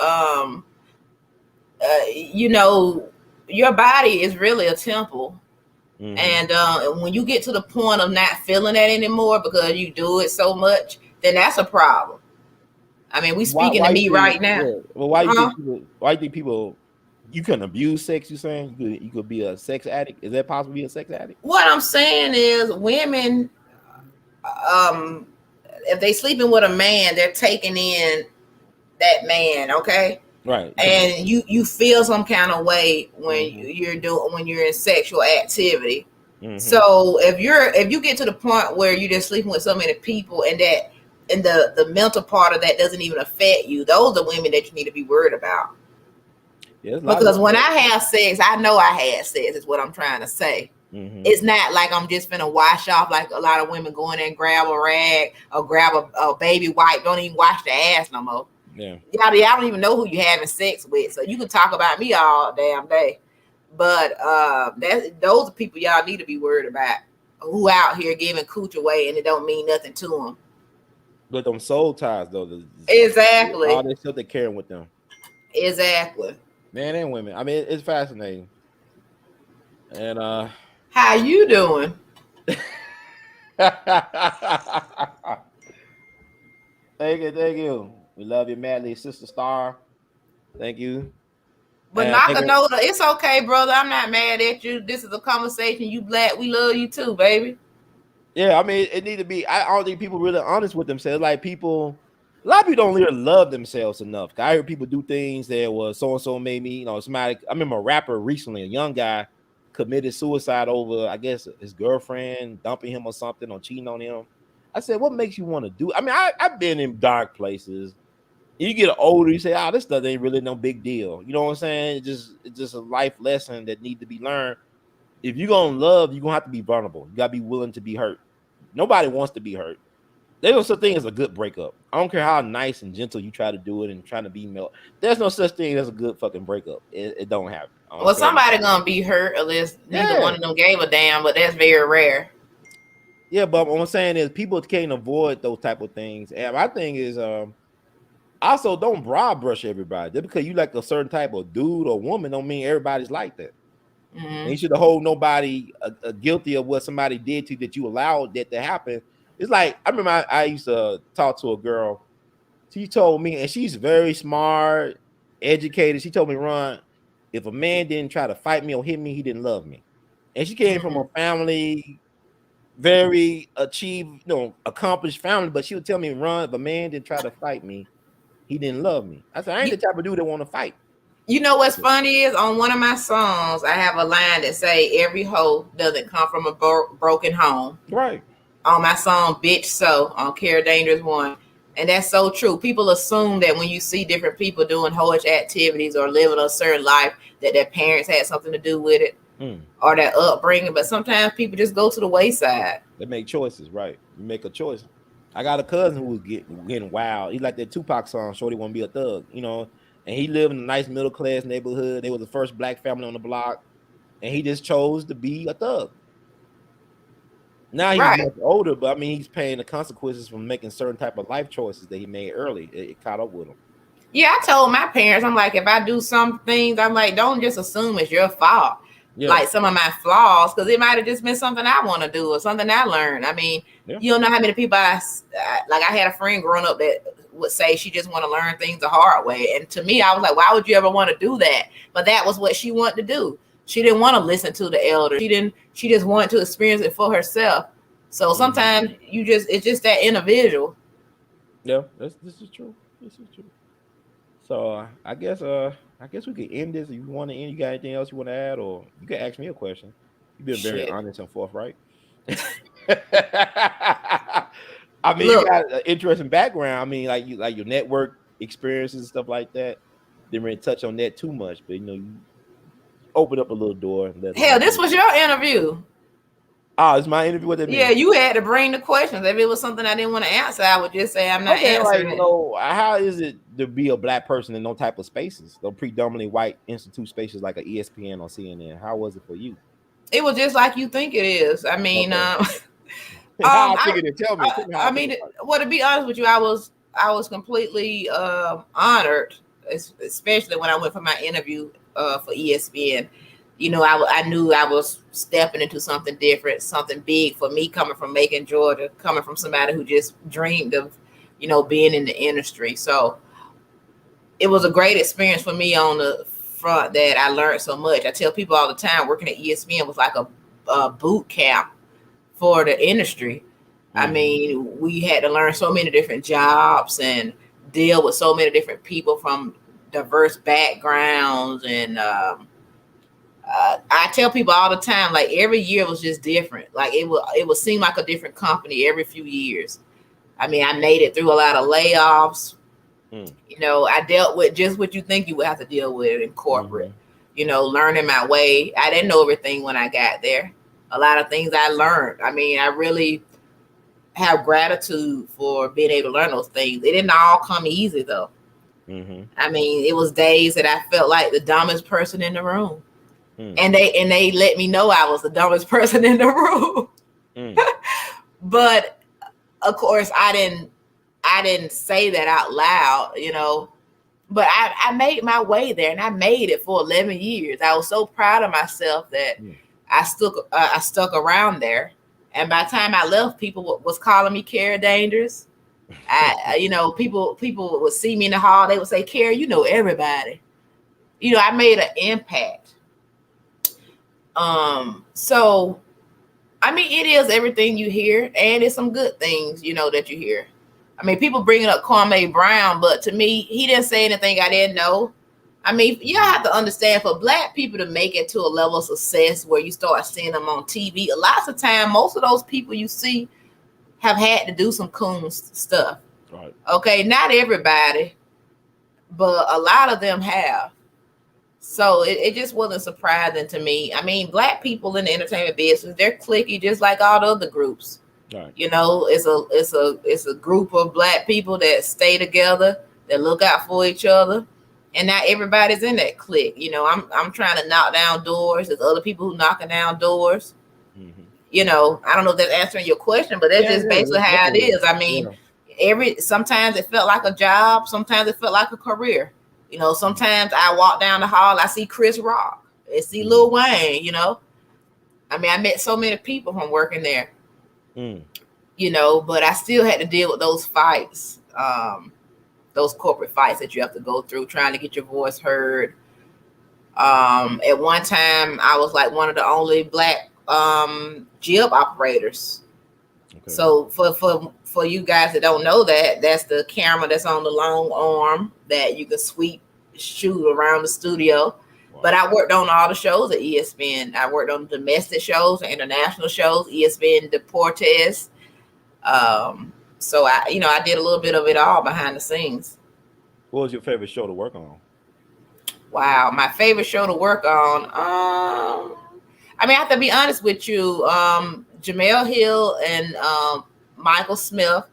your body is really a temple. Mm-hmm. And when you get to the point of not feeling that anymore because you do it so much, then that's a problem. I mean, we speaking to me right now. Yeah. Well, why do you think people you can abuse sex? You saying you could be a sex addict? Is that possible to be a sex addict? What I'm saying is women, if they sleeping with a man, they're taking in that man, okay? Right. And you feel some kind of way when when you're in sexual activity. Mm-hmm. So if you get to the point where you're just sleeping with so many people and the mental part of that doesn't even affect you, those are women that you need to be worried about. Yeah, because when I have sex, I know I had sex, is what I'm trying to say. Mm-hmm. It's not like I'm just finna wash off like a lot of women go in there and grab a rag or grab a baby wipe, don't even wash the ass no more. Yeah. Y'all don't even know who you're having sex with. So you can talk about me all damn day. But those are people y'all need to be worried about, who out here giving cooch away and it don't mean nothing to them. But them soul ties though. Exactly. All they still they carrying with them. Exactly. Men and women. I mean, it's fascinating. And how you doing? Thank you. We love you madly, Sister Star. Thank you. But Nakanoda, it's okay, brother. I'm not mad at you. This is a conversation. You black, we love you too, baby. Yeah, I mean, it need to be. I don't think people really honest with themselves. Like people, a lot of people don't really love themselves enough. I heard people do things that was so and so made me. Somebody. I remember a rapper recently, a young guy, committed suicide over, I guess, his girlfriend dumping him or something or cheating on him. I said, what makes you want to do? I mean, I've been in dark places. You get older, you say, "Oh, this stuff ain't really no big deal." You know what I'm saying? It's just a life lesson that need to be learned. If you're gonna love, you're gonna have to be vulnerable. You gotta be willing to be hurt. Nobody wants to be hurt. There's no such thing as a good breakup. I don't care how nice and gentle you try to do it and trying to be melt. There's no such thing as a good fucking breakup. It don't happen. Well, somebody gonna be hurt unless neither one of them gave a damn, but that's very rare. Yeah, but what I'm saying is people can't avoid those type of things. And my thing is, also don't broad brush everybody. Just because you like a certain type of dude or woman don't mean everybody's like that. Mm-hmm. And you should hold nobody guilty of what somebody did to you that you allowed that to happen. It's like, I remember I used to talk to a girl. She told me, and she's very smart, educated. She told me, Ron, if a man didn't try to fight me or hit me, he didn't love me. And she came from a family, very accomplished family, but she would tell me, Ron, if a man didn't try to fight me, he didn't love me. I said, I ain't the type of dude that want to fight. You know what's funny is on one of my songs, I have a line that say, "Every hoe doesn't come from a broken home." Right. On my song "Bitch So" on Kera Dangerous One, and that's so true. People assume that when you see different people doing hoish activities or living a certain life, that their parents had something to do with it or their upbringing. But sometimes people just go to the wayside. They make choices, right? You make a choice. I got a cousin who was getting wild. He like that Tupac song, "Shorty Want to Be a Thug," and he lived in a nice middle class neighborhood. They was the first black family on the block, and he just chose to be a thug. Now he's Right. much older, but I mean he's paying the consequences from making certain type of life choices that he made early. It caught up with him. Yeah, I told my parents, I'm like, if I do some things, I'm like, don't just assume it's your fault. Yeah. Like some of my flaws, because it might have just been something I want to do or something I learned. I mean, you don't know how many people I had a friend growing up that would say she just want to learn things the hard way. And to me, I was like, why would you ever want to do that? But that was what she wanted to do. She didn't want to listen to the elders. She just wanted to experience it for herself. So sometimes it's just that individual. Yeah, this is true. This is true. So I guess we could end this. If you want to end, you got anything else you want to add, or you can ask me a question. You've been very honest and forthright. I mean, you got an interesting background. I mean, like your network experiences and stuff like that. Didn't really touch on that too much, but you opened up a little door. And hell, this was your interview. Oh, it's my interview. What that mean? Yeah, you had to bring the questions. If it was something I didn't want to answer, I would just say I'm not answering it. So how is it to be a black person in no type of spaces, those predominantly white institute spaces like a ESPN or CNN? How was it for you? It was just like you think it is. I mean, how I figured it. Tell me. I mean, well, to be honest with you, I was completely honored, especially when I went for my interview for ESPN. I knew I was stepping into something different, something big for me, coming from Macon, Georgia, coming from somebody who just dreamed of, being in the industry. So it was a great experience for me on the front that I learned so much. I tell people all the time, working at ESPN was like a boot camp for the industry. I mean, we had to learn so many different jobs and deal with so many different people from diverse backgrounds. And I tell people all the time, like every year was just different. Like it would seem like a different company every few years. I mean, I made it through a lot of layoffs. I dealt with just what you think you would have to deal with in corporate, learning my way. I didn't know everything when I got there. A lot of things I learned. I mean, I really have gratitude for being able to learn those things. It didn't all come easy though. I mean, it was days that I felt like the dumbest person in the room. And they let me know I was the dumbest person in the room. But of course I didn't say that out loud, but I made my way there, and I made it for 11 years. I was so proud of myself that I stuck around there. And by the time I left, people was calling me Kera Dangerous. People would see me in the hall. They would say, Kera, you know everybody. I made an impact. So, I mean, it is everything you hear, and it's some good things, that you hear. I mean, people bringing up Kwame Brown, but to me, he didn't say anything I didn't know. I mean, you have to understand, for black people to make it to a level of success where you start seeing them on TV, a lot of time, most of those people you see have had to do some coon stuff. Right. Okay, not everybody, but a lot of them have. So it just wasn't surprising to me. I mean, black people in the entertainment business, they're cliquey just like all the other groups. Right. It's a group of black people that stay together, that look out for each other. And not everybody's in that clique. I'm trying to knock down doors. There's other people who knocking down doors. I don't know if that's answering your question, but that's just basically how it is. I mean, sometimes it felt like a job, sometimes it felt like a career. Sometimes I walk down the hall, I see Chris Rock, I see Lil Wayne, I mean, I met so many people from working there, but I still had to deal with those fights, those corporate fights that you have to go through trying to get your voice heard. At one time, I was like one of the only black jib operators. Okay. So for you guys that don't know that, that's the camera that's on the long arm that you can sweep shoot around the studio. Wow. But I worked on all the shows at ESPN. I worked on domestic shows, international shows, ESPN Deportes. So I did a little bit of it all behind the scenes. What was your favorite show to work on? Wow, my favorite show to work on. I have to be honest with you. Jamel Hill and Michael Smith.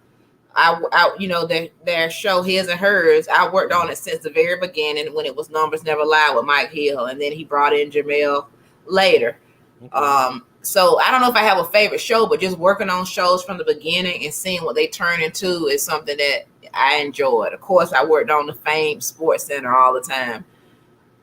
Their show, His and Hers. I worked on it since the very beginning when it was Numbers Never Lie with Mike Hill, and then he brought in Jamel later. Okay. So I don't know if I have a favorite show, but just working on shows from the beginning and seeing what they turn into is something that I enjoyed. Of course, I worked on the famed Sports Center all the time.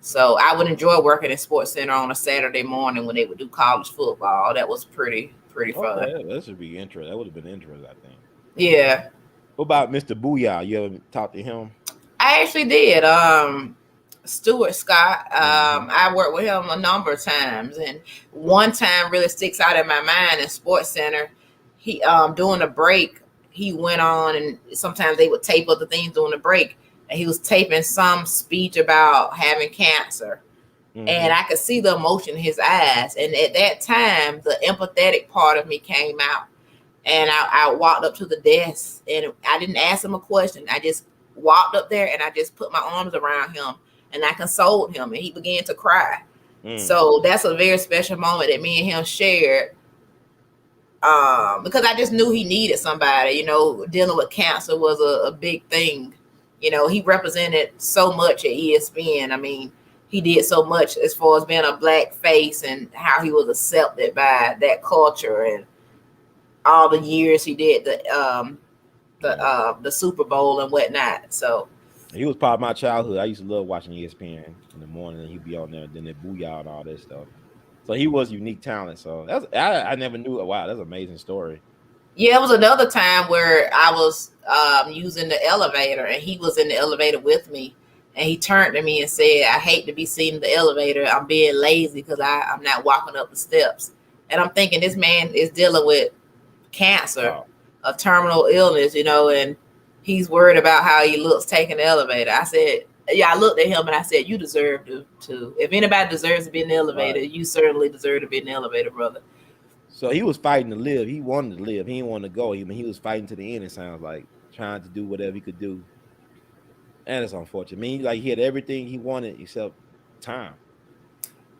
So I would enjoy working at Sports Center on a Saturday morning when they would do college football. That was pretty fun. Yeah, that should be interesting. That would have been interesting, I think. Yeah. What about Mr. Booyah? You ever talked to him? I actually did. Stuart Scott. I worked with him a number of times, and one time really sticks out in my mind in Sports Center. He during a break, he went on, and sometimes they would tape other things during the break, and he was taping some speech about having cancer. And I could see the emotion in his eyes. And at that time, the empathetic part of me came out. And I walked up to the desk, and I didn't ask him a question. I just walked up there, and I just put my arms around him, and I consoled him, and he began to cry. So that's a very special moment that me and him shared, because I just knew he needed somebody. Dealing with cancer was a big thing. He represented so much at ESPN. He did so much as far as being a black face and how he was accepted by that culture, and all the years he did the Super Bowl and whatnot. So he was part of my childhood. I used to love watching ESPN in the morning, and he'd be on there, and then they Booyah and all that stuff. So he was unique talent. So I never knew. Wow, that's an amazing story. Yeah, it was another time where I was using the elevator, and he was in the elevator with me. And he turned to me and said, "I hate to be seen in the elevator. I'm being lazy because I'm not walking up the steps." And I'm thinking, this man is dealing with cancer, a terminal illness, and he's worried about how he looks taking the elevator. I said, I looked at him and I said, "You deserve to. If anybody deserves to be in the elevator, you certainly deserve to be in the elevator, brother." So he was fighting to live. He wanted to live. He didn't want to go. He was fighting to the end, it sounds like, trying to do whatever he could do. And it's unfortunate. He had everything he wanted except time.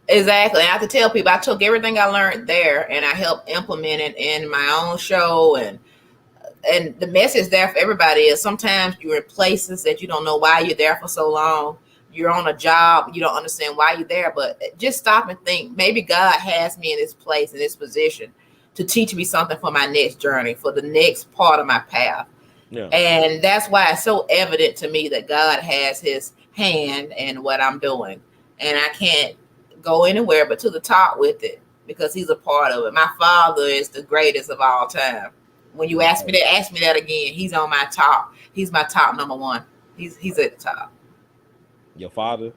Exactly. I have to tell people I took everything I learned there and I helped implement it in my own show. And the message there for everybody is sometimes you're in places that you don't know why you're there for so long. You're on a job, you don't understand why you're there, but just stop and think, maybe God has me in this place, in this position to teach me something for my next journey, for the next part of my path. Yeah. And that's why it's so evident to me that God has his hand in what I'm doing. And I can't go anywhere but to the top with it because he's a part of it. My father is the greatest of all time. When you ask me that again. He's on my top. He's my top number one. He's at the top. Your father?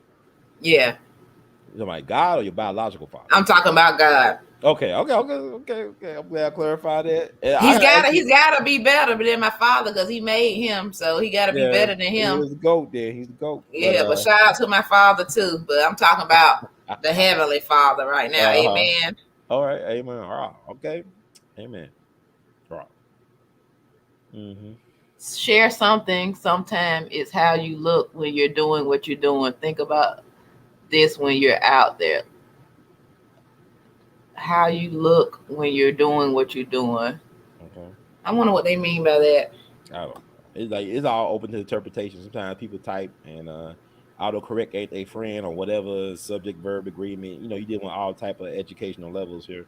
Yeah. You talking about God or your biological father? I'm talking about God. Okay. I'm glad I clarified that. He's gotta be better than my father because he made him, so he gotta be better than him. He's the GOAT there. He's the GOAT. Yeah, but shout out to my father too. But I'm talking about the Heavenly Father right now. Amen. All right, amen. All right. Okay. Amen. All right. Mm-hmm. Share something sometime is how you look when you're doing what you're doing. Think about this when you're out there. How you look when you're doing what you're doing. Okay. I wonder what they mean by that. I don't know. It's all open to interpretation. Sometimes people type and autocorrect ain't their friend or whatever subject verb agreement. You deal with all type of educational levels here.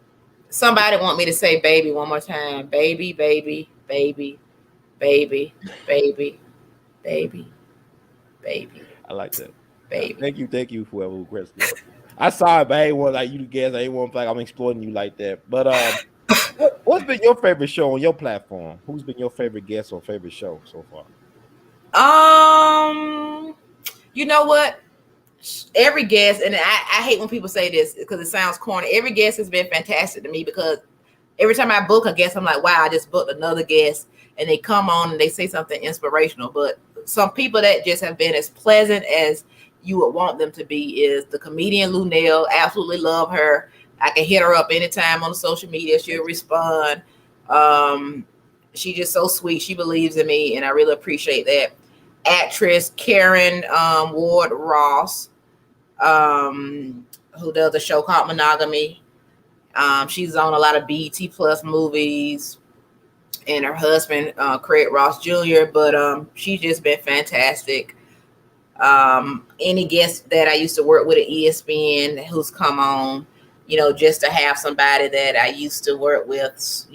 Somebody want me to say baby one more time. Baby, baby, baby. Baby, baby, baby, baby. I like that. Baby. Thank you, whoever requested it. I saw it, but I ain't want like you to guess. I ain't want like I'm exploiting you like that. But what's been your favorite show on your platform? Who's been your favorite guest or favorite show so far? You know what? Every guest, and I hate when people say this because it sounds corny. Every guest has been fantastic to me because every time I book a guest, I'm like, wow, I just booked another guest. And they come on and they say something inspirational. But some people that just have been as pleasant as you would want them to be is the comedian Lunell. Absolutely love her. I can hit her up anytime on the social media. She'll respond. She's just so sweet. She believes in me, and I really appreciate that. Actress Karen Ward Ross, who does a show called Monogamy. She's on a lot of BET Plus movies, and her husband, Craig Ross Jr., but she's just been fantastic. Any guest that I used to work with at ESPN who's come on, just to have somebody that I used to work with,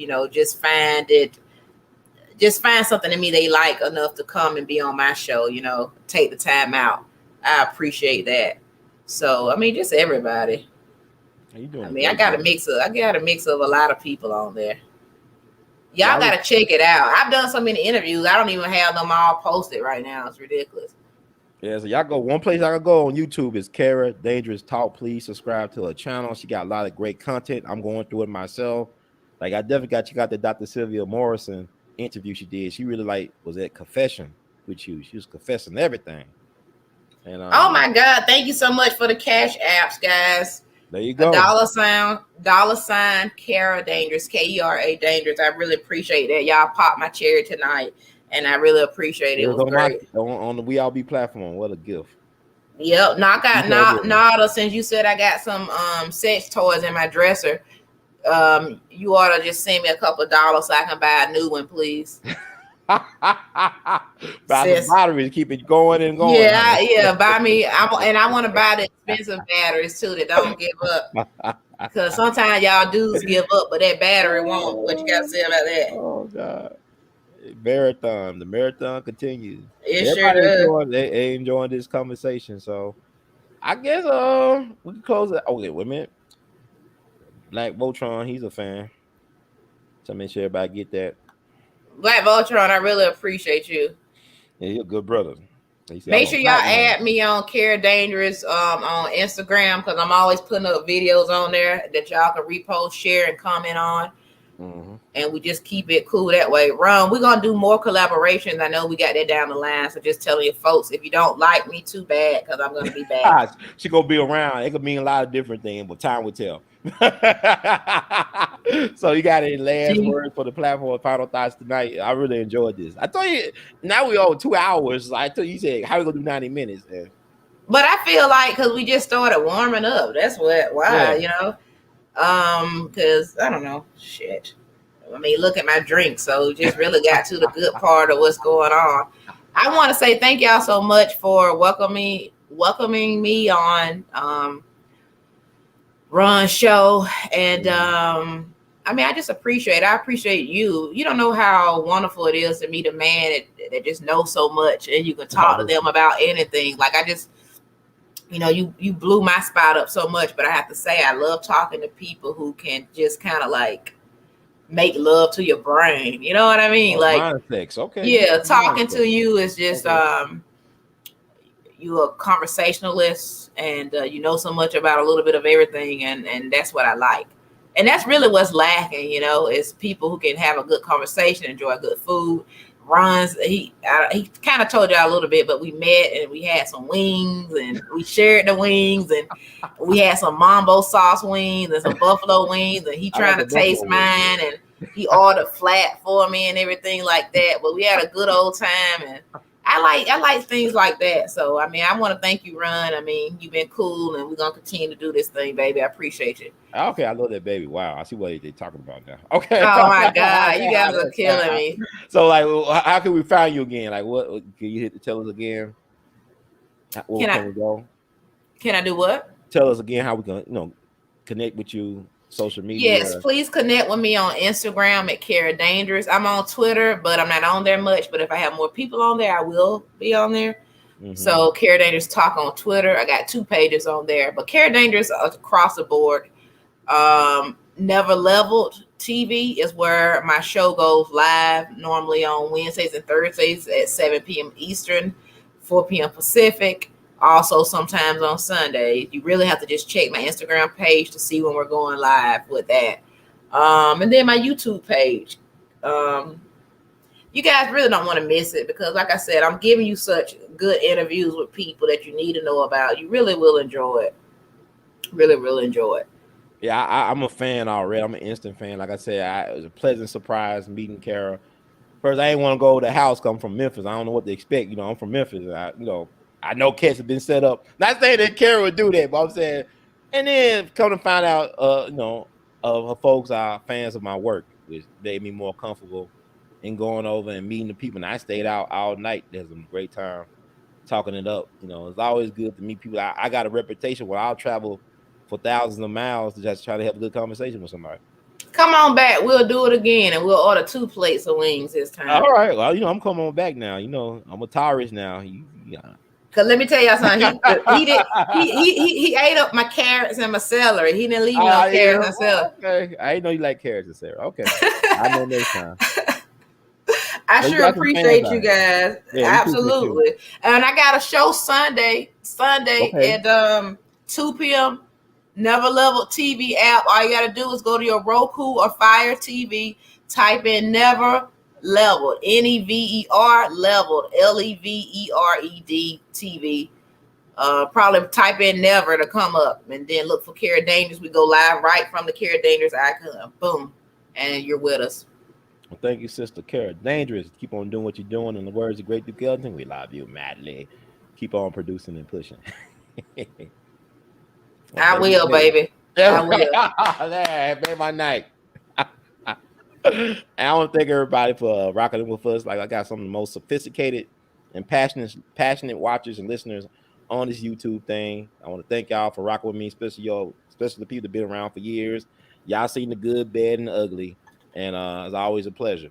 just find something in me they like enough to come and be on my show, take the time out. I appreciate that. So, just everybody. How you doing? I got a mix of a lot of people on there. Y'all got to check it out. I've done so many interviews. I don't even have them all posted right now. It's ridiculous. Yeah, so y'all go. One place I can go on YouTube is Kera Dangerous Talk. Please subscribe to her channel. She got a lot of great content. I'm going through it myself. Like, I definitely got check out the Dr. Sylvia Morrison interview she did. She really was at confession with you. She was confessing everything. And oh my God, thank you so much for the cash apps, guys. There you go. $sign Kera Dangerous, Kera Dangerous. I really appreciate that. Y'all popped my cherry tonight, and I really appreciate it. It was great. On the We All Be platform. What a gift. Yep. Now I got Nada, since you said I got some sex toys in my dresser. You ought to just send me a couple of dollars so I can buy a new one, please. Buy the batteries, keep it going and going. Yeah, buy me. I want to buy the expensive batteries too that don't give up. Because sometimes y'all dudes give up, but that battery won't. What you got to say about that? Oh God. Marathon. The marathon continues. Everybody sure does. They enjoying this conversation. So I guess we can close it. Okay, wait a minute. Black Voltron, he's a fan. So make sure everybody get that. Black Voltron, I really appreciate you. Yeah, you're a good brother. Make sure y'all add me on Kera Dangerous on Instagram, because I'm always putting up videos on there that y'all can repost, share, and comment on. Mm-hmm. And we just keep it cool that way. Ron, we're gonna do more collaborations. I know we got that down the line. So just telling you folks, if you don't like me, too bad, because I'm gonna be bad. She gonna be around. It could mean a lot of different things, but time will tell. So you got any last words for the platform, final thoughts tonight? I really enjoyed this. I told you, now we over 2 hours. I told you said how we gonna do 90 minutes. Man. But I feel like because we just started warming up. That's why. Because I don't know, shit. Look at my drink. So just really got to the good part of what's going on. I want to say thank y'all so much for welcoming me on Ron's show. And I just appreciate it. I appreciate you. You don't know how wonderful it is to meet a man that just knows so much, and you can talk to them about anything. Like, I just, you blew my spot up so much, but I have to say I love talking to people who can just kind of like make love to your brain. You know what I mean? Like, sex. Okay. Yeah, talking to you is just you're a conversationalist, and you know so much about a little bit of everything, and that's what I like. And that's really what's lacking, is people who can have a good conversation, enjoy good food. Ron's, he kind of told y'all a little bit, but we met and we had some wings, and we shared the wings, and we had some mambo sauce wings and some buffalo wings, and he trying to taste mine, and he ordered flat for me and everything like that. But we had a good old time, and I like things like that. So I want to thank you, Ron. You've been cool, and we're gonna continue to do this thing, baby. I appreciate you. Okay, I love that, baby. Wow, I see what they're talking about now. Okay. Oh my God, you guys are killing me. So, like, how can we find you again? Like, what can you tell us again? Can we go? Can I do what? Tell us again how we can, connect with you. Social media. Yes, please connect with me on Instagram at Kera Dangerous. I'm on Twitter, but I'm not on there much. But if I have more people on there, I will be on there. Mm-hmm. So Kera Dangerous Talk on Twitter. I got 2 pages on there, but Kera Dangerous across the board. Never Leveled TV is where my show goes live, normally on Wednesdays and Thursdays at 7 p.m. Eastern, 4 p.m. Pacific. Also, sometimes on Sundays. You really have to just check my Instagram page to see when we're going live with that. And then my YouTube page. you guys really don't want to miss it because, like I said, I'm giving you such good interviews with people that you need to know about. You really will enjoy it. Really, really enjoy it. Yeah, I'm a fan already. I'm an instant fan. Like I said, it was a pleasant surprise meeting Kara. First, I didn't want to go to the house. Come from Memphis. I don't know what to expect. I'm from Memphis. I know cats have been set up. Not saying that Kara would do that, but I'm saying, and then come to find out, her folks are fans of my work, which made me more comfortable in going over and meeting the people. And I stayed out all night. There's a great time talking it up. It's always good to meet people. I got a reputation where I'll travel for thousands of miles to just try to have a good conversation with somebody. Come on back. We'll do it again, and we'll order 2 plates of wings this time. All right. Well, I'm coming on back now. I'm a Taurus now. Cause let me tell y'all something. He ate up my carrots and my celery. He didn't leave no carrots and celery. Okay. I didn't know you like carrots and celery. Okay. I know next time. I sure appreciate you guys. Yeah, absolutely. And I got a show Sunday at 2 p.m. Never Leveled TV app. All you gotta do is go to your Roku or Fire TV, type in Never Leveled, Never Leveled, Levered TV. Probably type in Never to come up, and then look for Kara Dangerous. We go live right from the Kara Dangerous icon. Boom, and you're with us. Well, thank you, Sister Kara Dangerous. Keep on doing what you're doing. In the words of Great Duke Ellington, we love you madly. Keep on producing and pushing. I will, baby. I will. That made my night. And I want to thank everybody for rocking with us. Like, I got some of the most sophisticated and passionate watchers and listeners on this YouTube thing. I want to thank y'all for rocking with me, especially the people that been around for years. Y'all seen the good, bad, and the ugly, and it's always a pleasure.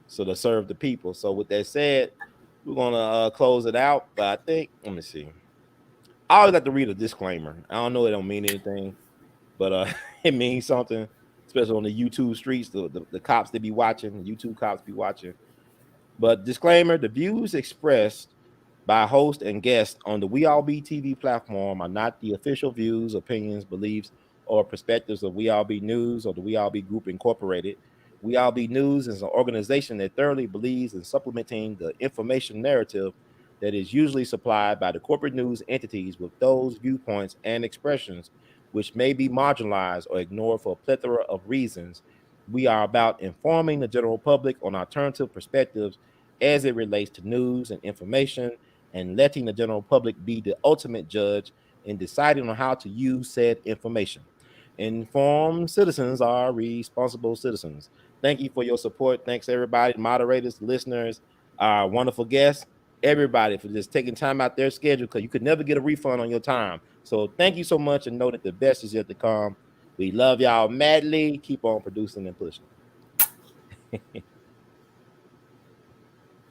So to serve the people. So with that said, we're gonna close it out. But I think, let me see. I always like to read a disclaimer. I don't know it don't mean anything, but it means something, especially on the YouTube streets. The cops they be watching, the YouTube cops be watching. But disclaimer: the views expressed by host and guests on the We All Be TV platform are not the official views, opinions, beliefs, or perspectives of We All Be News or the We All Be Group Incorporated. We All Be News is an organization that thoroughly believes in supplementing the information narrative that is usually supplied by the corporate news entities with those viewpoints and expressions which may be marginalized or ignored for a plethora of reasons. We are about informing the general public on alternative perspectives as it relates to news and information, and letting the general public be the ultimate judge in deciding on how to use said information. Informed citizens are responsible citizens. Thank you for your support. Thanks, everybody, moderators, listeners, our wonderful guests, everybody, for just taking time out their schedule, because you could never get a refund on your time. So thank you so much, and know that the best is yet to come. We love y'all madly. Keep on producing and pushing.